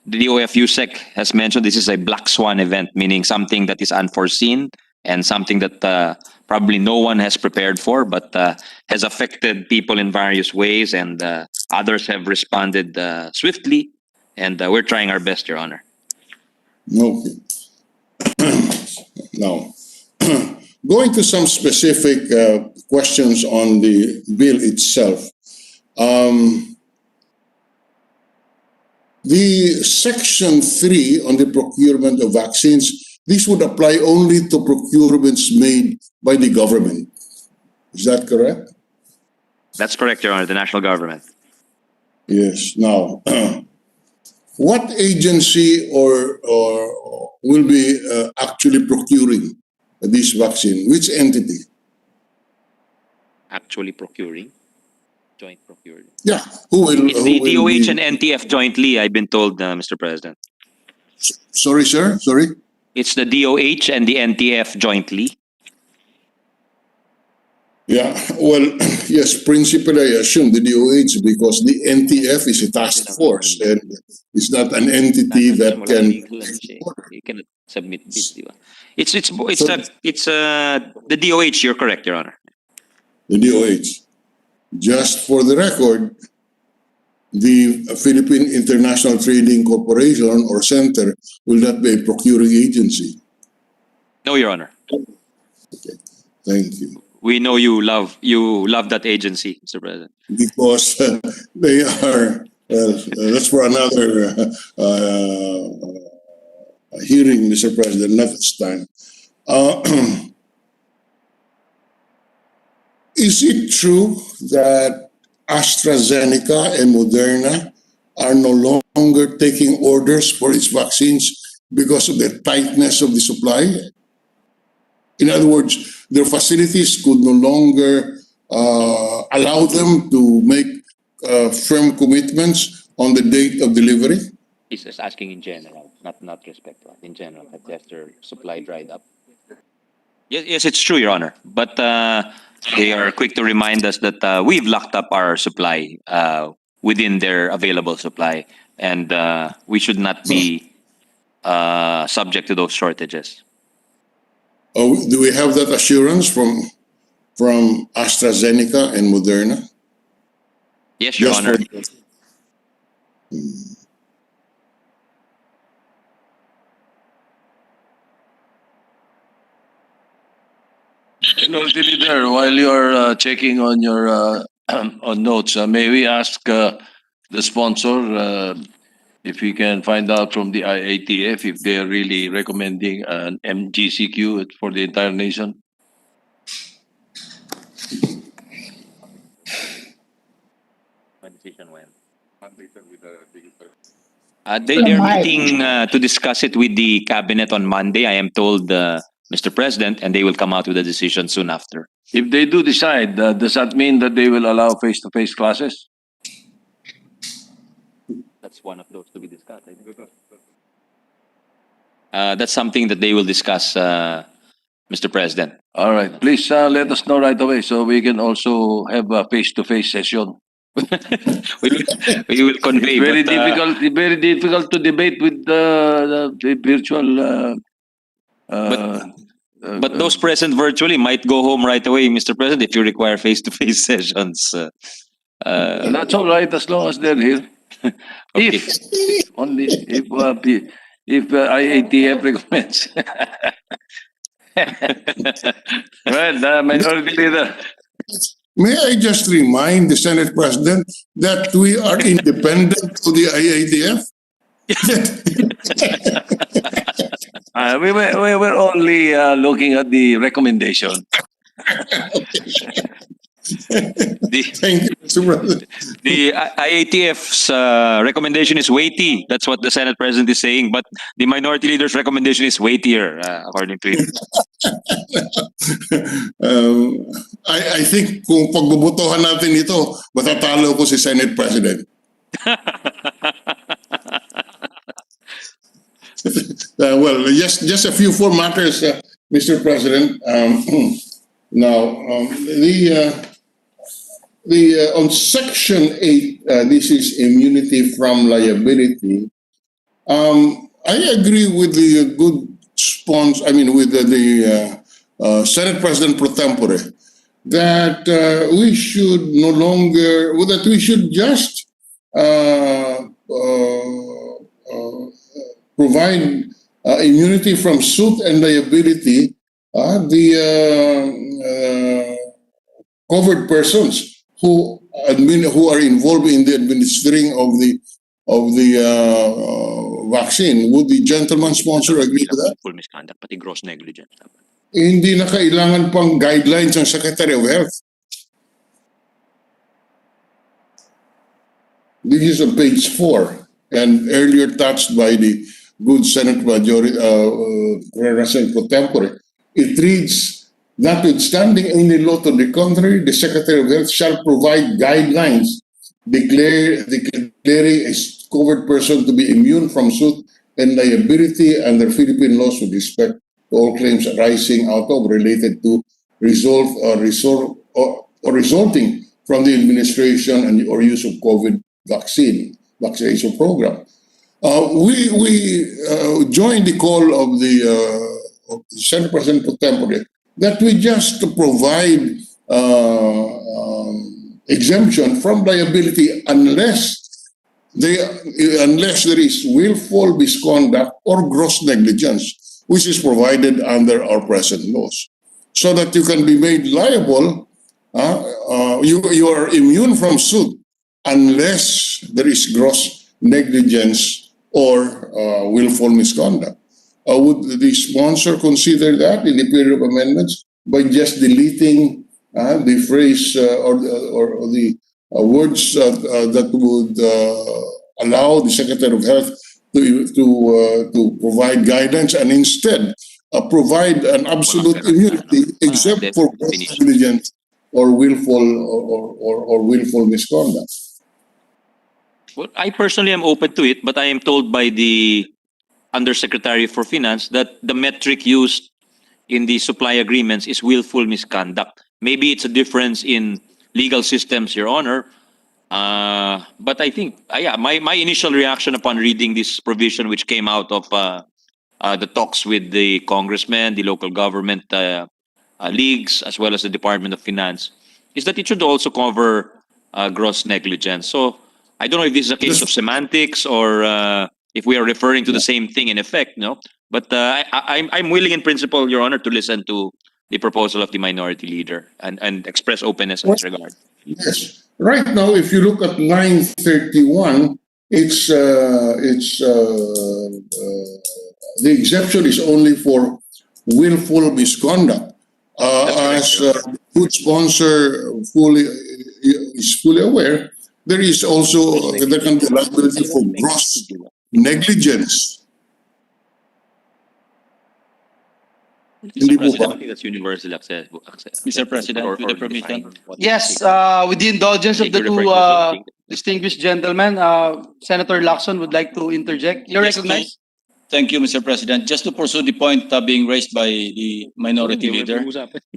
DOF-USEC has mentioned this is a black swan event, meaning something that is unforeseen and something that probably no one has prepared for, but has affected people in various ways, and others have responded swiftly, and we're trying our best, Your Honor. Okay. Now, going to some specific questions on the bill itself. The Section 3 on the procurement of vaccines, this would apply only to procurements made by the government. Is that correct? That's correct, Your Honor, the national government. Yes. Now, what agency or will be actually procuring this vaccine? Which entity? Actually procuring? Joint procuring. Yeah. Who will? It's the DOH and NTF jointly, I've been told, Mr. President. Sorry, sir? Sorry? It's the DOH and the NTF jointly. Yeah, well, yes, principally I assume the DOH, because the NTF is a task force and it's not an entity that can. You cannot submit bids, di ba? It's the DOH. You're correct, Your Honor. The DOH. Just for the record, the Philippine International Trading Corporation or Center will not be a procuring agency. No, Your Honor. Okay, thank you. We know you love that agency, Mr. President. Because they are, that's for another hearing, Mr. President, not this time. Is it true that AstraZeneca and Moderna are no longer taking orders for its vaccines because of the tightness of the supply? In other words, their facilities could no longer allow them to make firm commitments on the date of delivery? He's just asking in general, not respect to us. In general, that their supply dried up. Yes, it's true, Your Honor. But they are quick to remind us that we've locked up our supply within their available supply. and we should not be subject to those shortages. Do we have that assurance from AstraZeneca and Moderna? Yes, Your Just Honor. Minority Leader, while you're checking on your on notes, may we ask the sponsor if we can find out from the IATF if they are really recommending an MGCQ for the entire nation? They're meeting to discuss it with the cabinet on Monday, I am told, Mr. President, and they will come out with a decision soon after. If they do decide, does that mean that they will allow face-to-face classes? That's one of those to be discussed. That's something that they will discuss, Mr. President. All right. Please let us know right away so we can also have a face-to-face session. we will convey. Very but, difficult. Very difficult to debate with the virtual. But those present virtually might go home right away, Mr. President, if you require face-to-face sessions. That's all right as long as they're here. Okay. If IATF recommends. Well, Minority Leader. May I just remind the Senate President that we are independent to the IATF? We were only looking at the recommendation. Thank you, Mr. President. The IATF's recommendation is weighty. That's what the Senate President is saying. But the Minority Leader's recommendation is weightier, according to him. I think kung pagbubutuhan natin ito, matatalo ko si Senate President. Well, just a few more matters, Mr. President. Now, on Section 8, this is immunity from liability. I agree with the good sponsor. I mean, with the Senate President pro tempore, that we should no longer, that we should just provide immunity from suit and liability the covered persons who are involved in the administering of the vaccine. Would the gentleman sponsor agree to that? Full misconduct, pati gross negligence. Hindi na kailangan pang guidelines ng Secretary of Health. This is on page 4 and earlier touched by the good Senate Majority President pro tempore. It reads, notwithstanding any law to the contrary, the Secretary of Health shall provide guidelines declaring a covered person to be immune from suit and liability under Philippine laws with respect to all claims arising out of, related to, or resulting from the administration and or use of COVID vaccination program. We joined the call of the Senate President pro tempore that we just provide exemption from liability unless there is willful misconduct or gross negligence, which is provided under our present laws, so that you can be made liable. You are immune from suit unless there is gross negligence or willful misconduct. Would the sponsor consider that in the period of amendments by just deleting the phrase or the words that would allow the Secretary of Health to provide guidance and instead provide an absolute immunity except for gross negligence or willful misconduct? Well, I personally am open to it, but I am told by the Undersecretary for Finance that the metric used in the supply agreements is willful misconduct. Maybe it's a difference in legal systems, Your Honor, But I think, yeah, my initial reaction upon reading this provision, which came out of the talks with the congressmen, the local government leagues, as well as the Department of Finance, is that it should also cover gross negligence. So I don't know if this is a case of semantics or if we are referring to the same thing in effect, no? But I'm willing in principle, Your Honor, to listen to the proposal of the minority leader and express openness in this regard. Yes. Right now, if you look at 931, the exemption is only for willful misconduct. As good sponsor is fully aware, there can be liability for gross negligence. Mr. President, I think that's universal access. Mr. President, with the permission. Yes, with the indulgence of the two distinguished gentlemen, Senator Lacson would like to interject. You're Yes, recognized. Thank you, Mr. President. Just to pursue the point being raised by the minority leader,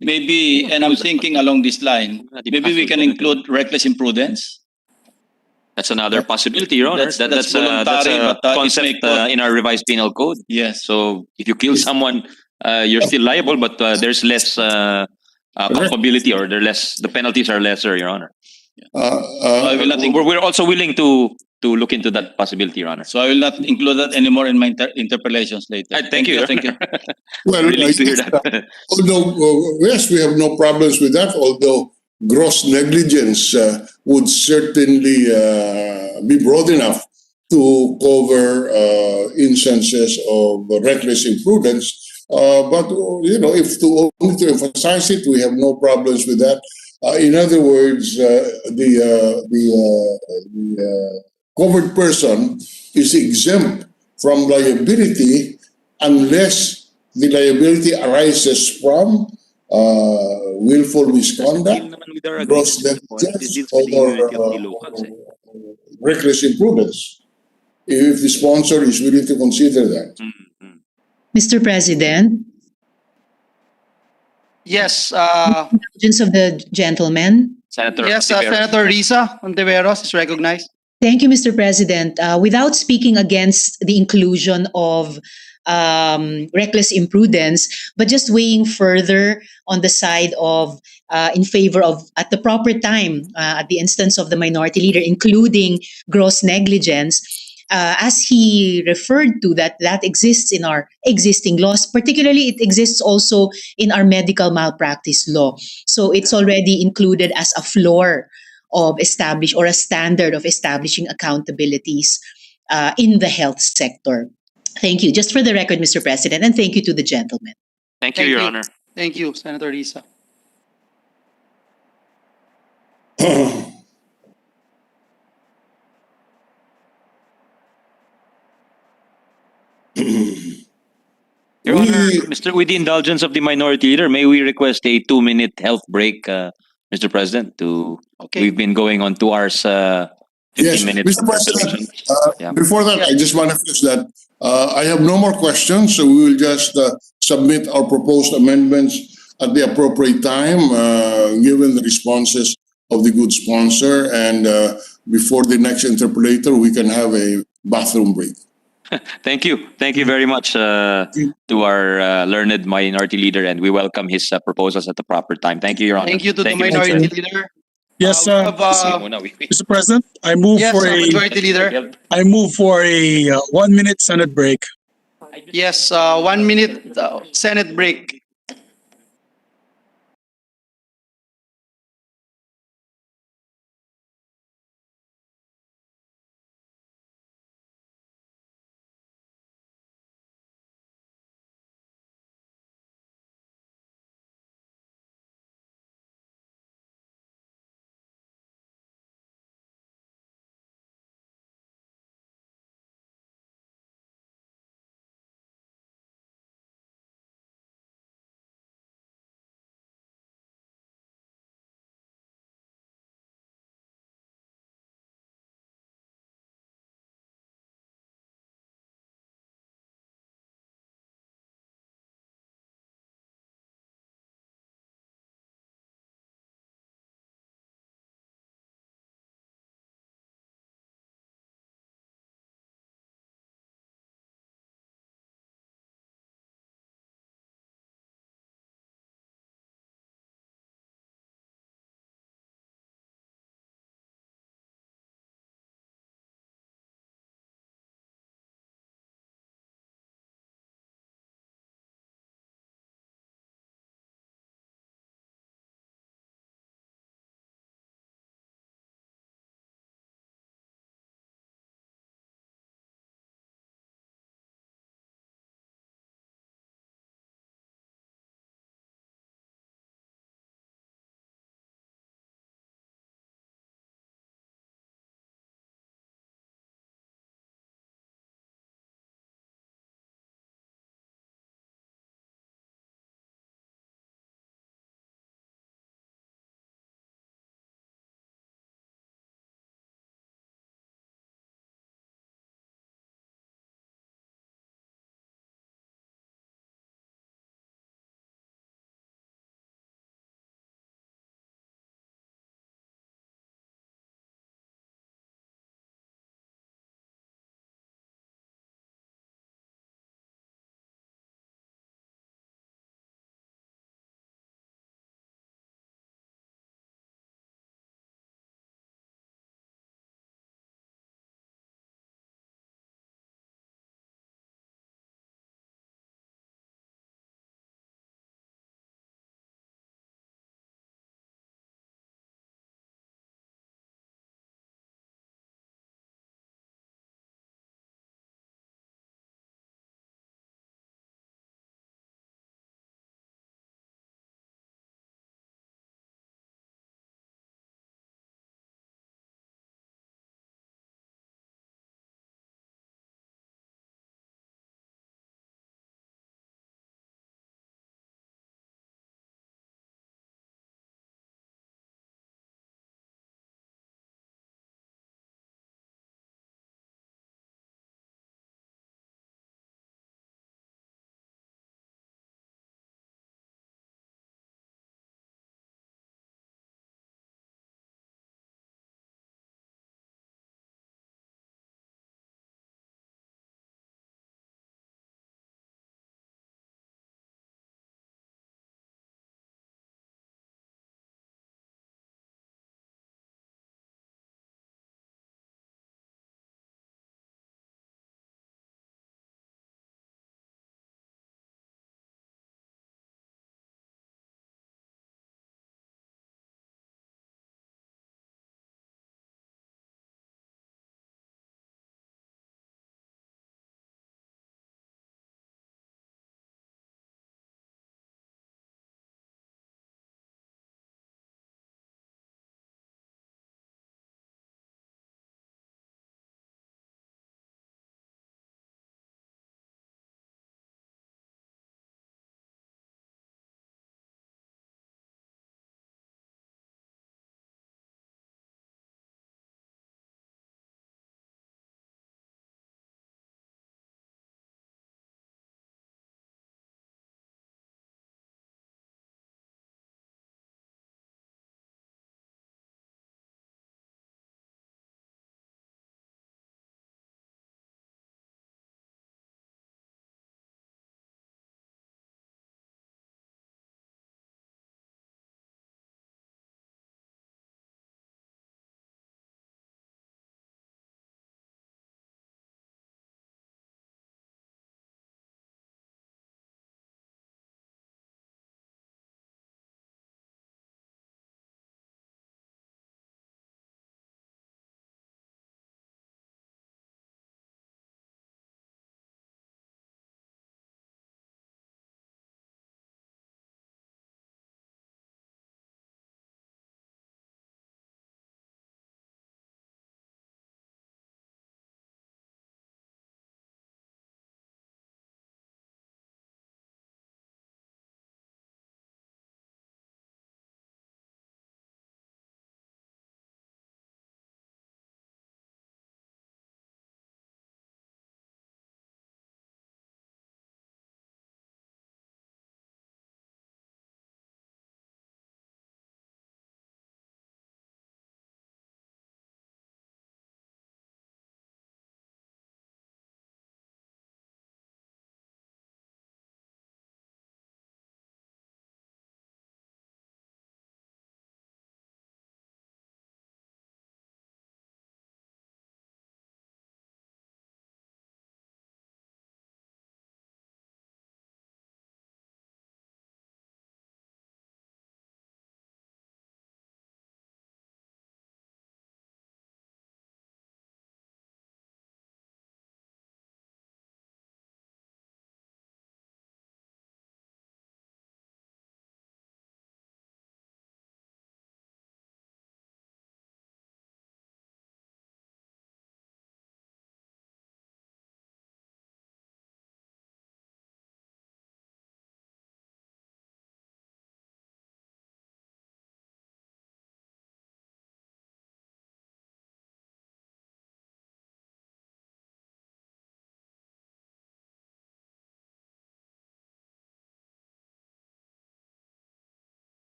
maybe, and I'm thinking along this line, maybe we can include reckless imprudence. That's another possibility, Your Honor. That's That's a voluntary, but, concept it may cause- in our revised penal code. Yes. So if you kill someone, you're still liable, but there's less culpability, or the penalties are lesser, Your Honor. I will not We're also willing to look into that possibility, Your Honor. So I will not include that anymore in my interpellations later. Thank you. Thank you. Well, Relieved to hear that. although, yes, we have no problems with that, although gross negligence would certainly be broad enough to cover instances of reckless imprudence. But, if only to emphasize it, we have no problems with that. In other words, the covered person is exempt from liability unless the liability arises from willful misconduct, gross negligence, or reckless imprudence, if the sponsor is willing to consider that. Mr. President, Yes, indulgence of the gentleman. Senator Senator Risa Ontiveros is recognized. Thank you, Mr. President. Without speaking against the inclusion of reckless imprudence, but just weighing further on the side of in favor of, at the proper time, at the instance of the minority leader, including gross negligence, as he referred to, that exists in our existing laws. Particularly, it exists also in our medical malpractice law. So it's already included as a floor of or a standard of establishing accountabilities in the health sector. Thank you. Just for the record, Mr. President, and thank you to the gentleman. Thank you, Your Honor. Thank you, Senator Risa. Your Honor, with the indulgence of the minority leader, may we request a 2-minute health break, Mr. President? We've been going on 2 hours, 15 Yes, minutes. Mr. President, Yeah. before that, I just manifest that I have no more questions, so we will just submit our proposed amendments at the appropriate time, given the responses of the good sponsor, and before the next interpolator, we can have a bathroom break. Thank you. Thank you very much to our learned minority leader, and we welcome his proposals at the proper time. Thank you, Your Honor. Thank you to the minority leader. Yes, Mr. President, I move Yes, for majority leader. I move for a 1-minute Senate break. Yes, 1 minute Senate break.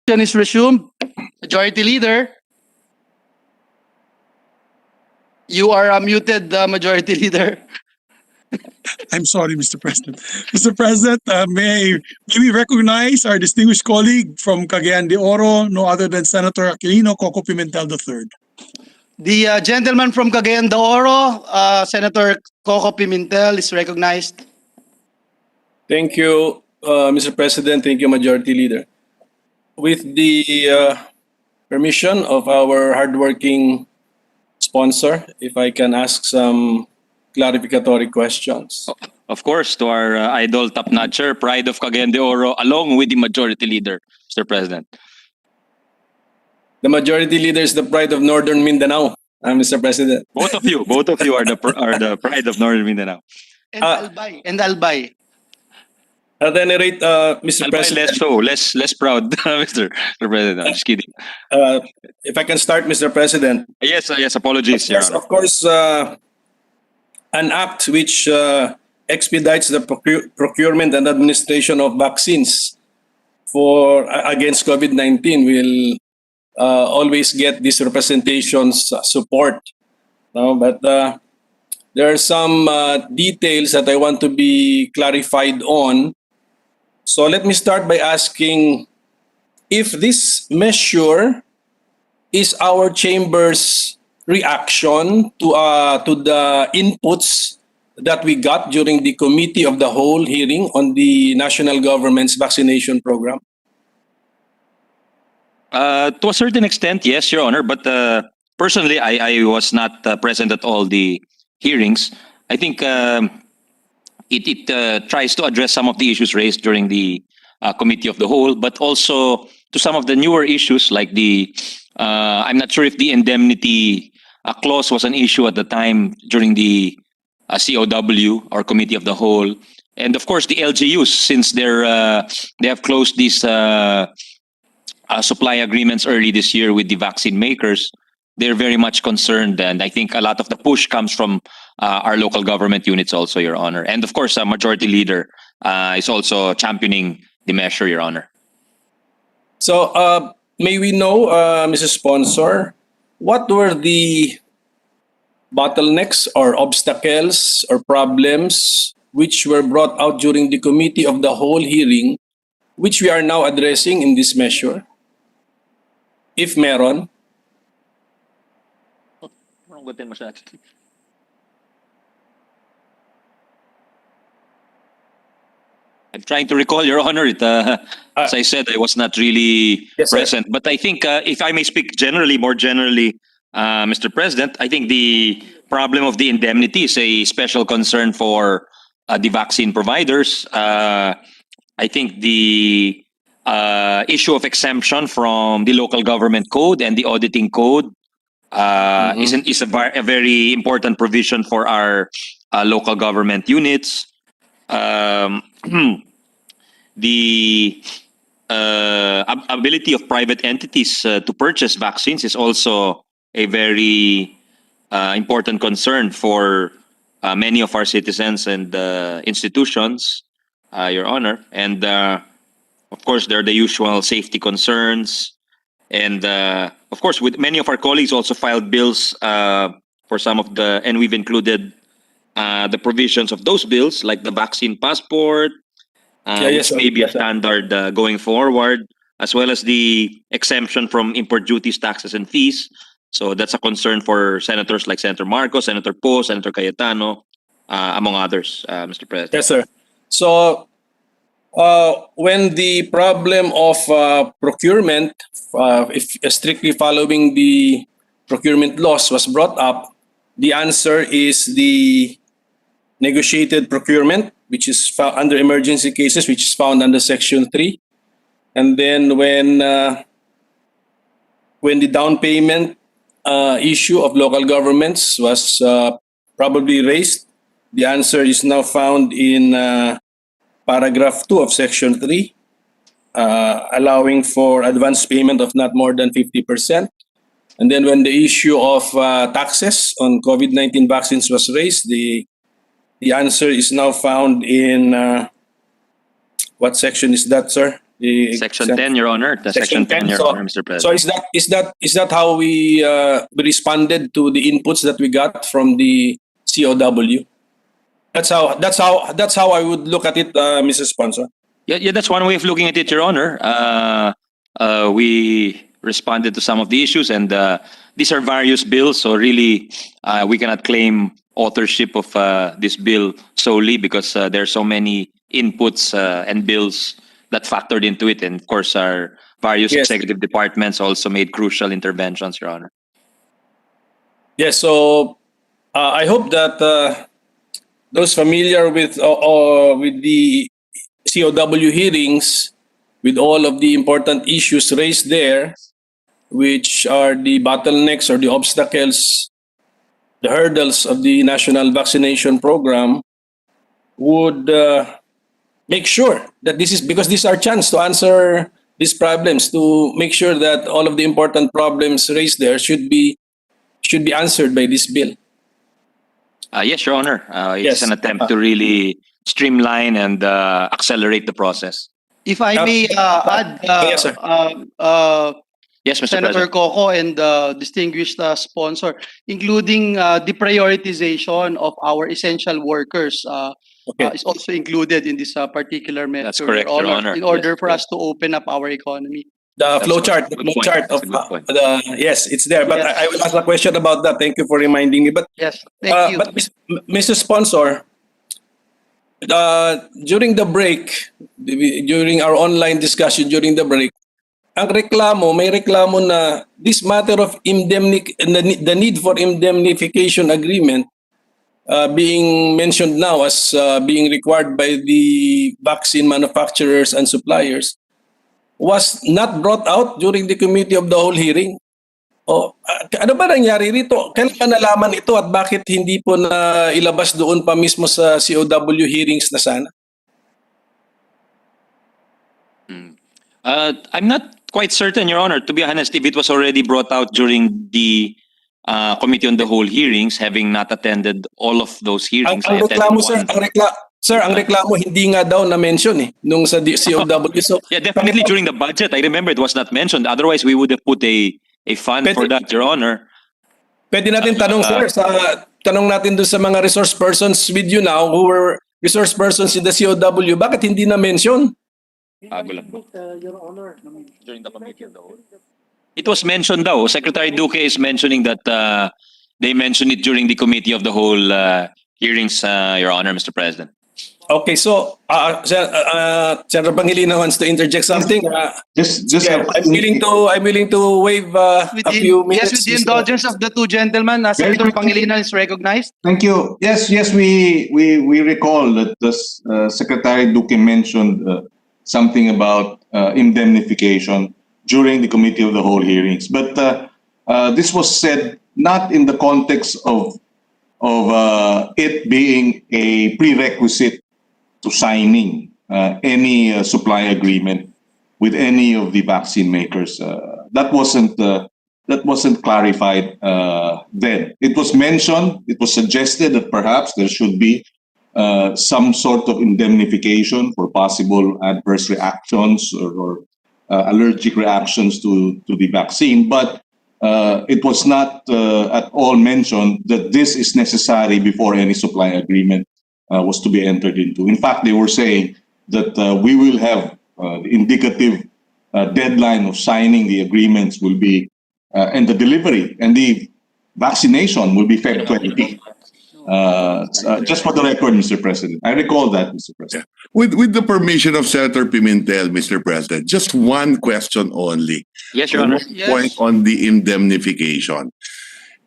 Session is resumed. Majority Leader. You are muted, Majority Leader. I'm sorry, Mr. President. Mr. President, may we recognize our distinguished colleague from Cagayan de Oro, no other than Senator Aquilino Coco Pimentel III. The gentleman from Cagayan de Oro, Senator Coco Pimentel, is recognized. Thank you, Mr. President. Thank you, Majority Leader. With the permission of our hardworking sponsor, if I can ask some clarificatory questions. Of course, to our idol top-notcher, pride of Cagayan de Oro, along with the Majority Leader, Mr. President. The Majority Leader is the pride of Northern Mindanao, Mr. President. Both of you are the pride of Northern Mindanao. And Albay. And Albay. At any rate, Mr. Albay, President. less proud, Mr. President. I'm just kidding. If I can start, Mr. President. Yes, apologies, Your Honor. Of course, an act which expedites the procurement and administration of vaccines against COVID-19 will always get this representation's support. No, but there are some details that I want to be clarified on. So let me start by asking if this measure is our chamber's reaction to the inputs that we got during the Committee of the Whole hearing on the national government's vaccination program. To a certain extent, yes, Your Honor. But personally, I was not present at all the hearings. I think it tries to address some of the issues raised during the Committee of the Whole, but also to some of the newer issues like the, I'm not sure if the indemnity clause was an issue at the time during the COW or Committee of the Whole. And of course, the LGUs, since they have closed these supply agreements early this year with the vaccine makers, they're very much concerned. And I think a lot of the push comes from our local government units also, Your Honor. And of course, Majority Leader is also championing the measure, Your Honor. So may we know, Mrs. Sponsor, what were the bottlenecks or obstacles or problems which were brought out during the Committee of the Whole hearing, which we are now addressing in this measure? If meron. I'm trying to recall, Your Honor. As I said, I was not really present. But I think, if I may speak more generally, Mr. President, I think the problem of the indemnity is a special concern for the vaccine providers. I think the issue of exemption from the local government code and the auditing code is a very important provision for our local government units. The ability of private entities to purchase vaccines is also a very important concern for many of our citizens and institutions, Your Honor. And of course, there are the usual safety concerns. And of course, with many of our colleagues also filed bills for some of and we've included the provisions of those bills, like the vaccine passport, which may be a standard going forward, as well as the exemption from import duties, taxes, and fees. So that's a concern for senators like Senator Marcos, Senator Poe, Senator Cayetano, among others, Mr. President. Yes, sir. So when the problem of procurement, if strictly following the procurement laws was brought up, the answer is the negotiated procurement, which is found under emergency cases, which is found under Section 3. And then when the down payment issue of local governments was probably raised, the answer is now found in paragraph 2 of Section 3, allowing for advance payment of not more than 50%. And then when the issue of taxes on COVID-19 vaccines was raised, the answer is now found in what section is that, sir? Section 10, Your Honor. The Section 10, Your Honor, Mr. President. So is that how we responded to the inputs that we got from the COW? That's how I would look at it, Mr. Sponsor. Yeah, that's one way of looking at it, Your Honor. We responded to some of the issues, and these are various bills, so really we cannot claim authorship of this bill solely because there are so many inputs and bills that factored into it, and of course our various executive departments also made crucial interventions, Your Honor. Yes, so I hope that those familiar with the COW hearings, with all of the important issues raised there, which are the bottlenecks or the obstacles, the hurdles of the national vaccination program, would make sure that this is our chance to answer these problems, to make sure that all of the important problems raised there should be answered by this bill. Yes, Your Honor. It's an attempt to really streamline and accelerate the process. If I may add, yes, sir. Yes, Mr. Senator President. Coco and distinguished sponsor, including the prioritization of our essential workers is also included in this particular measure. That's correct, Your Honor. In order for us to open up our economy. The flowchart of yes, it's there. But I will ask a question about that. Thank you for reminding me. But yes, thank you. But Mr. Sponsor, during the break, during our online discussion during the break, may reklamo na this matter of the need for indemnification agreement being mentioned now as being required by the vaccine manufacturers and suppliers was not brought out during the committee of the whole hearing. Ano ba nangyari rito? Kailan pa nalaman ito at bakit hindi po na ilabas doon pa mismo sa COW hearings na sana? I'm not quite certain, Your Honor, to be honest, if it was already brought out during the Committee on the Whole hearings, having not attended all of those hearings. Ang reklamo, sir, ang reklamo hindi nga daw na-mention nung sa COW. So, yeah, definitely during the budget. I remember it was not mentioned. Otherwise, we would have put a fund for that, Your Honor. Pwede natin tanong, sir, tanong natin doon sa mga resource persons with you now who were resource persons in the COW, bakit hindi na-mention? Your Honor, during the Committee of the Whole. It was mentioned daw. Secretary Duque is mentioning that they mentioned it during the Committee of the Whole hearings, Your Honor, Mr. President. Okay, so Senator Pangilinan wants to interject something. I'm willing to waive a few minutes. Yes, with the indulgence of the two gentlemen, Senator Pangilinan is recognized. Thank you. Yes, we recall that the Secretary Duque mentioned something about indemnification during the Committee of the Whole hearings. But this was said not in the context of it being a prerequisite to signing any supply agreement with any of the vaccine makers. That wasn't clarified then. It was mentioned, it was suggested that perhaps there should be some sort of indemnification for possible adverse reactions or allergic reactions to the vaccine, but it was not at all mentioned that this is necessary before any supply agreement was to be entered into. In fact, they were saying that we will have the indicative deadline of signing the agreements will be, and the delivery and the vaccination will be Feb 20. Just for the record, Mr. President. I recall that, Mr. President. With the permission of Senator Pimentel, Mr. President, just one question only. Yes, Your Honor. Point on the indemnification.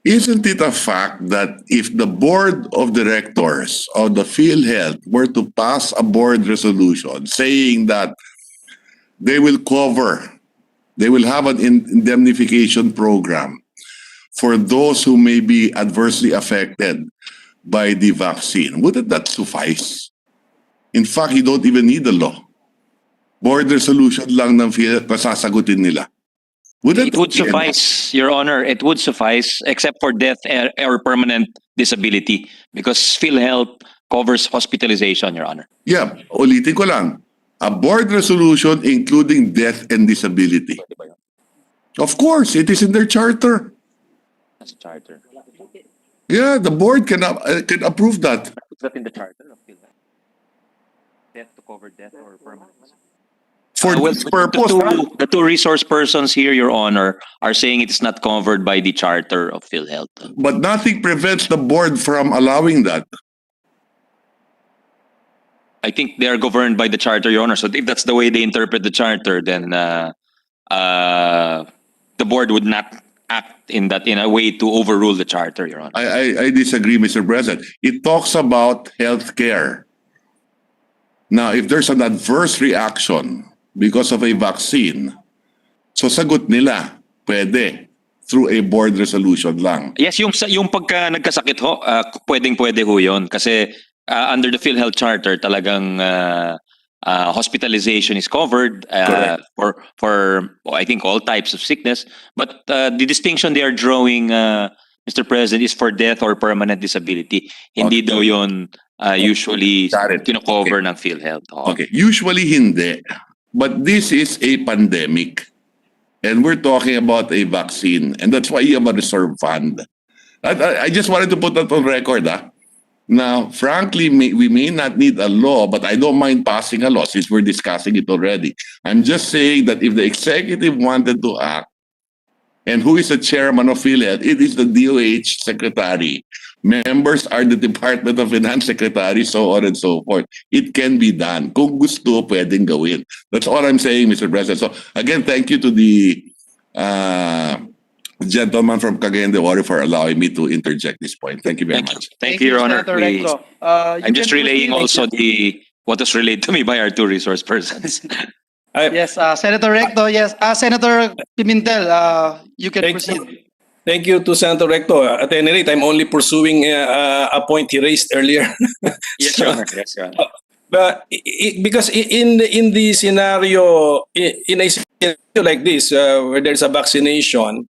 Isn't it a fact that if the board of directors of the PhilHealth were to pass a board resolution saying that they will have an indemnification program for those who may be adversely affected by the vaccine, wouldn't that suffice? In fact, you don't even need the law. Board resolution lang ng PhilHealth pasasagutin nila. It would suffice, Your Honor. It would suffice, except for death or permanent disability, because PhilHealth covers hospitalization, Your Honor. Yeah, ulitin ko lang. a board resolution including death and disability. Of course, it is in their charter. That's charter. Yeah, the board can approve that. Is that in the charter of PhilHealth? Death to cover death or permanent? For this purpose, the two resource persons here, Your Honor, are saying it is not covered by the charter of PhilHealth. but nothing prevents the board from allowing that. I think they are governed by the charter, Your Honor. So if that's the way they interpret the charter, then the board would not act in a way to overrule the charter, Your Honor. I disagree, Mr. President. It talks about healthcare. Now, if there's an adverse reaction because of a vaccine, so sagot nila, pwede, through a board resolution lang. Yes, yung pagka nagkasakit ho, pwedeng-pwede ho yun. Kasi under the PhilHealth Charter, talagang hospitalization is covered for I think all types of sickness. But the distinction they are drawing, Mr. President, is for death or permanent disability. Hindi daw yun usually kino-cover ng PhilHealth. Okay, usually hindi. But this is a pandemic. And we're talking about a vaccine. And that's why you have a reserve fund. I just wanted to put that on record. Now, frankly, we may not need a law, but I don't mind passing a law since we're discussing it already. I'm just saying that if the executive wanted to act, and who is the chairman of PhilHealth? It is the DOH secretary. Members are the Department of Finance secretary, so on and so forth. It can be done. Kung gusto, pwedeng gawin. That's all I'm saying, Mr. President. So, again, thank you to the gentleman from Cagayan de Oro for allowing me to interject this point. Thank you very much. Thank you, Your Honor. I'm just relaying also what was relayed to me by our two resource persons. Yes, Senator Recto. Yes, Senator Pimentel, you can proceed. Thank you to Senator Recto. At any rate, I'm only pursuing a point he raised earlier. Yes, Your Honor. Yes, Your Honor. But because in the scenario, in a scenario like this, where there's a vaccination,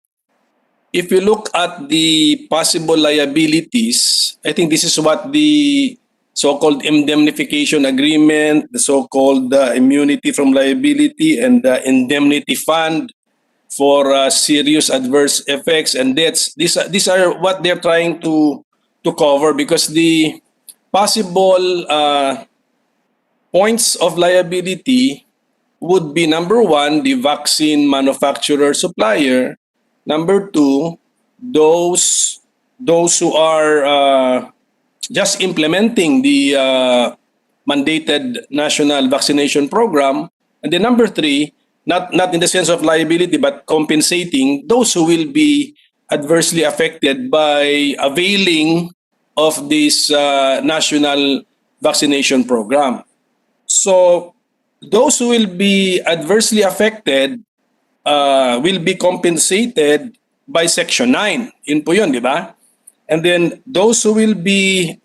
if you look at the possible liabilities, I think this is what the so-called indemnification agreement, the so-called immunity from liability, and the indemnity fund for serious adverse effects and deaths. These are what they're trying to cover, because the possible points of liability would be, number one, the vaccine manufacturer supplier. Number two, those who are just implementing the mandated national vaccination program. And then number three, not in the sense of liability, but compensating those who will be adversely affected by availing of this national vaccination program. So those who will be adversely affected will be compensated by Section 9. Yun po yun, di ba? And then those who will be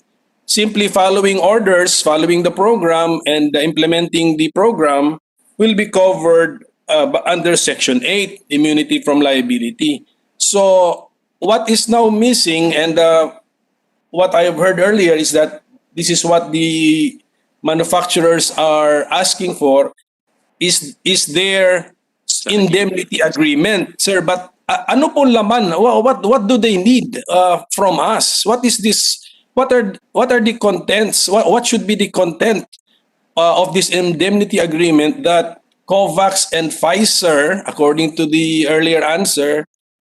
simply following orders, following the program, and implementing the program will be covered under Section 8, immunity from liability. So what is now missing, and what I have heard earlier, is that this is what the manufacturers are asking for, is their indemnity agreement. Sir, but ano po laman? What do they need from us? What is this? What are the contents? What should be the content of this indemnity agreement that COVAX and Pfizer, according to the earlier answer,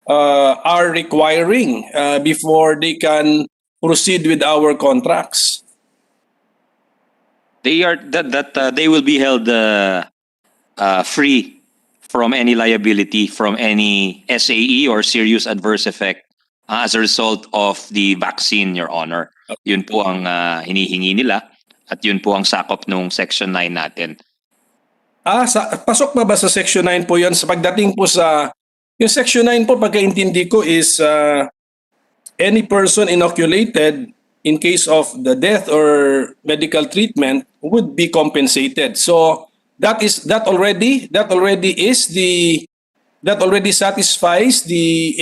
are requiring before they can proceed with our contracts? They are that they will be held free from any liability from any SAE or serious adverse effect as a result of the vaccine, Your Honor. Yun po ang hinihingi nila at yun po ang sakop nung Section 9 natin. Pasok ba sa Section 9 po yun? Sa pagdating po sa yung Section 9 po, pagkaintindi ko is any person inoculated in case of the death or medical treatment would be compensated. So that already satisfies the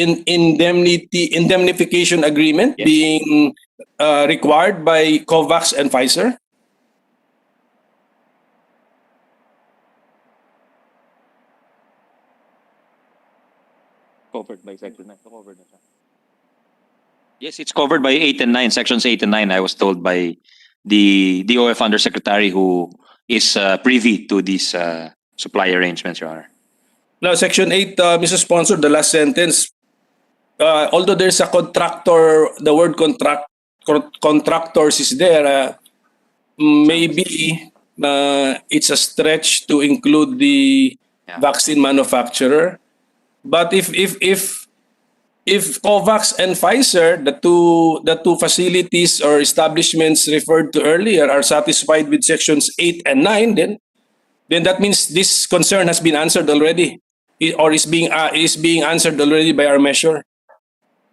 indemnification agreement being required by COVAX and Pfizer? covered by Section 9. Yes, it's covered by 8 and 9, Sections 8 and 9. I was told by the DOF Undersecretary who is privy to these supply arrangements, Your Honor. Now, Section 8, Mr. Sponsor, the last sentence, although there's a contractor, the word contractors is there, maybe it's a stretch to include the vaccine manufacturer. But if COVAX and Pfizer, the two facilities or establishments referred to earlier, are satisfied with sections 8 and 9, then that means this concern has been answered already, or is being answered already by our measure.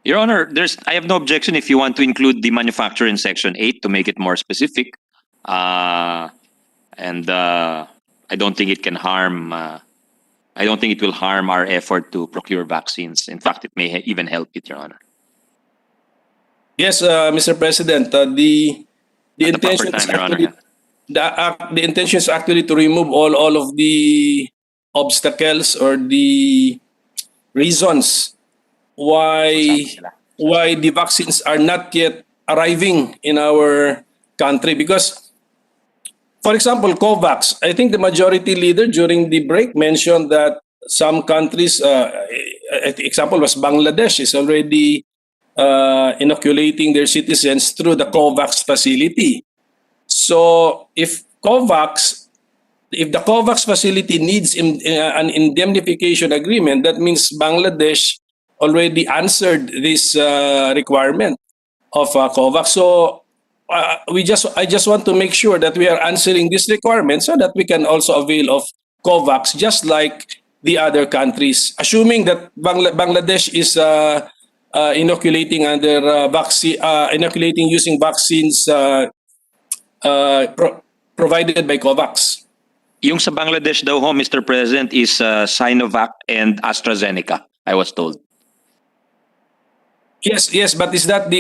Your Honor, I have no objection if you want to include the manufacturer in Section 8 to make it more specific. I don't think it can harm. I don't think it will harm our effort to procure vaccines. In fact, it may even help it, Your Honor. Yes, Mr. President, the intention is actually the intention is actually to remove all of the obstacles or the reasons why the vaccines are not yet arriving in our country. Because, for example, COVAX, I think the majority leader during the break mentioned that some countries, example was Bangladesh, is already inoculating their citizens through the COVAX facility. So if the COVAX facility needs an indemnification agreement, that means Bangladesh already answered this requirement of COVAX. So I just want to make sure that we are answering this requirement so that we can also avail of COVAX just like the other countries. Assuming that Bangladesh is inoculating under inoculating using vaccines provided by COVAX. Yung sa Bangladesh daw ho, Mr. President, is Sinovac and AstraZeneca, I was told. Yes, but is that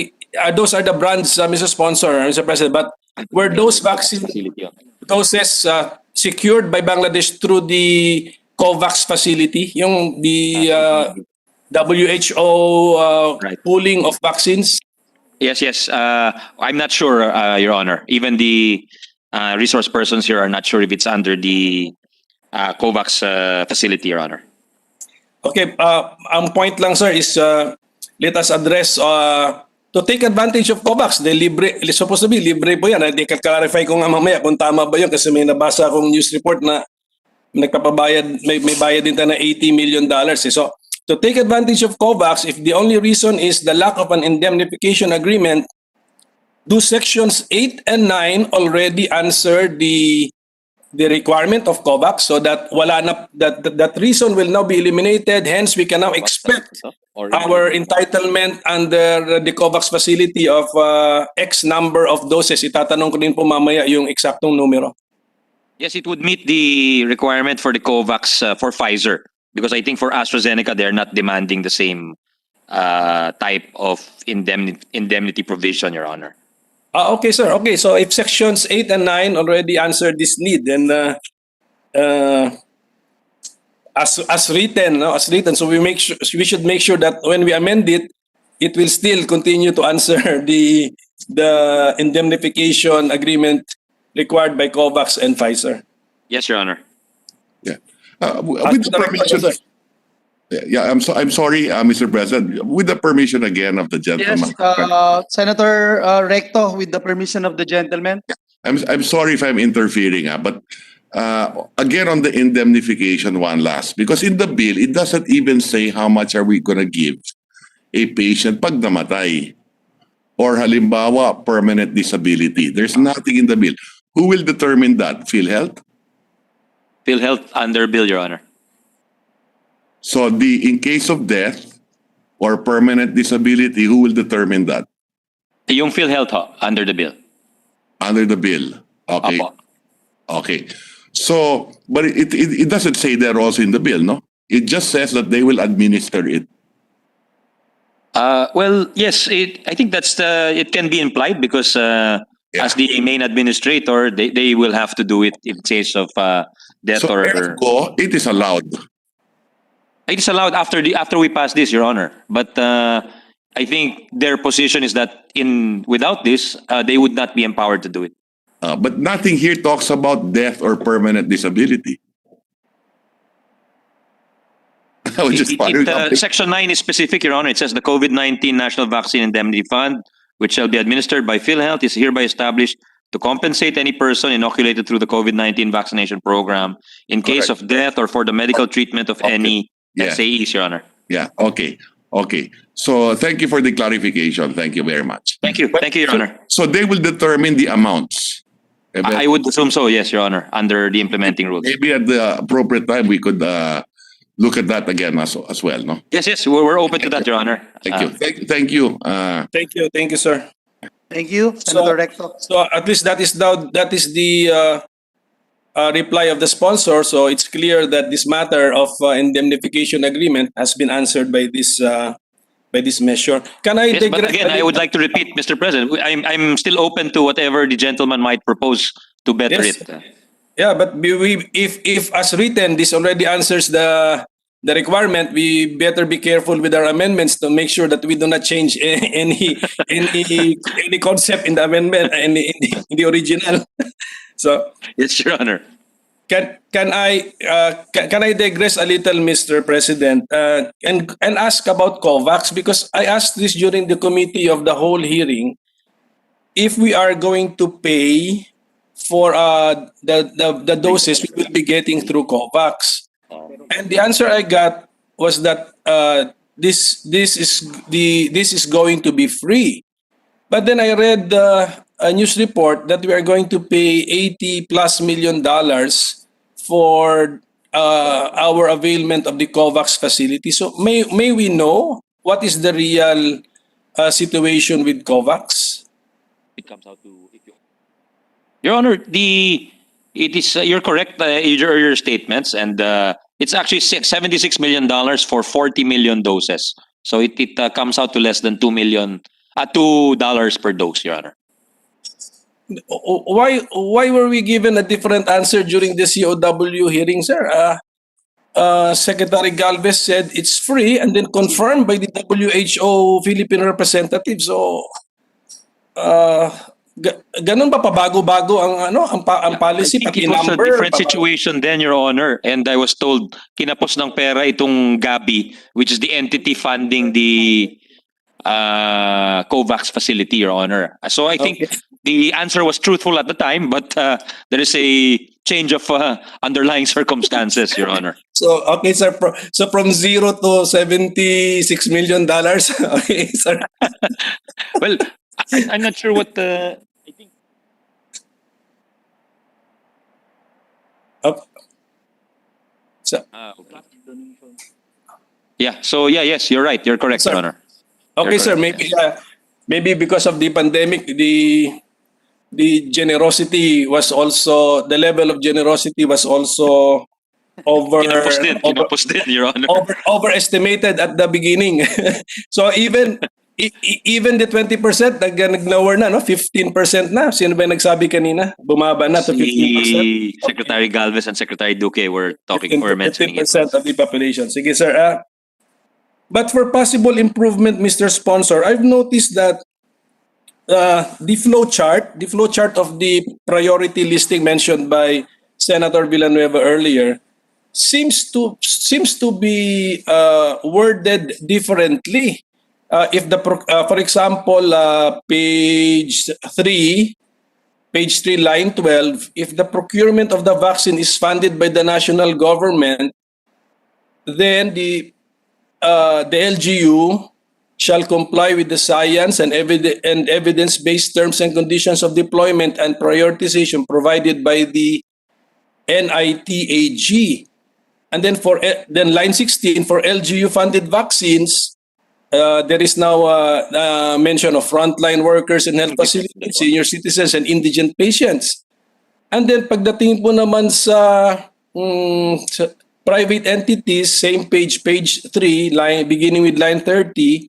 those are the brands, Mr. Sponsor, Mr. President, but were those vaccine doses secured by Bangladesh through the COVAX facility, yung the WHO pooling of vaccines? Yes. I'm not sure, Your Honor. Even the resource persons here are not sure if it's under the COVAX facility, Your Honor. Okay, ang point lang, sir, is let us address to take advantage of COVAX. Supposed to be libre po yan. Hindi ka-clarify ko nga mamaya kung tama ba yun kasi may nabasa akong news report na nagpapabayad, may bayad din tayo na $80 million. So, to take advantage of COVAX, if the only reason is the lack of an indemnification agreement, do sections 8 and 9 already answer the requirement of COVAX so that that reason will now be eliminated. Hence, we can now expect our entitlement under the COVAX facility of X number of doses. Itatanong ko din po mamaya yung eksaktong numero. Yes, it would meet the requirement for the COVAX for Pfizer. Because I think for AstraZeneca, they're not demanding the same type of indemnity provision, Your Honor. Okay, sir. Okay, so if sections 8 and 9 already answer this need, then as written, so we should make sure that when we amend it, it will still continue to answer the indemnification agreement required by COVAX and Pfizer. Yes, Your Honor. Yeah. With the permission, I'm sorry, Mr. President. With the permission again of the gentleman. Yes, Senator Recto, with the permission of the gentleman. I'm sorry if I'm interfering, but again on the indemnification one last, because in the bill it doesn't even say how much are we going to give a patient pag namatay or halimbawa permanent disability. There's nothing in the bill. Who will determine that? PhilHealth? PhilHealth under bill, Your Honor. So in case of death or permanent disability, who will determine that? Yung PhilHealth ho, under the bill. Under the bill. Okay. Apo. Okay. So, but it doesn't say that also in the bill, no? It just says that they will administer it. Well, yes, I think it can be implied because as the main administrator, they will have to do it in case of death so or... Ergo, it is allowed. It is allowed after we pass this, Your Honor. But I think their position is that without this, they would not be empowered to do it. But nothing here talks about death or permanent disability. I was just following up. Section 9 is specific, Your Honor. It says the COVID-19 National Vaccine Indemnity Fund, which shall be administered by PhilHealth, is hereby established to compensate any person inoculated through the COVID-19 vaccination program in case of death or for the medical treatment of any SAEs, Your Honor. Yeah, okay. So thank you for the clarification. Thank you very much. Thank you, Your Honor. So they will determine the amounts. I would assume so, yes, Your Honor, under the implementing rules. Maybe at the appropriate time we could look at that again as well, no? Yes, we're open to that, Your Honor. Thank you. Thank you. Thank you, sir. Thank you, Senator Recto. So at least that is the reply of the sponsor. So it's clear that this matter of indemnification agreement has been answered by this measure. Can I? Yes, but again, I would like to repeat, Mr. President, I'm still open to whatever the gentleman might propose to better it. Yeah, but if as written, this already answers the requirement, we better be careful with our amendments to make sure that we do not change any concept in the amendment in the original. So yes, Your Honor. Can I digress a little, Mr. President, and ask about COVAX, because I asked this during the committee of the whole hearing, if we are going to pay for the doses we will be getting through COVAX. And the answer I got was that this is going to be free. But then I read a news report that we are going to pay $80+ million for our availment of the COVAX facility. So may we know what is the real situation with COVAX? It comes out to Your Honor, you're correct your statements, and it's actually $76 million for 40 million doses. So it comes out to less than $2 per dose, Your Honor. Why were we given a different answer during the COW hearing, sir? Secretary Galvez said it's free and then confirmed by the WHO Philippine representative. So ganun ba pabago-bago ang policy, pati it was number? A different situation then, Your Honor, and I was told kinapos ng pera itong Gabi, which is the entity funding the COVAX facility, Your Honor. So I think the answer was truthful at the time, but there is a change of underlying circumstances, Your Honor. So okay, sir. So from $0 to $76 million. Okay, sir. Well, I'm not sure what the. I think. So, okay. Yeah. So yes, you're right. You're correct, sir. Your Honor. Okay, sir. Maybe because of the pandemic, the generosity was also, the level of generosity was also Kinapos din, Your Honor. overestimated at the beginning. So even the 20% nag-lower na, no? 15% na. Sino ba nagsabi kanina? Bumaba na to 15%. Secretary Galvez and Secretary Duque were talking or mentioning 15% of the population. Sige, sir. But for possible improvement, Mr. Sponsor, I've noticed that the flow chart of the priority listing mentioned by Senator Villanueva earlier seems to be worded differently. If for example, page 3, line 12, if the procurement of the vaccine is funded by the national government, then the LGU shall comply with the science and evidence-based terms and conditions of deployment and prioritization provided by the NITAG. And then line 16, for LGU-funded vaccines, there is now mention of frontline workers in health facilities, senior citizens, and indigent patients. And then pagdating po naman sa private entities, same page 3, beginning with line 30,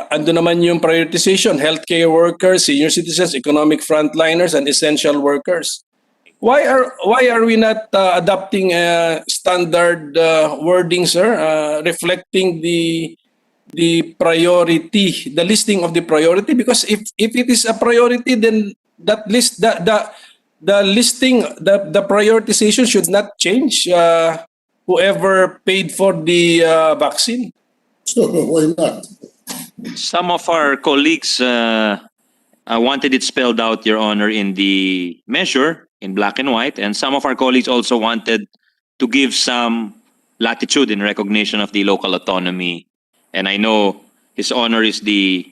ando naman yung prioritization, healthcare workers, senior citizens, economic frontliners, and essential workers. why are we not adopting a standard wording, sir, reflecting the priority, the listing of the priority? Because if it is a priority, then that list, the listing, the prioritization should not change. Whoever paid for the vaccine. So why not? Some of our colleagues wanted it spelled out, Your Honor, in the measure in black and white, and some of our colleagues also wanted to give some latitude in recognition of the local autonomy. And I know His Honor is the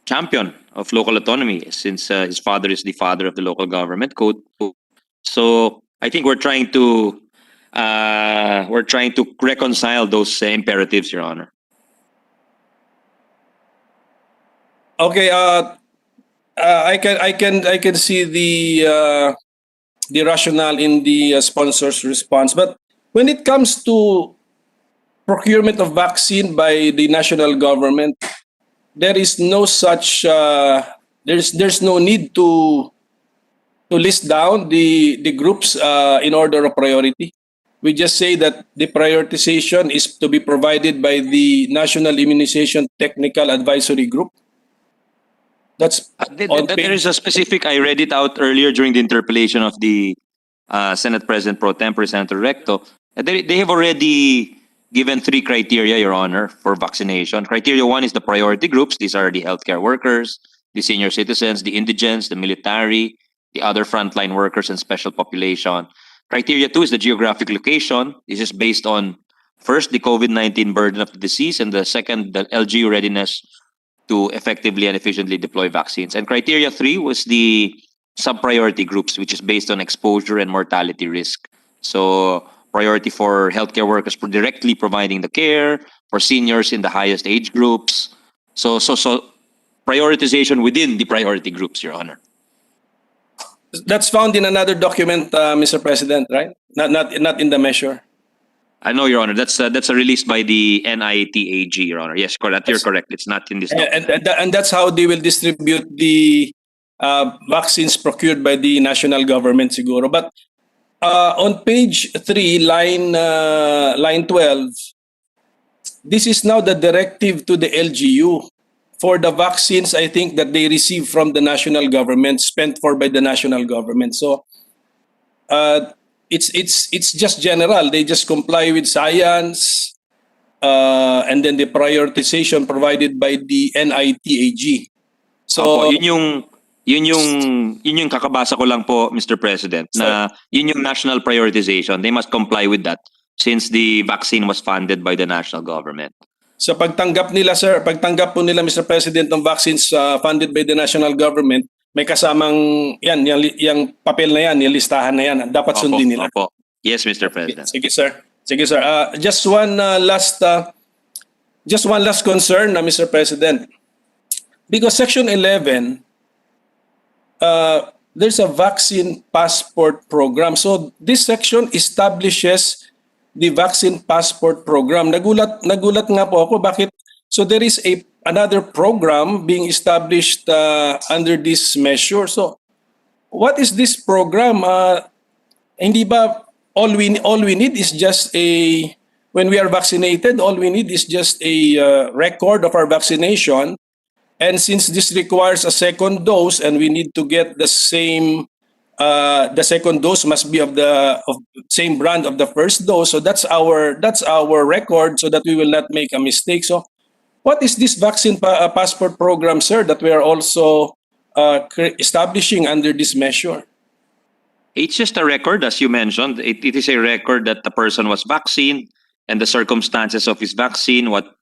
champion of local autonomy since his father is the father of the local government code. So I think we're trying to reconcile those imperatives, Your Honor. Okay, I can see the rationale in the sponsor's response, but when it comes to procurement of vaccine by the national government, there is no such there's no need to list down the groups in order of priority. We just say that the prioritization is to be provided by the National Immunization Technical Advisory Group. That's there is a specific, I read it out earlier during the interpellation of the Senate President Pro Tempore, Senator Recto. They have already given 3 criteria, Your Honor, for vaccination. Criteria 1 is the priority groups. These are the healthcare workers, the senior citizens, the indigents, the military, the other frontline workers, and special population. Criteria 2 is the geographic location. This is based on, first, the COVID-19 burden of the disease, and the second, the LGU readiness to effectively and efficiently deploy vaccines. And criteria 3 was the sub-priority groups, which is based on exposure and mortality risk. So priority for healthcare workers for directly providing the care, for seniors in the highest age groups. So prioritization within the priority groups, Your Honor. That's found in another document, Mr. President, right? Not in the measure. I know, Your Honor. That's a release by the NITAG, Your Honor. Yes, correct. You're correct. It's not in this document. And that's how they will distribute the vaccines procured by the national government, siguro. But on page 3, line 12, this is now the directive to the LGU for the vaccines, I think, that they receive from the national government, spent for by the national government. So it's just general. They just comply with science, and then the prioritization provided by the NITAG. So Opo, yun yung kakabasa ko lang po, Mr. President, na yun yung national prioritization. They must comply with that since the vaccine was funded by the national government. sa pagtanggap nila, sir, pagtanggap po nila, Mr. President, ng vaccines funded by the national government, may kasamang yung papel na yan, yung listahan na yan. Dapat sundin nila. Opo. Yes, Mr. President. Sige, sir. Sige, sir. Just one last concern, Mr. President. Because Section 11, there's a vaccine passport program. So this section establishes the vaccine passport program. Nagulat nga po ako bakit. So there is another program being established under this measure. So what is this program? Hindi ba all we need is just when we are vaccinated, all we need is just a record of our vaccination. And since this requires a second dose and we need to get the the second dose must be of same brand of the first dose. So that's our record, so that we will not make a mistake. So what is this vaccine passport program, sir, that we are also establishing under this measure? It's just a record, as you mentioned. It is a record that the person was vaccinated and the circumstances of his vaccine, what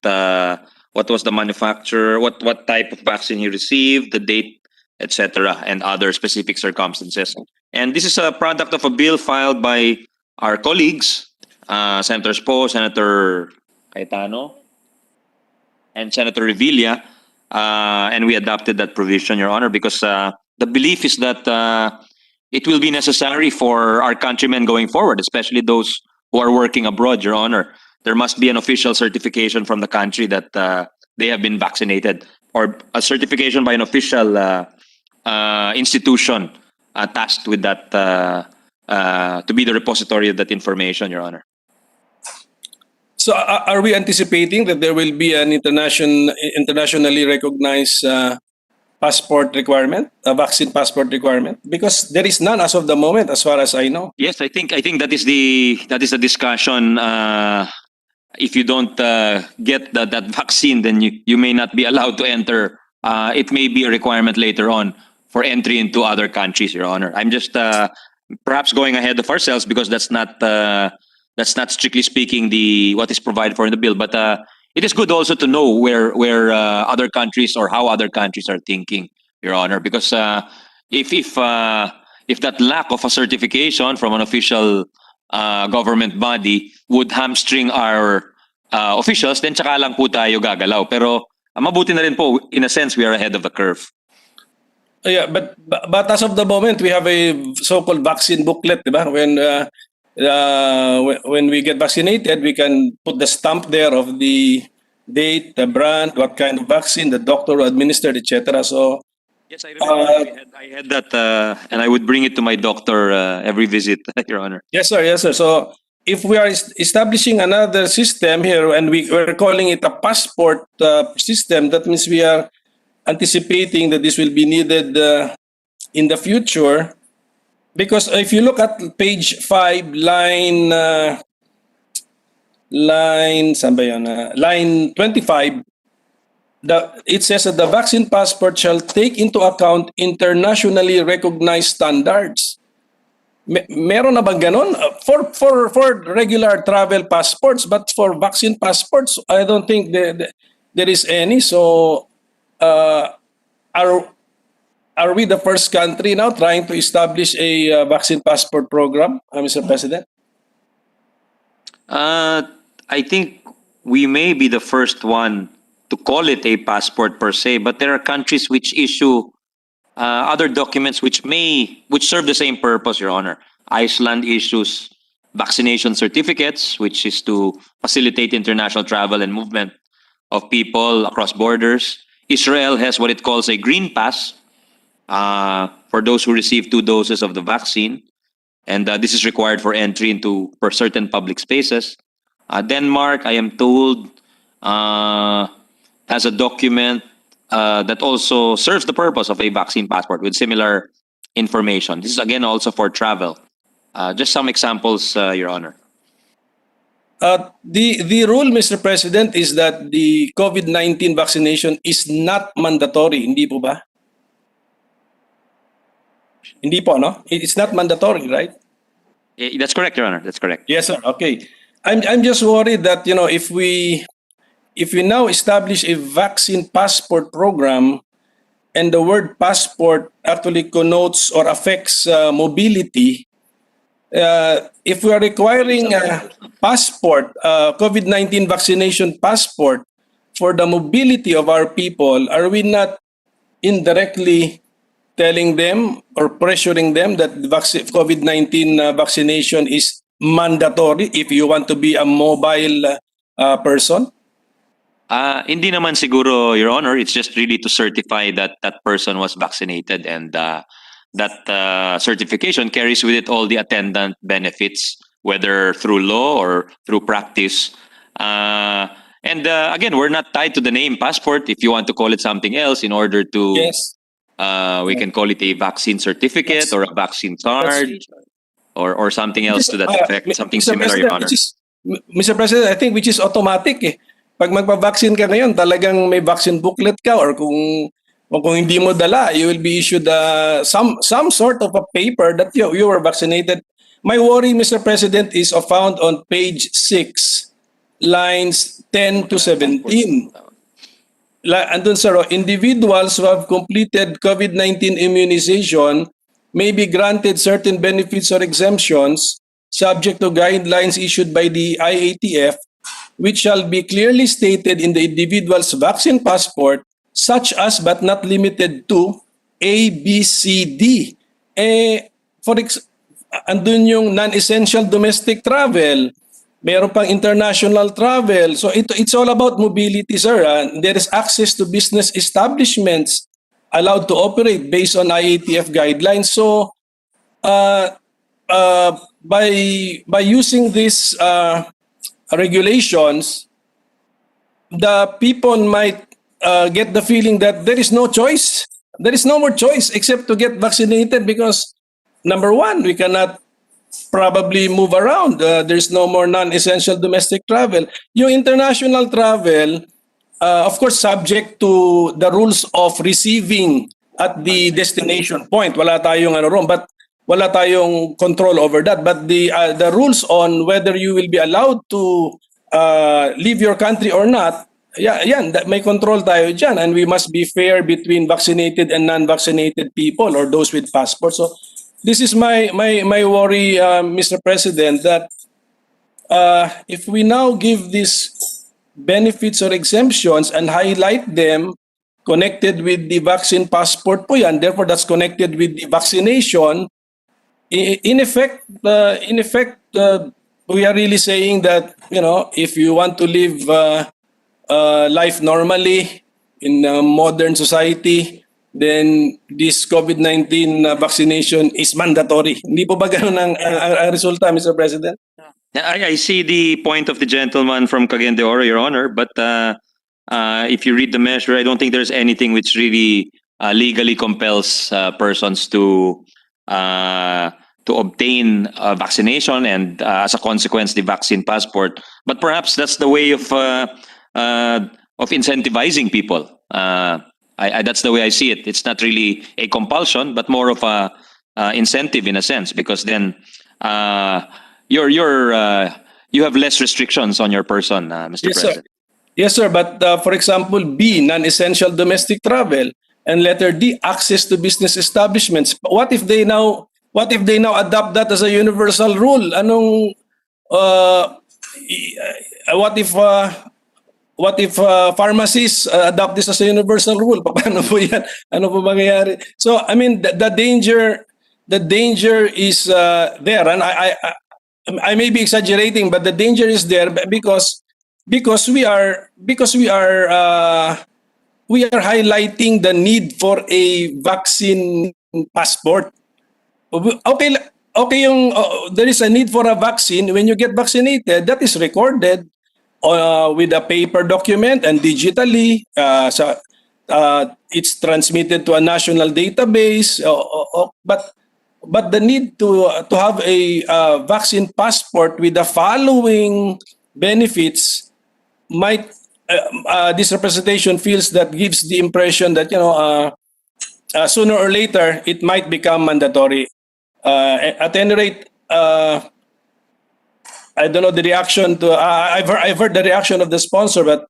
was the manufacturer, what type of vaccine he received, the date, etc., and other specific circumstances. And this is a product of a bill filed by our colleagues, Senators Poe, Senator Cayetano, and Senator Revilla, and we adopted that provision, Your Honor, because the belief is that it will be necessary for our countrymen going forward, especially those who are working abroad, Your Honor. There must be an official certification from the country that they have been vaccinated, or a certification by an official institution tasked with that to be the repository of that information, Your Honor. So are we anticipating that there will be an internationally recognized passport requirement, a vaccine passport requirement? Because there is none as of the moment, as far as I know. Yes, I think that is the discussion. If you don't get that vaccine, then you may not be allowed to enter. It may be a requirement later on for entry into other countries, Your Honor. I'm just perhaps going ahead of ourselves because that's not strictly speaking what is provided for in the bill. But it is good also to know where other countries or how other countries are thinking, Your Honor, because if that lack of a certification from an official government body would hamstring our officials, then tsaka lang po tayo gagalaw. Pero mabuti na rin po, in a sense, we are ahead of the curve. Yeah, but as of the moment, we have a so-called vaccine booklet, diba? When we get vaccinated, we can put the stamp there of the date, the brand, what kind of vaccine, the doctor who administered, etc. So yes, I remember I had that, and I would bring it to my doctor every visit, Your Honor. Yes, sir. Yes, sir. So if we are establishing another system here, and we're calling it a passport system, that means we are anticipating that this will be needed in the future. Because if you look at page 5, line 25, it says that the vaccine passport shall take into account internationally recognized standards. Meron na bang ganon? For regular travel passports, but for vaccine passports, I don't think there is any. So are we the first country now trying to establish a vaccine passport program, Mr. President? I think we may be the first one to call it a passport per se, but there are countries which issue other documents which serve the same purpose, Your Honor. Iceland issues vaccination certificates, which is to facilitate international travel and movement of people across borders. Israel has what it calls a green pass for those who receive 2 doses of the vaccine. And this is required for entry into certain public spaces. Denmark, I am told, has a document that also serves the purpose of a vaccine passport with similar information. This is again also for travel. Just some examples, Your Honor. The rule, Mr. President, is that the COVID-19 vaccination is not mandatory. Hindi po ba? Hindi po, no? It's not mandatory, right? That's correct, Your Honor. That's correct. Yes, sir. Okay. I'm just worried that, you know, if we now establish a vaccine passport program and the word passport actually connotes or affects mobility, if we are requiring a passport, COVID-19 vaccination passport for the mobility of our people, are we not indirectly telling them or pressuring them that COVID-19 vaccination is mandatory if you want to be a mobile person? Hindi naman siguro, Your Honor. It's just really to certify that that person was vaccinated, and that certification carries with it all the attendant benefits, whether through law or through practice. And again, we're not tied to the name passport. If you want to call it something else in order to... Yes. We can call it a vaccine certificate or a vaccine card or something else to that effect, something similar, Your Honor. Mr. President, I think which is automatic eh. Pag magpa-vaccine ka ngayon, talagang may vaccine booklet ka, or kung hindi mo dala, you will be issued some sort of a paper that you were vaccinated. My worry, Mr. President, is found on page 6, lines 10 to 17. Andun, sir, individuals who have completed COVID-19 immunization may be granted certain benefits or exemptions subject to guidelines issued by the IATF, which shall be clearly stated in the individual's vaccine passport, such as but not limited to A, B, C, D. Andun yung non-essential domestic travel, meron pang international travel. So it's all about mobility, sir. There is access to business establishments allowed to operate based on IATF guidelines. So by using these regulations, the people might get the feeling that there is no choice. There is no more choice except to get vaccinated because, number one, we cannot probably move around. There's no more non-essential domestic travel. Yung international travel, of course, subject to the rules of receiving at the destination point. Wala tayong but wala tayong control over that. But the rules on whether you will be allowed to leave your country or not, may control tayo dyan, and we must be fair between vaccinated and non-vaccinated people or those with passports. So this is my worry, Mr. President, that if we now give these benefits or exemptions and highlight them connected with the vaccine passport po yan, therefore that's connected with the vaccination, in effect, we are really saying that, if you want to live life normally in a modern society, then this COVID-19 vaccination is mandatory. Hindi po ba ganun ang resulta, Mr. President? I see the point of the gentleman from Cagayan de Oro, Your Honor, but if you read the measure, I don't think there's anything which really legally compels persons to obtain vaccination and as a consequence the vaccine passport. But perhaps that's the way of incentivizing people. That's the way I see it. It's not really a compulsion, but more of a incentive in a sense, because then you have less restrictions on your person, Mr. Yes, President. sir. Yes, sir. But for example, B, non-essential domestic travel, and letter D, access to business establishments. What if they now adopt that as a universal rule? Anong what if pharmacies adopt this as a universal rule? Paano po yan? Ano po mangyayari? So I mean the danger is there, and I may be exaggerating, but the danger is there because we are highlighting the need for a vaccine passport. Okay, there is a need for a vaccine. When you get vaccinated, that is recorded with a paper document and digitally. It's transmitted to a national database. But the need to have a vaccine passport with the following benefits might this representation feels that gives the impression that sooner or later it might become mandatory. At any rate, I don't know the reaction to. I've heard the reaction of the sponsor, but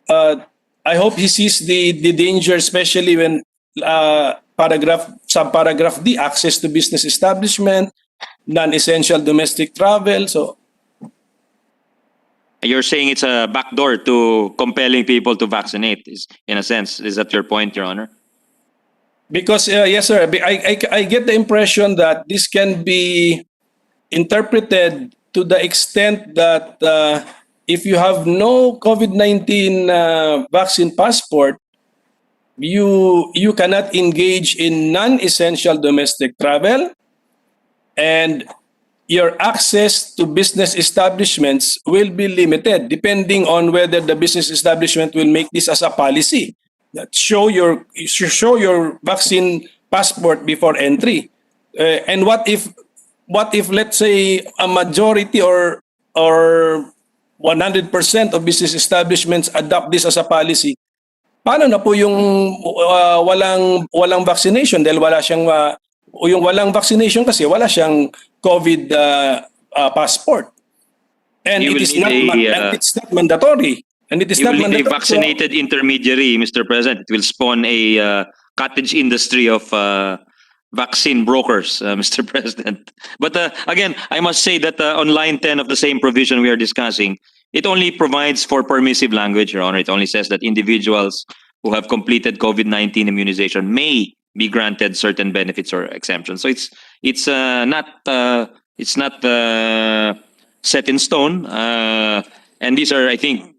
I hope he sees the danger, especially when subparagraph D, access to business establishment, non-essential domestic travel. So You're saying it's a backdoor to compelling people to vaccinate, in a sense. Is that your point, Your Honor? Because yes, sir, I get the impression that this can be interpreted to the extent that if you have no COVID-19 vaccine passport, you cannot engage in non-essential domestic travel, and your access to business establishments will be limited depending on whether the business establishment will make this as a policy. That show your vaccine passport before entry. And what if let's say a majority or 100% of business establishments adopt this as a policy? Paano na po yung walang vaccination dahil wala siyang yung walang vaccination kasi wala siyang COVID passport. And it's not mandatory. And it is You not will need mandatory. a vaccinated intermediary, Mr. President. It will spawn a cottage industry of vaccine brokers, Mr. President. But again, I must say that on line 10 of the same provision we are discussing, it only provides for permissive language, Your Honor. It only says that individuals who have completed COVID-19 immunization may be granted certain benefits or exemptions. So it's not set in stone. And these are, I think,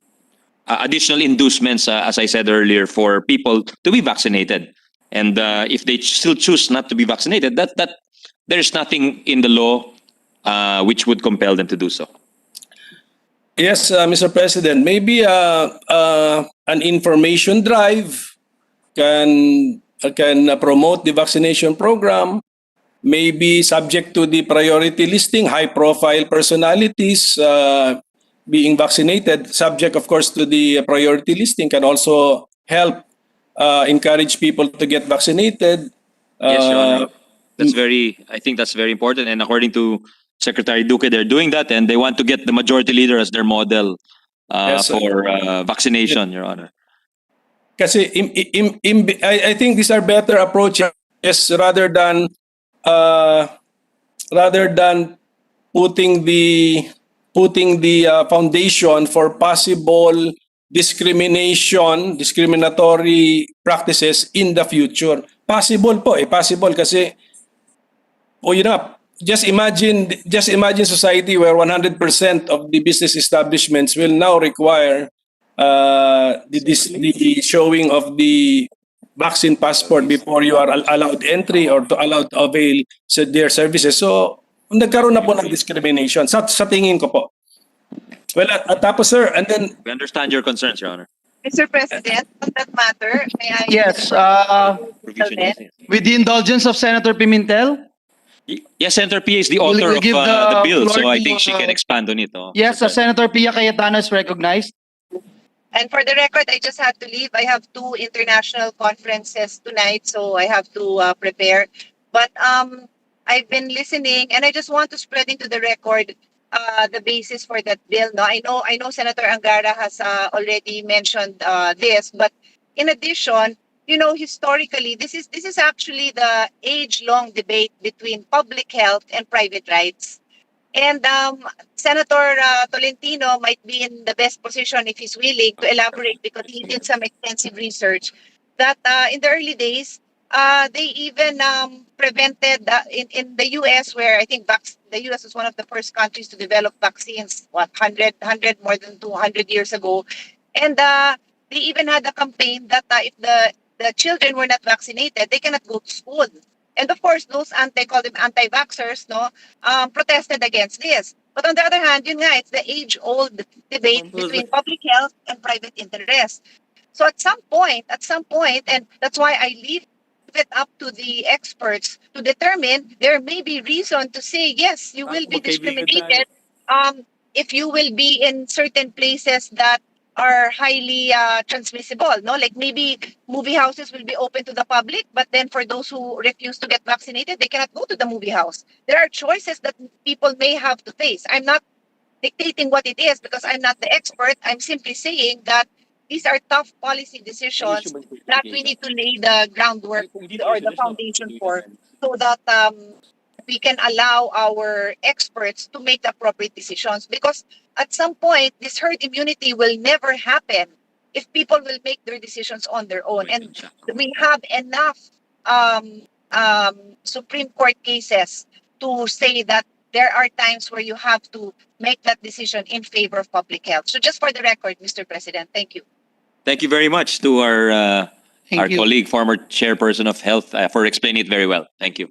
additional inducements, as I said earlier, for people to be vaccinated. And if they still choose not to be vaccinated, that there's nothing in the law which would compel them to do so. Yes, Mr. President, maybe an information drive can promote the vaccination program, maybe subject to the priority listing, high-profile personalities being vaccinated, subject, of course, to the priority listing, can also help encourage people to get vaccinated. Yes, Your Honor. I think that's very important. And according to Secretary Duque, they're doing that, and they want to get the majority leader as their model Yes, sir. for vaccination, Your Honor. Kasi I think these are better approaches rather than putting the foundation for possible discriminatory practices in the future. Possible po, possible kasi just imagine society where 100% of the business establishments will now require the showing of the vaccine passport before you are allowed entry or to allowed to avail their services. So, nagkaroon na po ng discrimination sa tingin ko po. Well, tapos sir, and then We understand your concerns, Your Honor. Mr. President, on that matter, may I? Yes, Provision. with the indulgence of Senator Pimentel. Yes, Senator Pia is the Will author you of give the the bill, so floor I to, think she can expand on it. Yes, Senator Pia Cayetano is recognized. And for the record, I just had to leave. I have 2 international conferences tonight, so I have to prepare. But I've been listening, and I just want to spread into the record the basis for that bill. No, I know Senator Angara has already mentioned this, but in addition, historically, this is actually the age-long debate between public health and private rights. And Senator Tolentino might be in the best position if he's willing to elaborate, because he did some extensive research that in the early days, they even prevented in the US, where I think the US was one of the first countries to develop vaccines, more than 200 years ago. And they even had a campaign that if the children were not vaccinated, they cannot go to school. And of course, those call them anti-vaxxers, protested against this. But on the other hand, it's the age-old debate between public health and private interest. So at some point, and that's why I leave it up to the experts to determine, there may be reason to say, yes, you will be discriminated if you will be in certain places that are highly transmissible, like maybe movie houses will be open to the public, but then for those who refuse to get vaccinated, they cannot go to the movie house. There are choices that people may have to face. I'm not dictating what it is because I'm not the expert. I'm simply saying that these are tough policy decisions that we need to lay the groundwork or the foundation for, so that we can allow our experts to make the appropriate decisions. Because at some point, this herd immunity will never happen if people will make their decisions on their own. And we have enough Supreme Court cases to say that there are times where you have to make that decision in favor of public health. So just for the record, Mr. President, thank you. Thank you very much to our Thank you. colleague, former chairperson of Health, for explaining it very well. Thank you.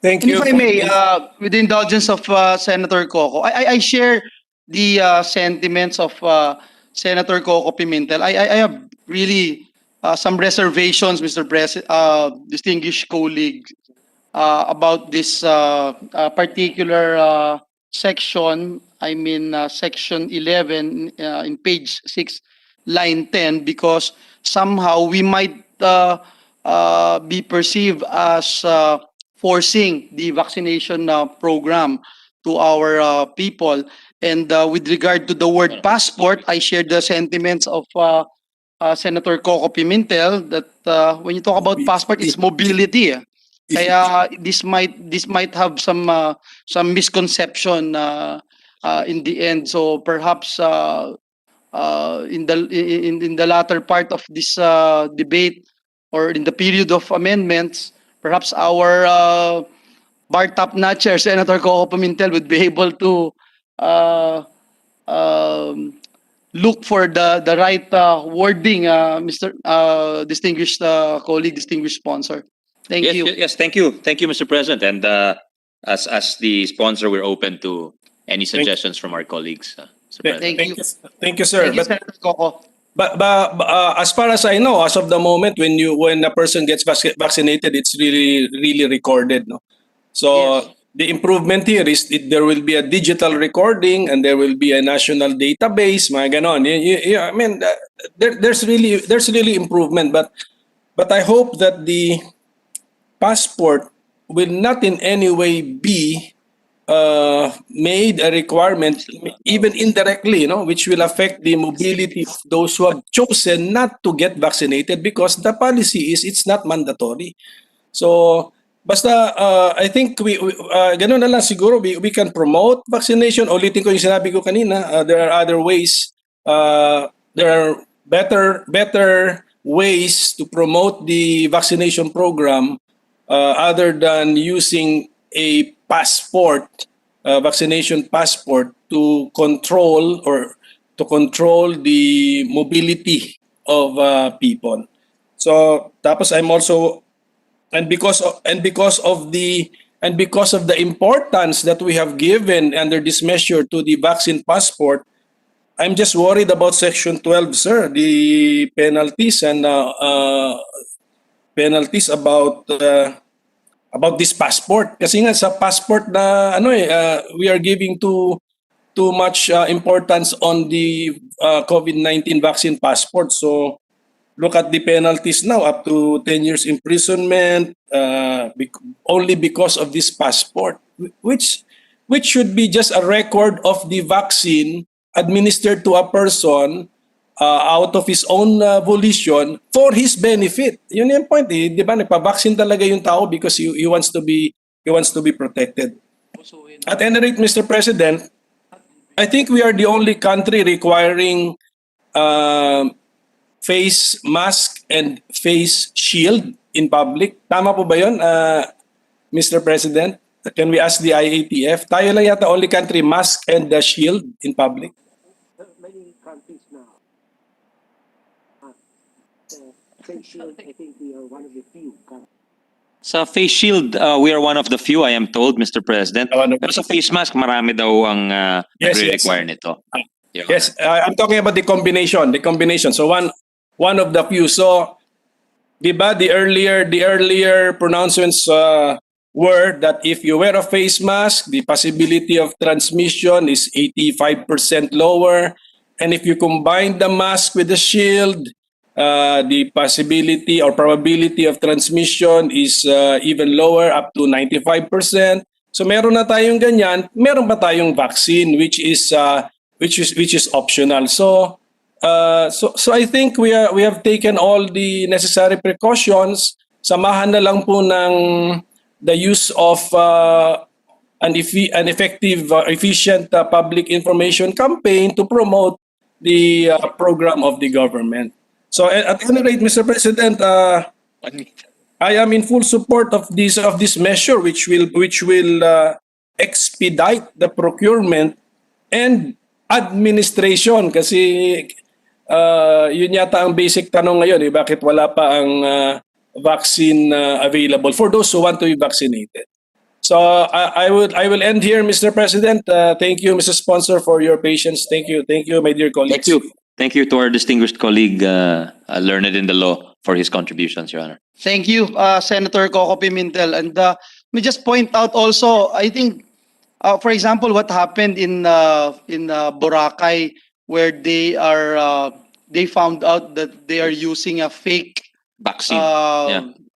thank And you. if I may, with the indulgence of Senator Coco, I share the sentiments of Senator Coco Pimentel. I have really some reservations, Mr. Distinguished colleague, about this particular section. I mean, section 11 in page 6, line 10, because somehow we might be perceived as forcing the vaccination program to our people. And with regard to the word passport, I share the sentiments of Senator Coco Pimentel that when you talk about passport, it's mobility. Kaya this might have some misconception in the end. So perhaps in the latter part of this debate, or in the period of amendments, perhaps our bar top notcher, Senator Coco Pimentel, would be able to look for the right wording, Mr. Distinguished colleague, distinguished sponsor. Thank you. Yes, thank you. Thank you, Mr. President. And as the sponsor, we're open to any suggestions from our colleagues, Mr. President. Thank you, sir. Thank you, Senator Coco. But as far as I know, as of the moment, when a person gets vaccinated, it's really recorded, no. So the improvement here is there will be a digital recording and there will be a national database, mga ganon. I mean, there's really improvement, but I hope that the passport will not in any way be made a requirement, even indirectly, you know, which will affect the mobility of those who have chosen not to get vaccinated, because the policy is it's not mandatory. So basta I think ganun na lang siguro, we can promote vaccination. Ulitin ko yung sinabi ko kanina, there are other ways, there are better ways to promote the vaccination program other than using a passport, vaccination passport to control the mobility of people. So tapos I'm also because of the importance that we have given under this measure to the vaccine passport, I'm just worried about Section 12, sir, the penalties and penalties about this passport. Kasi nga sa passport na we are giving too much importance on the COVID-19 vaccine passport. So look at the penalties now, up to 10 years imprisonment, only because of this passport, which should be just a record of the vaccine administered to a person out of his own volition for his benefit. Yun yung point, di ba? Nagpa-vaccine talaga yung tao because he wants to be protected. At any rate, Mr. President, I think we are the only country requiring face mask and face shield in public. Tama po ba yun, Mr. President? Can we ask the IATF? Tayo lang yata only country, mask and the shield in public. Many countries now. Face shield, I think we are one of the few countries. Sa face shield, we are one of the few, I am told, Mr. President. Pero sa face mask, marami daw ang nagre-require nito. Yes, I'm talking about the combination. So one of the few. So, di ba, the earlier pronouncements were that if you wear a face mask, the possibility of transmission is 85% lower, and if you combine the mask with the shield, the possibility or probability of transmission is even lower, up to 95%. So meron na tayong ganyan, meron pa tayong vaccine which is optional. So I think we have taken all the necessary precautions. Samahan na lang po ng the use of an effective, efficient public information campaign to promote the program of the government. So at any rate, Mr. President, I am in full support of this measure, which will expedite the procurement and administration, kasi yun yata ang basic tanong ngayon, bakit wala pa ang vaccine available for those who want to be vaccinated. So I will end here, Mr. President. Thank you, Mr. Sponsor, for your patience. Thank you, my dear colleagues. Thank you to our distinguished colleague, learned in the law, for his contributions, Your Honor. Thank you, Senator Coco Pimentel. And let me just point out also, I think, for example, what happened in Boracay, where they found out that they are using a fake vaccine,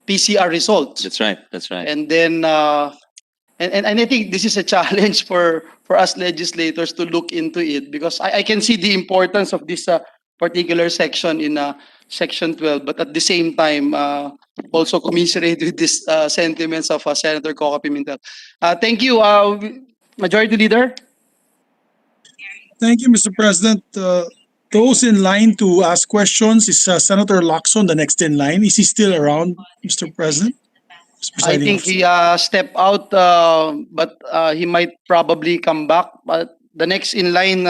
PCR results. That's right. And then, and I think this is a challenge for us legislators to look into it, because I can see the importance of this particular section in Section 12, but at the same time, also commiserate with these sentiments of Senator Coco Pimentel. Thank you, Majority Leader. Thank you, Mr. President. Those in line to ask questions is Senator Lacson, the next in line. Is he still around, Mr. President? I think he stepped out, but he might probably come back. But the next in line...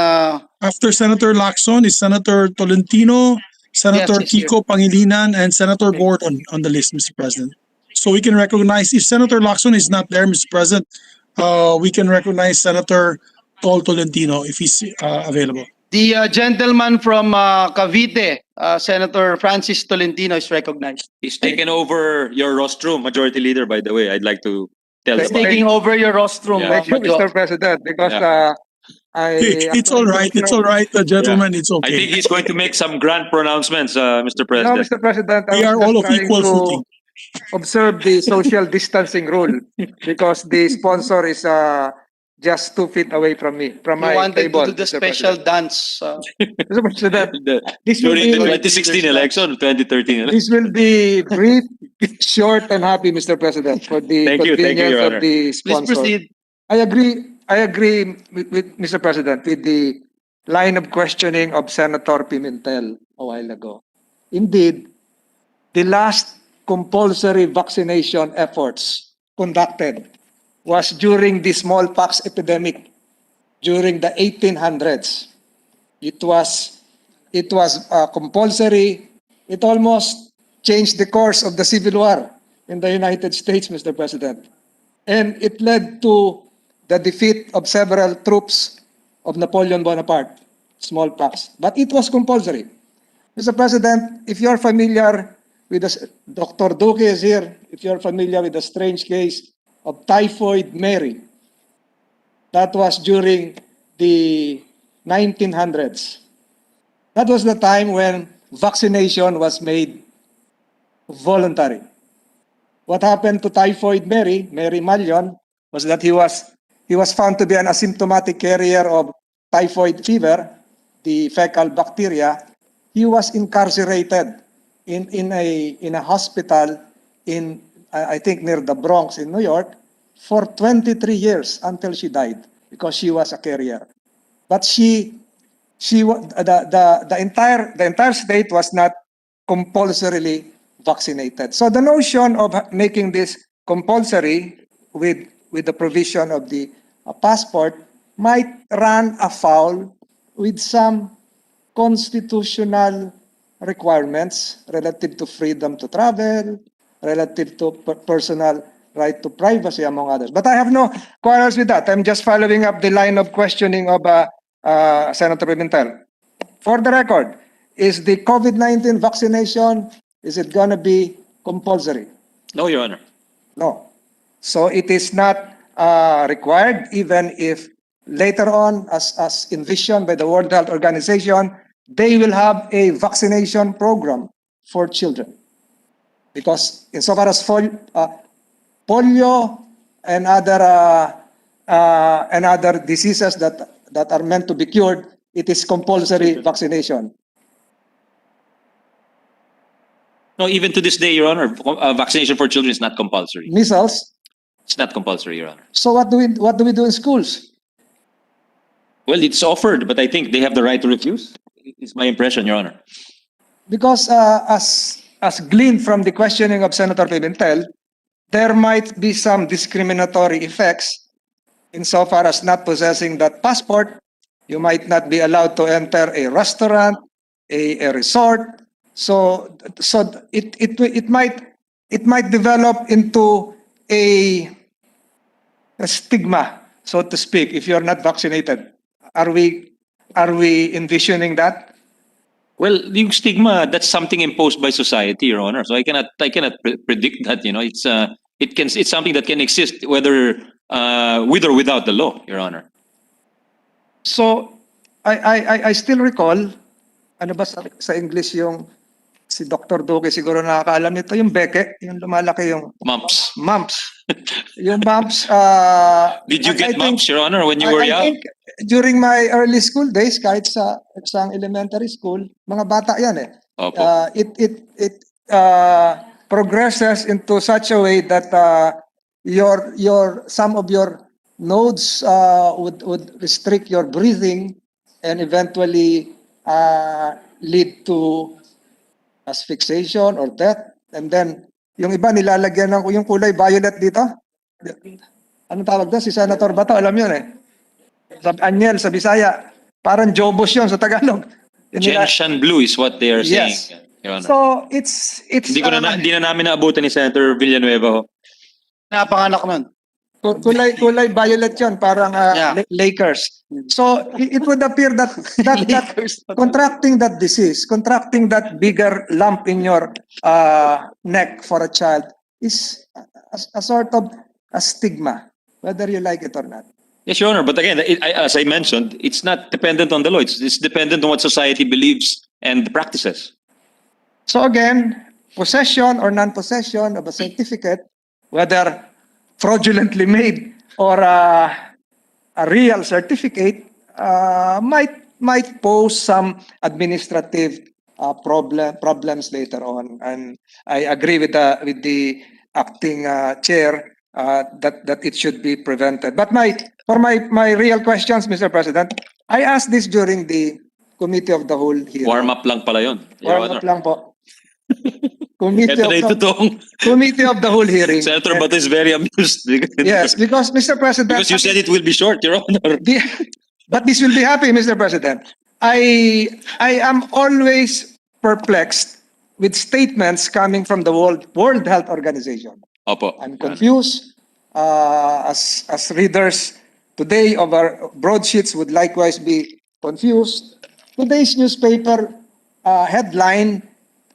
after Senator Lacson is Senator Tolentino, Senator Kiko Pangilinan, and Senator Gordon on the list, Mr. President. So we can recognize, if Senator Lacson is not there, Mr. President, we can recognize Senator Tolentino if he's available. The gentleman from Cavite, Senator Francis Tolentino, is recognized. He's taken over your rostrum, Majority Leader, by the way. I'd like to tell He's you. taking over your rostrum. Yeah. Thank you, Mr. President, because It's all right. It's all right, gentlemen. It's I think okay. he's going to make some grand pronouncements, Mr. no, President. Mr. President, We I are was all just of trying equal to footing. observe the social distancing rule because the sponsor is just 2 feet away from me, from He my wanted table. to do the Mr. special President. dance. Mr. President, this will During the be 2016 election, 2013 election. this will be brief, short, and happy, Mr. President, for the Thank you, convenience Your of Honor. the Please sponsor. proceed. I agree with Mr. President with the line of questioning of Senator Pimentel a while ago. Indeed, the last compulsory vaccination efforts conducted was during the smallpox epidemic during the 1800s. It was compulsory. It almost changed the course of the Civil War in the United States, Mr. President. And it led to the defeat of several troops of Napoleon Bonaparte, smallpox. But it was compulsory. Mr. President, if you're familiar with Dr. Duque is here, if you're familiar with the strange case of Typhoid Mary, that was during the 1900s. That was the time when vaccination was made voluntary. What happened to Typhoid Mary Malion, was that he was found to be an asymptomatic carrier of typhoid fever, the fecal bacteria. He was incarcerated in a hospital in I think near the Bronx in New York for 23 years until she died because she was a carrier. But the entire state was not compulsorily vaccinated. So the notion of making this compulsory with the provision of the passport might run afoul with some constitutional requirements relative to freedom to travel, relative to personal right to privacy, among others. But I have no quarrels with that. I'm just following up the line of questioning of Senator Pimentel. For the record, is the COVID-19 vaccination, is it going to be compulsory? No, Your Honor. No. So it is not required, even if later on, as envisioned by the World Health Organization, they will have a vaccination program for children. Because insofar as polio and other diseases that are meant to be cured, it is compulsory vaccination. No, even to this day, Your Honor, vaccination for children is not compulsory. Measles. It's not compulsory, Your Honor. So what do we do in schools? Well, it's offered, but I think they have the right to refuse. It's my impression, Your Honor. Because as gleaned from the questioning of Senator Pimentel, there might be some discriminatory effects insofar as not possessing that passport. You might not be allowed to enter a restaurant, a resort. So it might develop into a stigma, so to speak, if you're not vaccinated. Are we envisioning that? Well, yung stigma, that's something imposed by society, Your Honor. So I cannot predict that. You know, it's something that can exist whether with or without the law, Your Honor. So I still recall, ano ba sa English yung si Dr. Duque siguro nakakaalam nito, yung beke, yung lumalaki yung mumps. Yung mumps. Did you get mumps, Your Honor, when you were young? I think during my early school days, kahit sa elementary school, mga bata yan eh. Opo. It progresses into such a way that some of your nodes would restrict your breathing and eventually lead to asphyxiation or death. And then yung iba nilalagyan ng yung kulay violet dito. Anong tawag doon? Si Senator Bato, alam yun eh. Anyel sa Bisaya. Parang Jobos yun sa Tagalog. Gentian blue is what they are saying. Yes. Your Honor. So it's Hindi na namin naabutan ni Senator Villanueva. Napanganak nun. Kulay violet yun, parang Lakers. So it would appear that contracting that disease, contracting that bigger lump in your neck for a child is a sort of a stigma, whether you like it or not. Yes, Your Honor. But again, as I mentioned, it's not dependent on the law. It's dependent on what society believes and practices. So again, possession or non-possession of a certificate, whether fraudulently made or a real certificate, might pose some administrative problems later on. And I agree with the acting chair that it should be prevented. But for my real questions, Mr. President, I asked this during the Committee of the Whole hearing. Warm up lang pala yun, Your Warm Honor. up lang po. Committee Ito na yung totoong. Committee of the Whole hearing. Senator Bato is very amused. Yes, because Mr. President. Because you said it will be short, Your Honor. But this will be happy, Mr. President. I am always perplexed with statements coming from the World Health Organization. Opo. I'm confused. As readers today of our broadsheets would likewise be confused. Today's newspaper headline,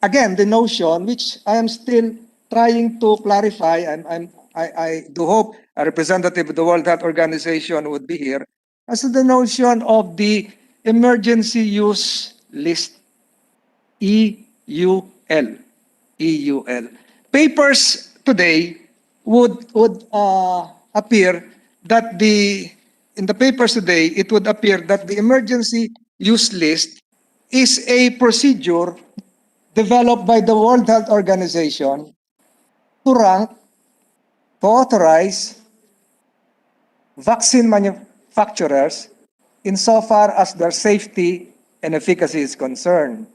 again, the notion which I am still trying to clarify, and I do hope a representative of the World Health Organization would be here, as to the notion of the emergency use list, EUL. Papers today would appear that in the papers today, it would appear that the emergency use list is a procedure developed by the World Health Organization to rank, to authorize vaccine manufacturers insofar as their safety and efficacy is concerned.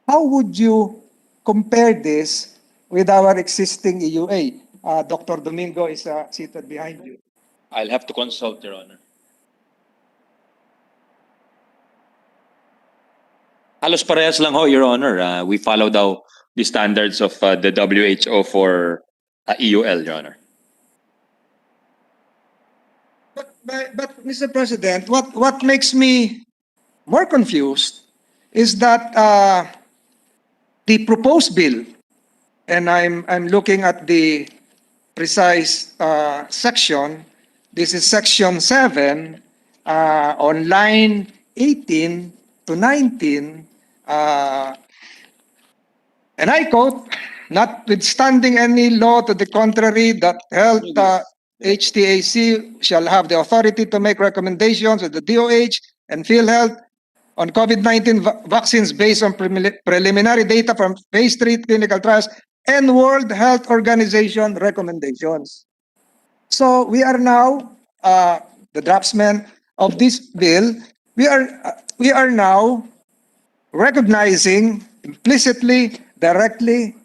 How would you compare this with our existing EUA? Dr. Domingo is seated behind you. I'll have to consult, Your Honor. Halos parehas lang ho, Your Honor. We follow daw the standards of the WHO for EUL, Your Honor. But Mr. President, what makes me more confused is that the proposed bill, and I'm looking at the precise section. This is section 7 on line 18 to 19, and I quote, notwithstanding any law to the contrary, that health HTAC shall have the authority to make recommendations to the DOH and PhilHealth on COVID-19 vaccines based on preliminary data from phase 3 clinical trials and World Health Organization recommendations. So we are now, the draftsmen of this bill, we are now recognizing implicitly, directly,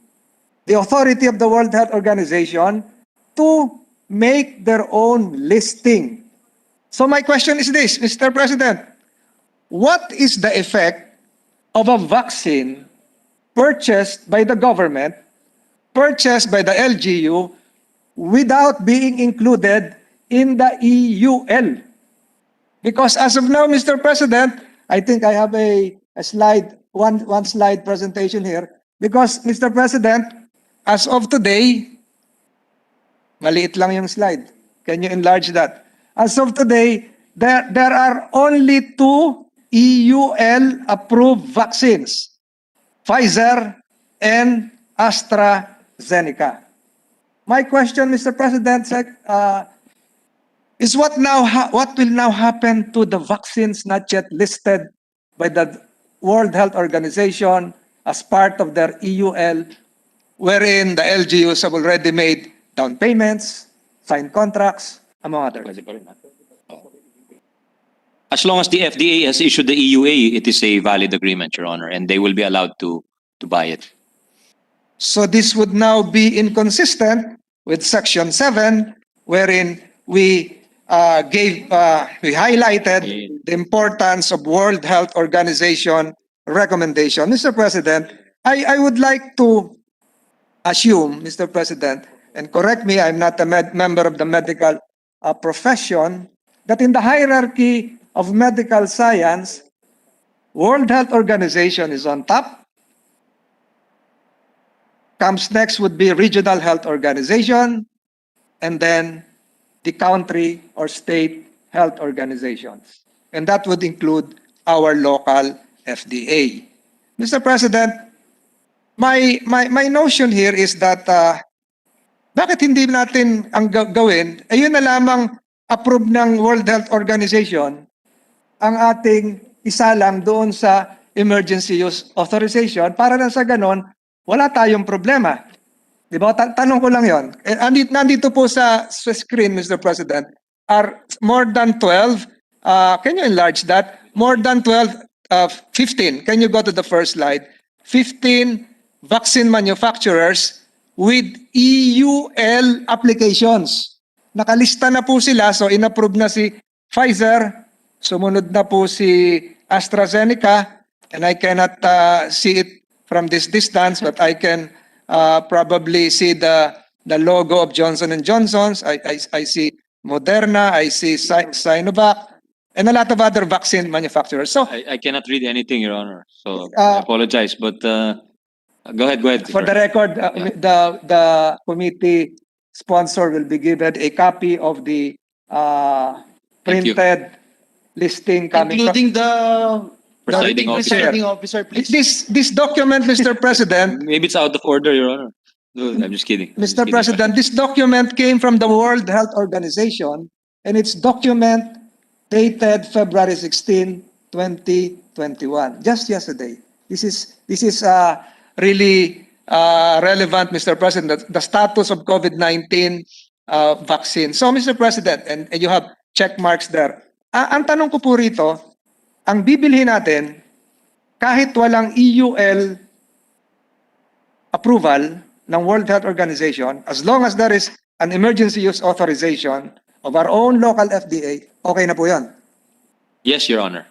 the authority of the World Health Organization to make their own listing. So my question is this, Mr. President, what is the effect of a vaccine purchased by the government, purchased by the LGU, without being included in the EUL? Because as of now, Mr. President, I think I have a slide, one slide presentation here. Because, Mr. President, as of today, maliit lang yung slide. Can you enlarge that? As of today, there are only 2 EUL-approved vaccines, Pfizer and AstraZeneca. My question, Mr. President, is what will now happen to the vaccines not yet listed by the World Health Organization as part of their EUL, wherein the LGUs have already made down payments, signed contracts, among others? As long as the FDA has issued the EUA, it is a valid agreement, Your Honor, and they will be allowed to buy it. So this would now be inconsistent with Section 7, wherein we highlighted the importance of World Health Organization recommendation. Mr. President, I would like to assume, Mr. President, and correct me, I'm not a member of the medical profession that in the hierarchy of medical science, World Health Organization is on top. Comes next would be regional health organization, and then the country or state health organizations. And that would include our local FDA. Mr. President, my notion here is that bakit hindi natin ang gawin, ayun na lamang approve ng World Health Organization ang ating isalang doon sa emergency use authorization para na sa ganon, wala tayong problema. Di ba? Tanong ko lang yon. Nandito po sa screen, Mr. President, are more than 12, can you enlarge that? More than 12, 15, can you go to the first slide? 15 vaccine manufacturers with EUL applications. Nakalista na po sila, so inapprove na si Pfizer, sumunod na po si AstraZeneca, and I cannot see it from this distance, but I can probably see the logo of Johnson & Johnson's. I see Moderna, I see Sinovac, and a lot of other vaccine manufacturers. So I cannot read anything, Your Honor. So I apologize, but go ahead. for the record, the committee sponsor will be given a copy of the Thank you. printed listing coming Including the Presiding officer. presiding officer, please. this document, Mr. President, Maybe it's out of order, Your Honor. No, I'm just kidding. I'm just Mr. kidding. President, this document came from the World Health Organization, and it's document dated February 16, 2021, just yesterday. This is really relevant, Mr. President, the status of COVID-19 vaccine. So, Mr. President, and you have check marks there. Ang tanong ko po rito, ang bibilhin natin, kahit walang EUL approval ng World Health Organization, as long as there is an emergency use authorization of our own local FDA, okay na po yan. Yes, Your Honor.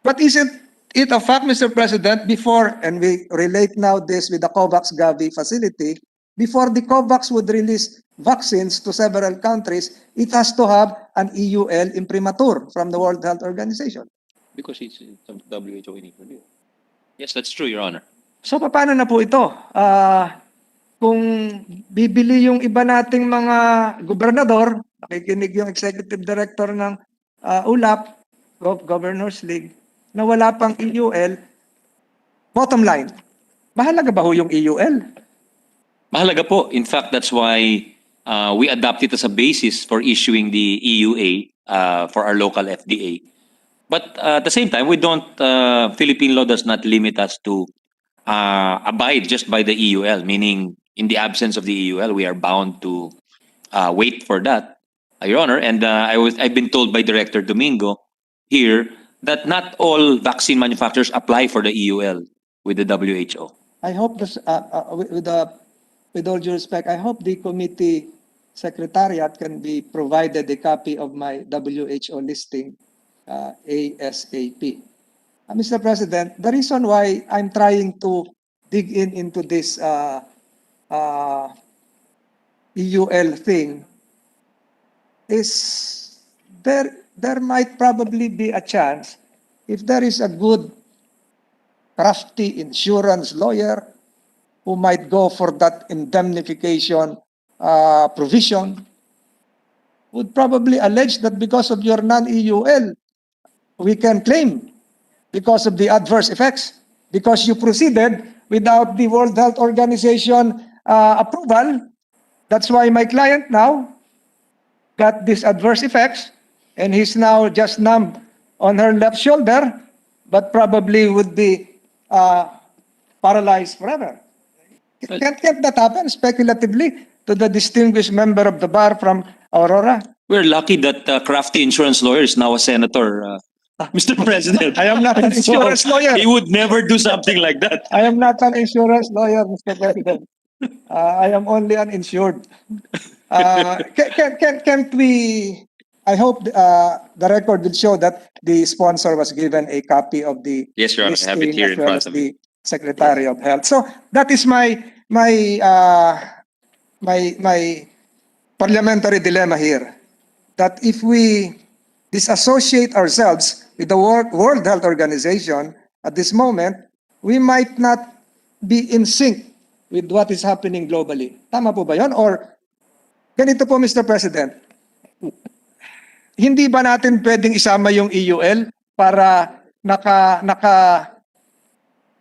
But isn't it a fact, Mr. President, before, and we relate now this with the COVAX Gavi facility, before the COVAX would release vaccines to several countries, it has to have an EUL imprimatur from the World Health Organization. Because it's WHO initiative. Yes, that's true, Your Honor. So paano na po ito? Kung bibili yung iba nating mga gobernador, nakikinig yung executive director ng ULAP, Governors League, na wala pang EUL, bottom line, mahalaga ba ho yung EUL? Mahalaga po. In fact, that's why we adopt it as a basis for issuing the EUA for our local FDA. But at the same time, we don't, Philippine law does not limit us to abide just by the EUL, meaning in the absence of the EUL, we are bound to wait for that, Your Honor. And I've been told by Director Domingo here that not all vaccine manufacturers apply for the EUL with the WHO. I hope this, with all due respect, I hope the committee secretariat can be provided a copy of my WHO listing ASAP. Mr. President, the reason why I'm trying to dig into this EUL thing is there might probably be a chance if there is a good crafty insurance lawyer who might go for that indemnification provision, would probably allege that because of your non-EUL, we can claim because of the adverse effects, because you proceeded without the World Health Organization approval. That's why my client now got these adverse effects, and he's now just numb on her left shoulder, but probably would be paralyzed forever. Can't that happen speculatively to the distinguished member of the bar from Aurora? We're lucky that crafty insurance lawyer is now a senator, Mr. President. I am not an insurance lawyer. He would never do something like that. I am not an insurance lawyer, Mr. President. I am only an insured. Can't we? I hope the record will show that the sponsor was given a copy of the Yes, Your Honor. I have it listing here as in well front as of the me. Secretary of Health. So that is my parliamentary dilemma here. that if we disassociate ourselves with the World Health Organization at this moment, we might not be in sync with what is happening globally. Tama po ba yun? Or ganito po, Mr. President, hindi ba natin pwedeng isama yung EUL para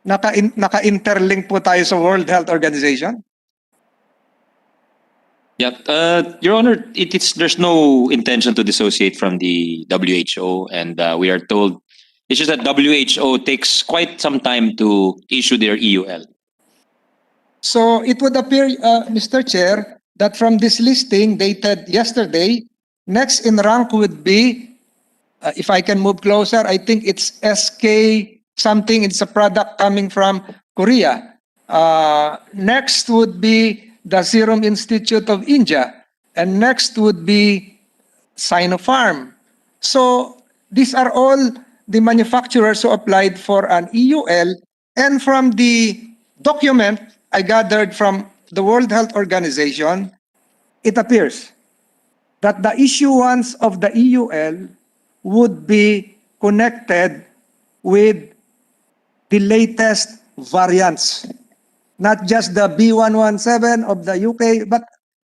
naka-interlink po tayo sa World Health Organization? Yeah, Your Honor, there's no intention to dissociate from the WHO, and we are told it's just that WHO takes quite some time to issue their EUL. So it would appear, Mr. Chair, that from this listing dated yesterday, next in rank would be, if I can move closer, I think it's SK something. It's a product coming from Korea. Next would be the Serum Institute of India, and next would be Sinopharm. So these are all the manufacturers who applied for an EUL, and from the document I gathered from the World Health Organization, it appears that the issuance of the EUL would be connected with the latest variants, not just the B117 of the UK, but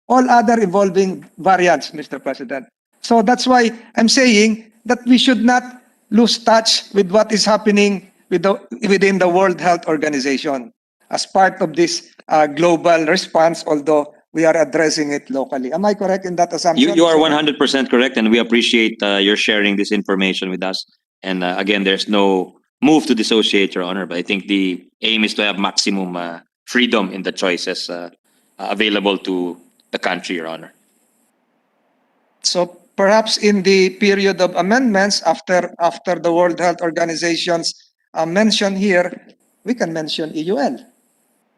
all other evolving variants, Mr. President. So that's why I'm saying that we should not lose touch with what is happening within the World Health Organization as part of this global response, although we are addressing it locally. Am I correct in that assumption? You are 100% correct, and we appreciate your sharing this information with us. And again, there's no move to dissociate, Your Honor, but I think the aim is to have maximum freedom in the choices available to the country, Your Honor. So perhaps in the period of amendments after the World Health Organization's mention here, we can mention EUL,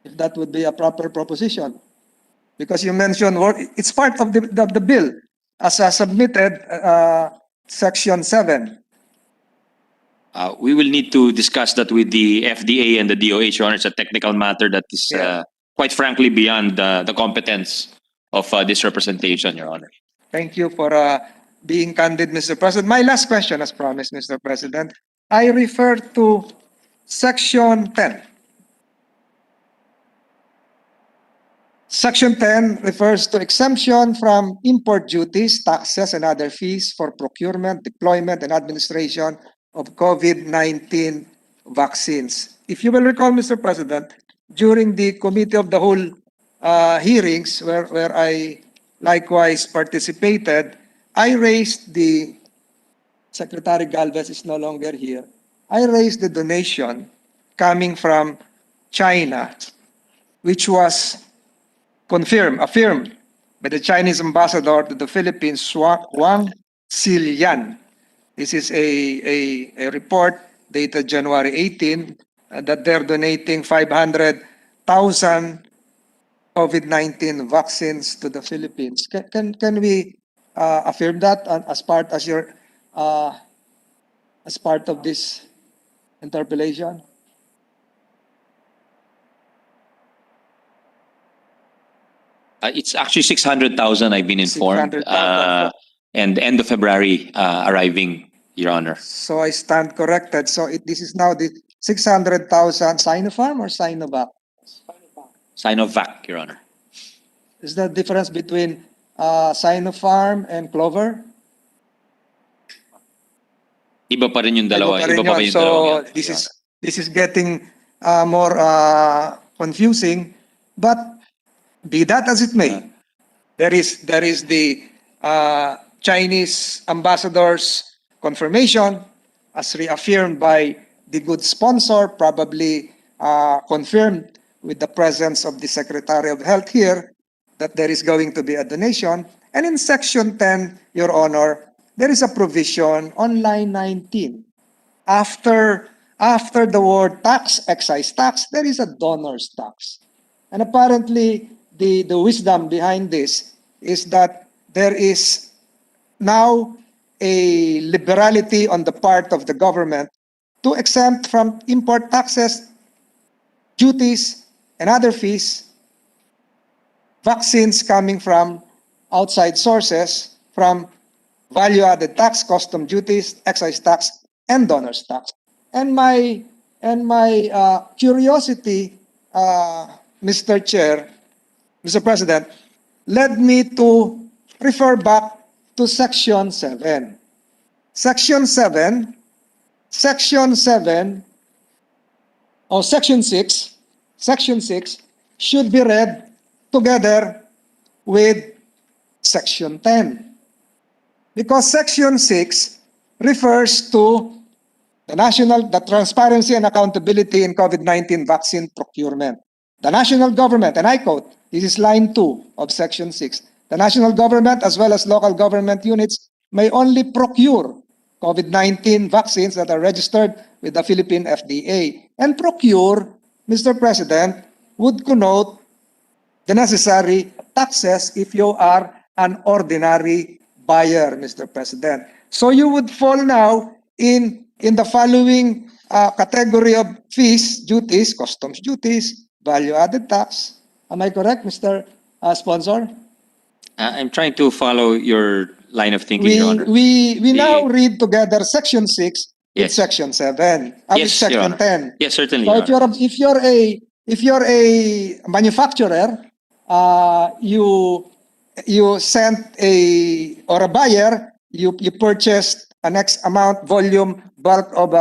if that would be a proper proposition. Because you mentioned it's part of the bill as submitted, Section 7. We will need to discuss that with the FDA and the DOH, Your Honor. It's a technical matter that is quite frankly beyond the competence of this representation, Your Honor. Thank you for being candid, Mr. President. My last question, as promised, Mr. President, I refer to Section 10. Section 10 refers to exemption from import duties, taxes, and other fees for procurement, deployment, and administration of COVID-19 vaccines. If you will recall, Mr. President, during the Committee of the Whole hearings, where I likewise participated, I raised the, Secretary Galvez is no longer here, I raised the donation coming from China, which was affirmed by the Chinese ambassador to the Philippines, Wang Xilian. This is a report dated January 18 that they're donating 500,000 COVID-19 vaccines to the Philippines. Can we affirm that as part of this interpellation? It's actually 600,000, I've been informed. 600,000. And end of February arriving, Your Honor. So I stand corrected. So this is now the 600,000 Sinopharm or Sinovac? Sinovac, Your Honor. Is the difference between Sinopharm and Clover? Iba pa rin yung dalawa. Iba pa rin yun. So this is getting more confusing. But be that as it may, there is the Chinese ambassador's confirmation, as reaffirmed by the good sponsor, probably confirmed with the presence of the Secretary of Health here, that there is going to be a donation. And in Section 10, Your Honor, there is a provision on line 19. After the word tax, excise tax, there is a donor's tax. And apparently, the wisdom behind this is that there is now a liberality on the part of the government to exempt from import taxes, duties, and other fees vaccines coming from outside sources, from value-added tax, custom duties, excise tax, and donors tax. And my curiosity, Mr. Chair, Mr. President, led me to refer back to Section 7. Section 7, Section 6 should be read together with Section 10. Because Section 6 refers to the transparency and accountability in COVID-19 vaccine procurement. The national government, and I quote, this is line 2 of Section 6, the national government as well as local government units may only procure COVID-19 vaccines that are registered with the Philippine FDA. And procure, Mr. President, would connote the necessary taxes if you are an ordinary buyer, Mr. President. So you would fall now in the following category of fees, duties, customs duties, value-added tax. Am I correct, Mr. Sponsor? I'm trying to follow your line of thinking, Your Honor. We now read together Section 6 with Yes. Section 7. With Yes, Your Section Honor. 10. Yes, certainly, So Your Honor. if you're a manufacturer, you sent or a buyer, you purchased an X amount volume bulk of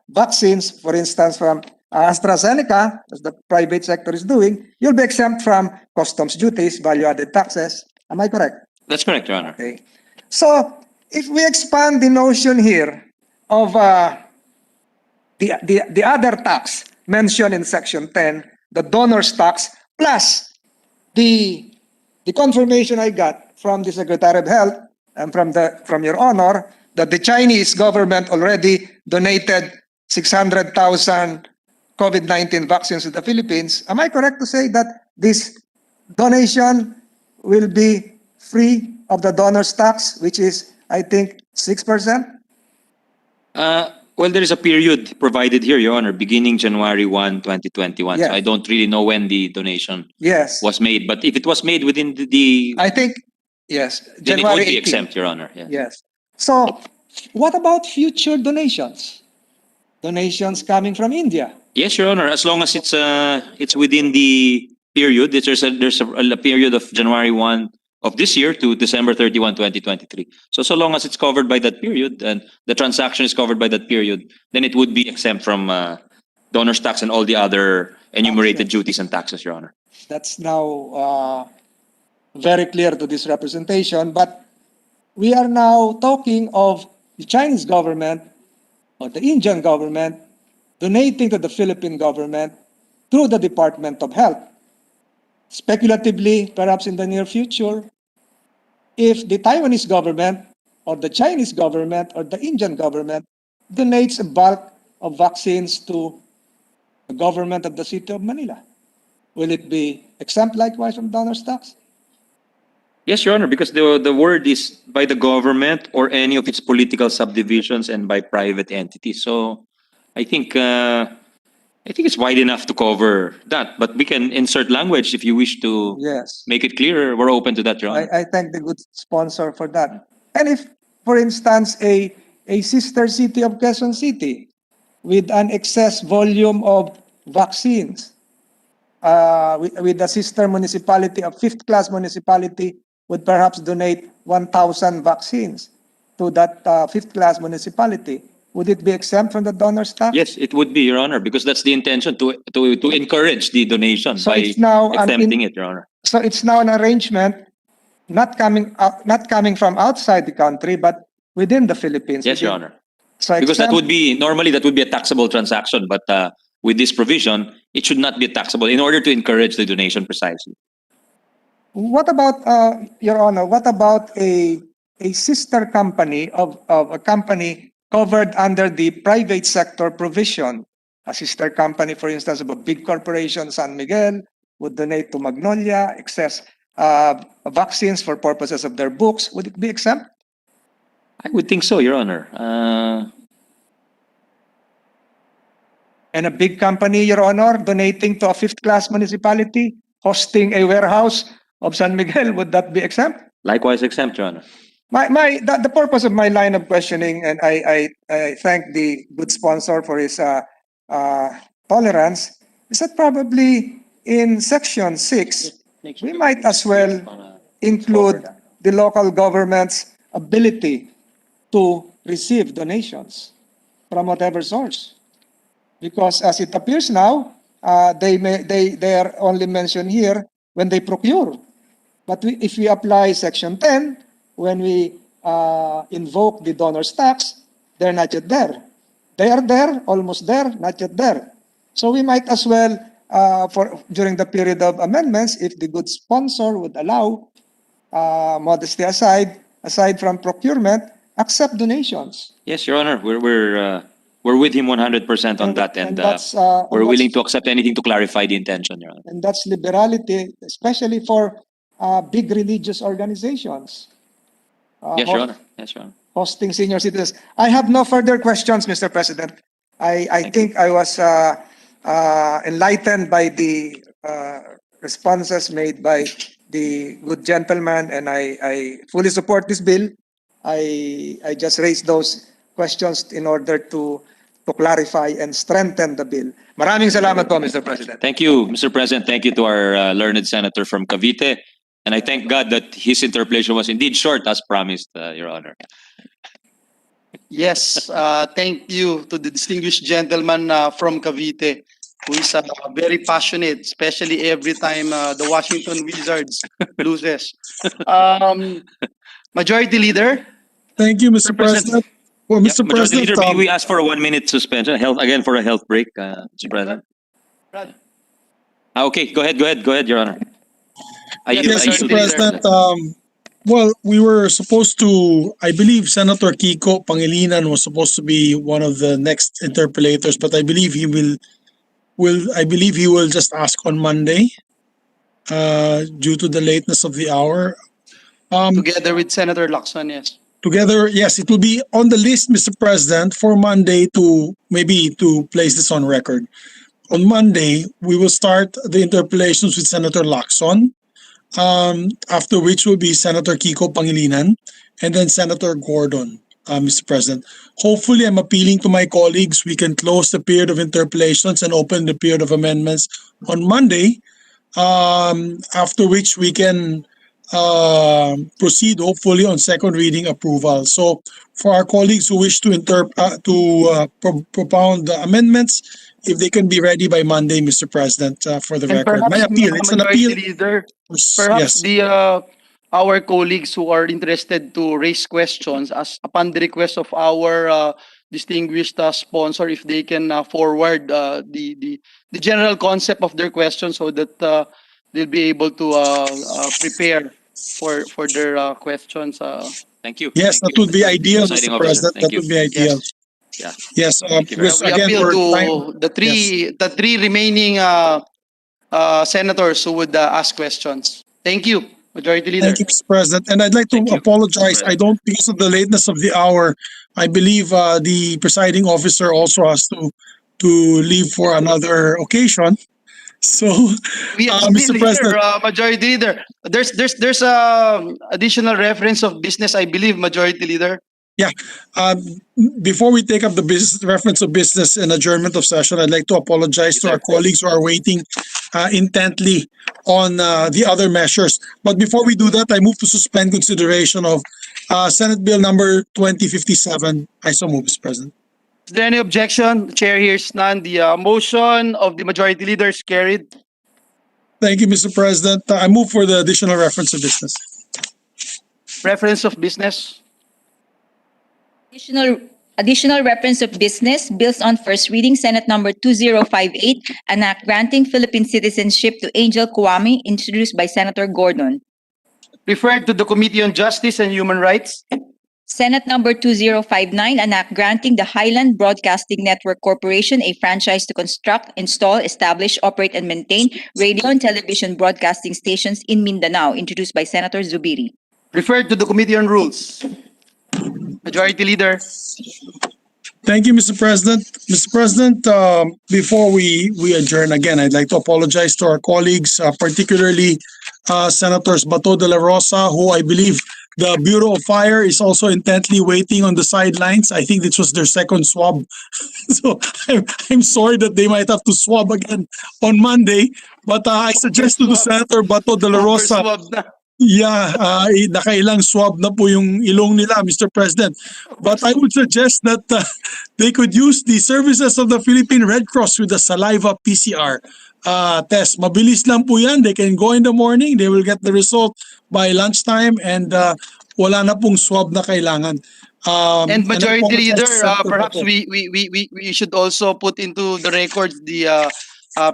vaccines, for instance, from AstraZeneca, as the private sector is doing, you'll be exempt from customs duties, value-added taxes. Am I correct? That's correct, Your Honor. Okay. So if we expand the notion here of the other tax mentioned in Section 10, the donor's tax, plus the confirmation I got from the Secretary of Health and from Your Honor that the Chinese government already donated 600,000 COVID-19 vaccines to the Philippines. Am I correct to say that this donation will be free of the donor's tax, which is, I think, 6%? Well, there is a period provided here, Your Honor, beginning January 1, 2021. Yes. So I don't really know when the donation Yes. was made. But if it was made within the I think, yes, then it January would be 18. exempt, Your Honor. Yeah. Yes. So what about future donations? Donations coming from India? Yes, Your Honor. As long as it's within the period, there's a period of January 1 of this year to December 31, 2023. So long as it's covered by that period and the transaction is covered by that period, then it would be exempt from donor's tax and all the other enumerated duties and taxes, Your Honor. That's now very clear to this representation. But we are now talking of the Chinese government or the Indian government donating to the Philippine government through the Department of Health. Speculatively, perhaps in the near future, if the Taiwanese government or the Chinese government or the Indian government donates a bulk of vaccines to the government of the city of Manila, will it be exempt likewise from donor's tax? Yes, Your Honor, because the word is by the government or any of its political subdivisions and by private entities. So I think it's wide enough to cover that. But we can insert language if you wish to Yes. make it clearer. We're open to that, Your Honor. I thank the good sponsor for that. And if, for instance, a sister city of Quezon City with an excess volume of vaccines, with a sister municipality, a fifth-class municipality, would perhaps donate 1,000 vaccines to that fifth-class municipality, would it be exempt from the donor's tax? Yes, it would be, Your Honor, because that's the intention to encourage the donation So by it's now exempting it, Your Honor. So it's now an arrangement not coming from outside the country, but within the Philippines. Yes, Your Honor. So Because that exempt- would be normally that would be a taxable transaction, but with this provision, it should not be taxable in order to encourage the donation precisely. What about, Your Honor, what about a sister company of a company covered under the private sector provision? A sister company, for instance, of a big corporation, San Miguel, would donate to Magnolia excess vaccines for purposes of their books. Would it be exempt? I would think so, Your Honor. And a big company, Your Honor, donating to a fifth-class municipality, hosting a warehouse of San Miguel, would that be exempt? Likewise exempt, Your Honor. The purpose of my line of questioning, and I thank the good sponsor for his tolerance, is that probably in section 6, we might as well include the local government's ability to receive donations from whatever source. Because as it appears now, they are only mentioned here when they procure. But if we apply section 10, when we invoke the donor's tax, they're not yet there. They are there, almost there, not yet there. So we might as well, during the period of amendments, if the good sponsor would allow, modesty aside from procurement, accept donations. Yes, Your Honor, we're with him 100% on that, and we're willing to accept anything to clarify the intention, Your Honor. And that's liberality, especially for big religious organizations. Yes, Your Honor. Yes, Your Honor. Hosting senior citizens. I have no further questions, Mr. President. I think I was enlightened by the responses made by the good gentleman, and I fully support this bill. I just raised those questions in order to clarify and strengthen the bill. Maraming salamat po, Mr. President. Thank you, Mr. President. Thank you to our learned senator from Cavite. And I thank God that his interpellation was indeed short as promised, Your Honor. Yes, thank you to the distinguished gentleman from Cavite, who is very passionate, especially every time the Washington Wizards loses. Majority Leader. Thank you, Mr. President. Well, Mr. Majority President, Leader, may we ask for a 1-minute suspension, for a health break, Mr. President? Okay, go ahead, Your Honor. yes, Mr. President. Well, we were supposed to, I believe Senator Kiko Pangilinan was supposed to be one of the next interpellators, but I believe he will just ask on Monday, due to the lateness of the hour. Together with Senator Lacson, yes. Together, yes, it will be on the list, Mr. President, for Monday to place this on record. On Monday, we will start the interpellations with Senator Lacson, after which will be Senator Kiko Pangilinan, and then Senator Gordon, Mr. President. Hopefully, I'm appealing to my colleagues. We can close the period of interpellations and open the period of amendments on Monday, after which we can proceed hopefully on second reading approval. So for our colleagues who wish to propound the amendments, if they can be ready by Monday, Mr. President, for the record. My appeal, it's an appeal. Leader, perhaps yes. Our colleagues who are interested to raise questions, as upon the request of our distinguished sponsor, if they can forward the general concept of their questions so that they'll be able to prepare for their questions. Thank you. Yes, that would be ideal, Mr. President. That would be ideal. Yeah. Yes. We appeal to the three remaining senators who would ask questions. Thank you, Majority Leader. Thank you, Mr. President. And I'd like to apologize. I don't, because of the lateness of the hour, I believe the presiding officer also has to leave for another occasion. So, Mr. President, Majority Leader, there's additional reference of business, I believe, Majority Leader. yeah. Before we take up the reference of business and adjournment of session, I'd like to apologize to our colleagues who are waiting intently on the other measures. But before we do that, I move to suspend consideration of Senate Bill number 2057. I so move, Mr. President. Is there any objection? The chair hears none. The motion of the Majority Leader is carried. Thank you, Mr. President. I move for the additional reference of business. Reference of business. Additional reference of business, bills on first reading, Senate number 2058, an act granting Philippine citizenship to Angel Kwame, introduced by Senator Gordon. Referred to the Committee on Justice and Human Rights. Senate number 2059, an act granting the Highland Broadcasting Network Corporation a franchise to construct, install, establish, operate, and maintain radio and television broadcasting stations in Mindanao, introduced by Senator Zubiri. Referred to the Committee on Rules. Majority Leader. Thank you, Mr. President. Mr. President, before we adjourn again, I'd like to apologize to our colleagues, particularly Senators Bato de la Rosa, who I believe The Bureau of Fire is also intently waiting on the sidelines. I think this was their second swab. So I'm sorry that they might have to swab again on Monday. But I suggest to the Senator Bato de la Rosa, Overswab na. nakailang swab na po yung ilong nila, Mr. President. But I would suggest that they could use the services of the Philippine Red Cross with the saliva PCR test. Mabilis lang po yan. They can go in the morning. They will get the result by lunchtime and wala na pong swab na kailangan. And Majority I apologize Leader, to Senator perhaps Bato. we should also put into the records the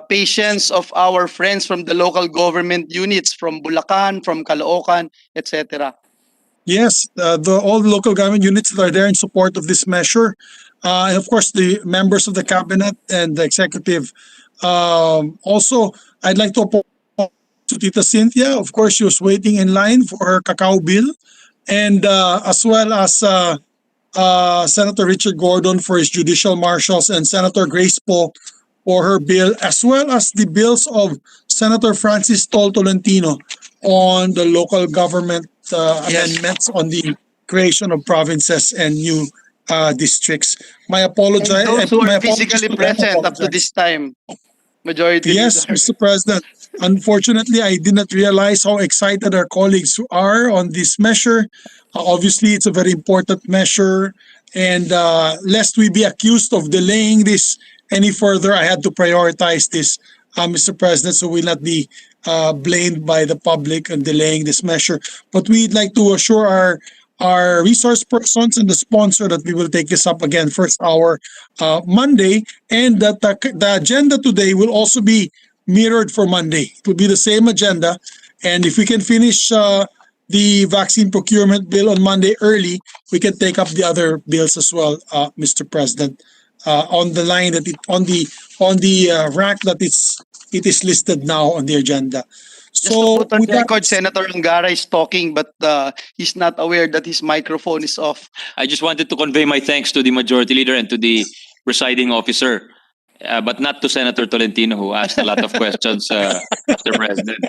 patients of our friends from the local government units from Bulacan, from Caloocan, etc. Yes, all the local government units that are there in support of this measure. And of course, the members of the cabinet and the executive. Also, I'd like to apologize to Tita Cynthia. Of course, she was waiting in line for her cacao bill. And as well as Senator Richard Gordon for his judicial marshals and Senator Grace Poe for her bill, as well as the bills of Senator Francis Tolentino on the local government amendments on the creation of provinces and new districts. My apology. And those who my are apologies physically to them. present up to this time, Majority Yes, Leader. Mr. President. Unfortunately, I did not realize how excited our colleagues are on this measure. Obviously, it's a very important measure. And lest we be accused of delaying this any further, I had to prioritize this, Mr. President, so we'll not be blamed by the public on delaying this measure. But we'd like to assure our resource persons and the sponsor that we will take this up again first hour Monday, and that the agenda today will also be mirrored for Monday. It will be the same agenda, and if we can finish the vaccine procurement bill on Monday early, we can take up the other bills as well, Mr. President, on the line that on the rack that it is listed now on the agenda. Just So to put on with that- record, Senator Angara is talking, but he's not aware that his microphone is off. I just wanted to convey my thanks to the Majority Leader and to the presiding officer, but not to Senator Tolentino, who asked a lot of questions, Mr. President.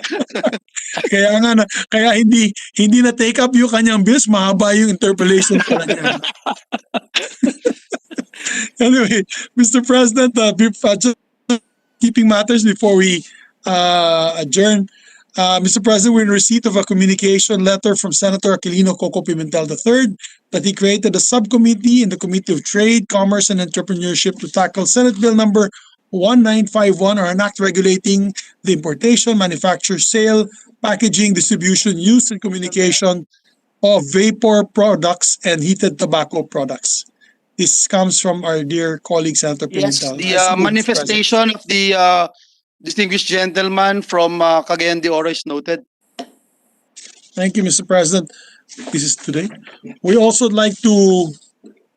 kaya hindi na take up yung kanyang bills, mahaba yung interpellation pala niya. Anyway, Mr. President, just keeping matters before we adjourn. Mr. President, we're in receipt of a communication letter from Senator Aquilino Coco Pimentel III that he created a subcommittee in the Committee of Trade, Commerce, and Entrepreneurship to tackle Senate Bill number 1951, or an act regulating the importation, manufacture, sale, packaging, distribution, use, and communication of vapor products and heated tobacco products. This comes from our dear colleague, Senator Yes, Pimentel. the manifestation of the distinguished gentleman from Cagayan de Oro is noted. Thank you, Mr. President. This is today. We also would like to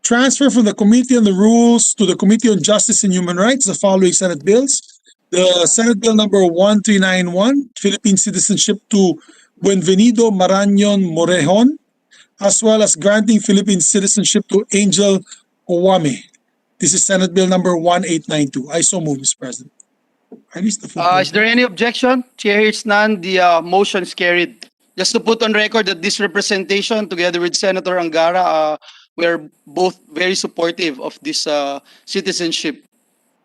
transfer from the Committee on the Rules to the Committee on Justice and Human Rights the following Senate bills. The Senate Bill number 1391, Philippine citizenship to Buenvenido Marañon Morejon, as well as granting Philippine citizenship to Angel Owame. This is Senate Bill number 1892. I so move, Mr. President. I missed the full Is there any objection? Chair hears none. The motion is carried. Just to put on record that this representation, together with Senator Angara, we're both very supportive of this citizenship.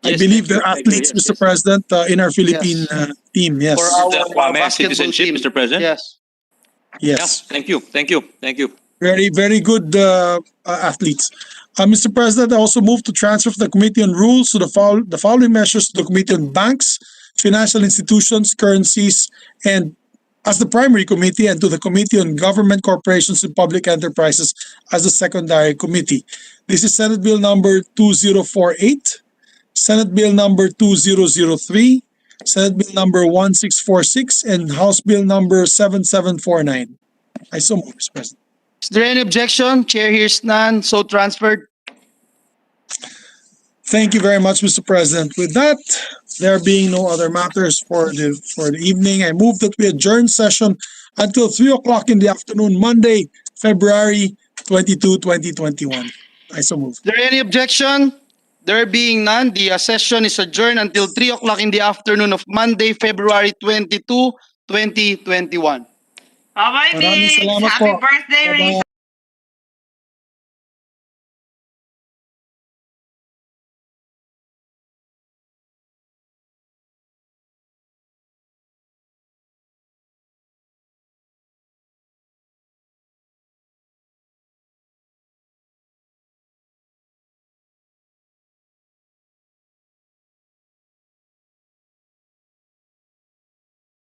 I believe they're athletes, Mr. President, in our Philippine team. Yes. For our The basketball citizenship, team. Mr. President? Yes. Yes. Thank you. Thank you. Thank you. Very, very good athletes. Mr. President, I also move to transfer from the Committee on Rules to the following measures to the Committee on Banks, Financial Institutions, Currencies, and as the primary committee, and to the Committee on Government, Corporations, and Public Enterprises as the secondary committee. This is Senate Bill number 2048, Senate Bill number 2003, Senate Bill number 1646, and House Bill number 7749. I so move, Mr. President. Is there any objection? Chair hears none. So transferred. Thank you very much, Mr. President. With that, there being no other matters for the evening, I move that we adjourn session until 3 o'clock in the afternoon, Monday, February 22, 2021. I so move. Is there any objection? There being none, the session is adjourned until 3 o'clock in the afternoon of Monday, February 22, 2021. Maraming salamat Happy po. birthday, Bye-bye.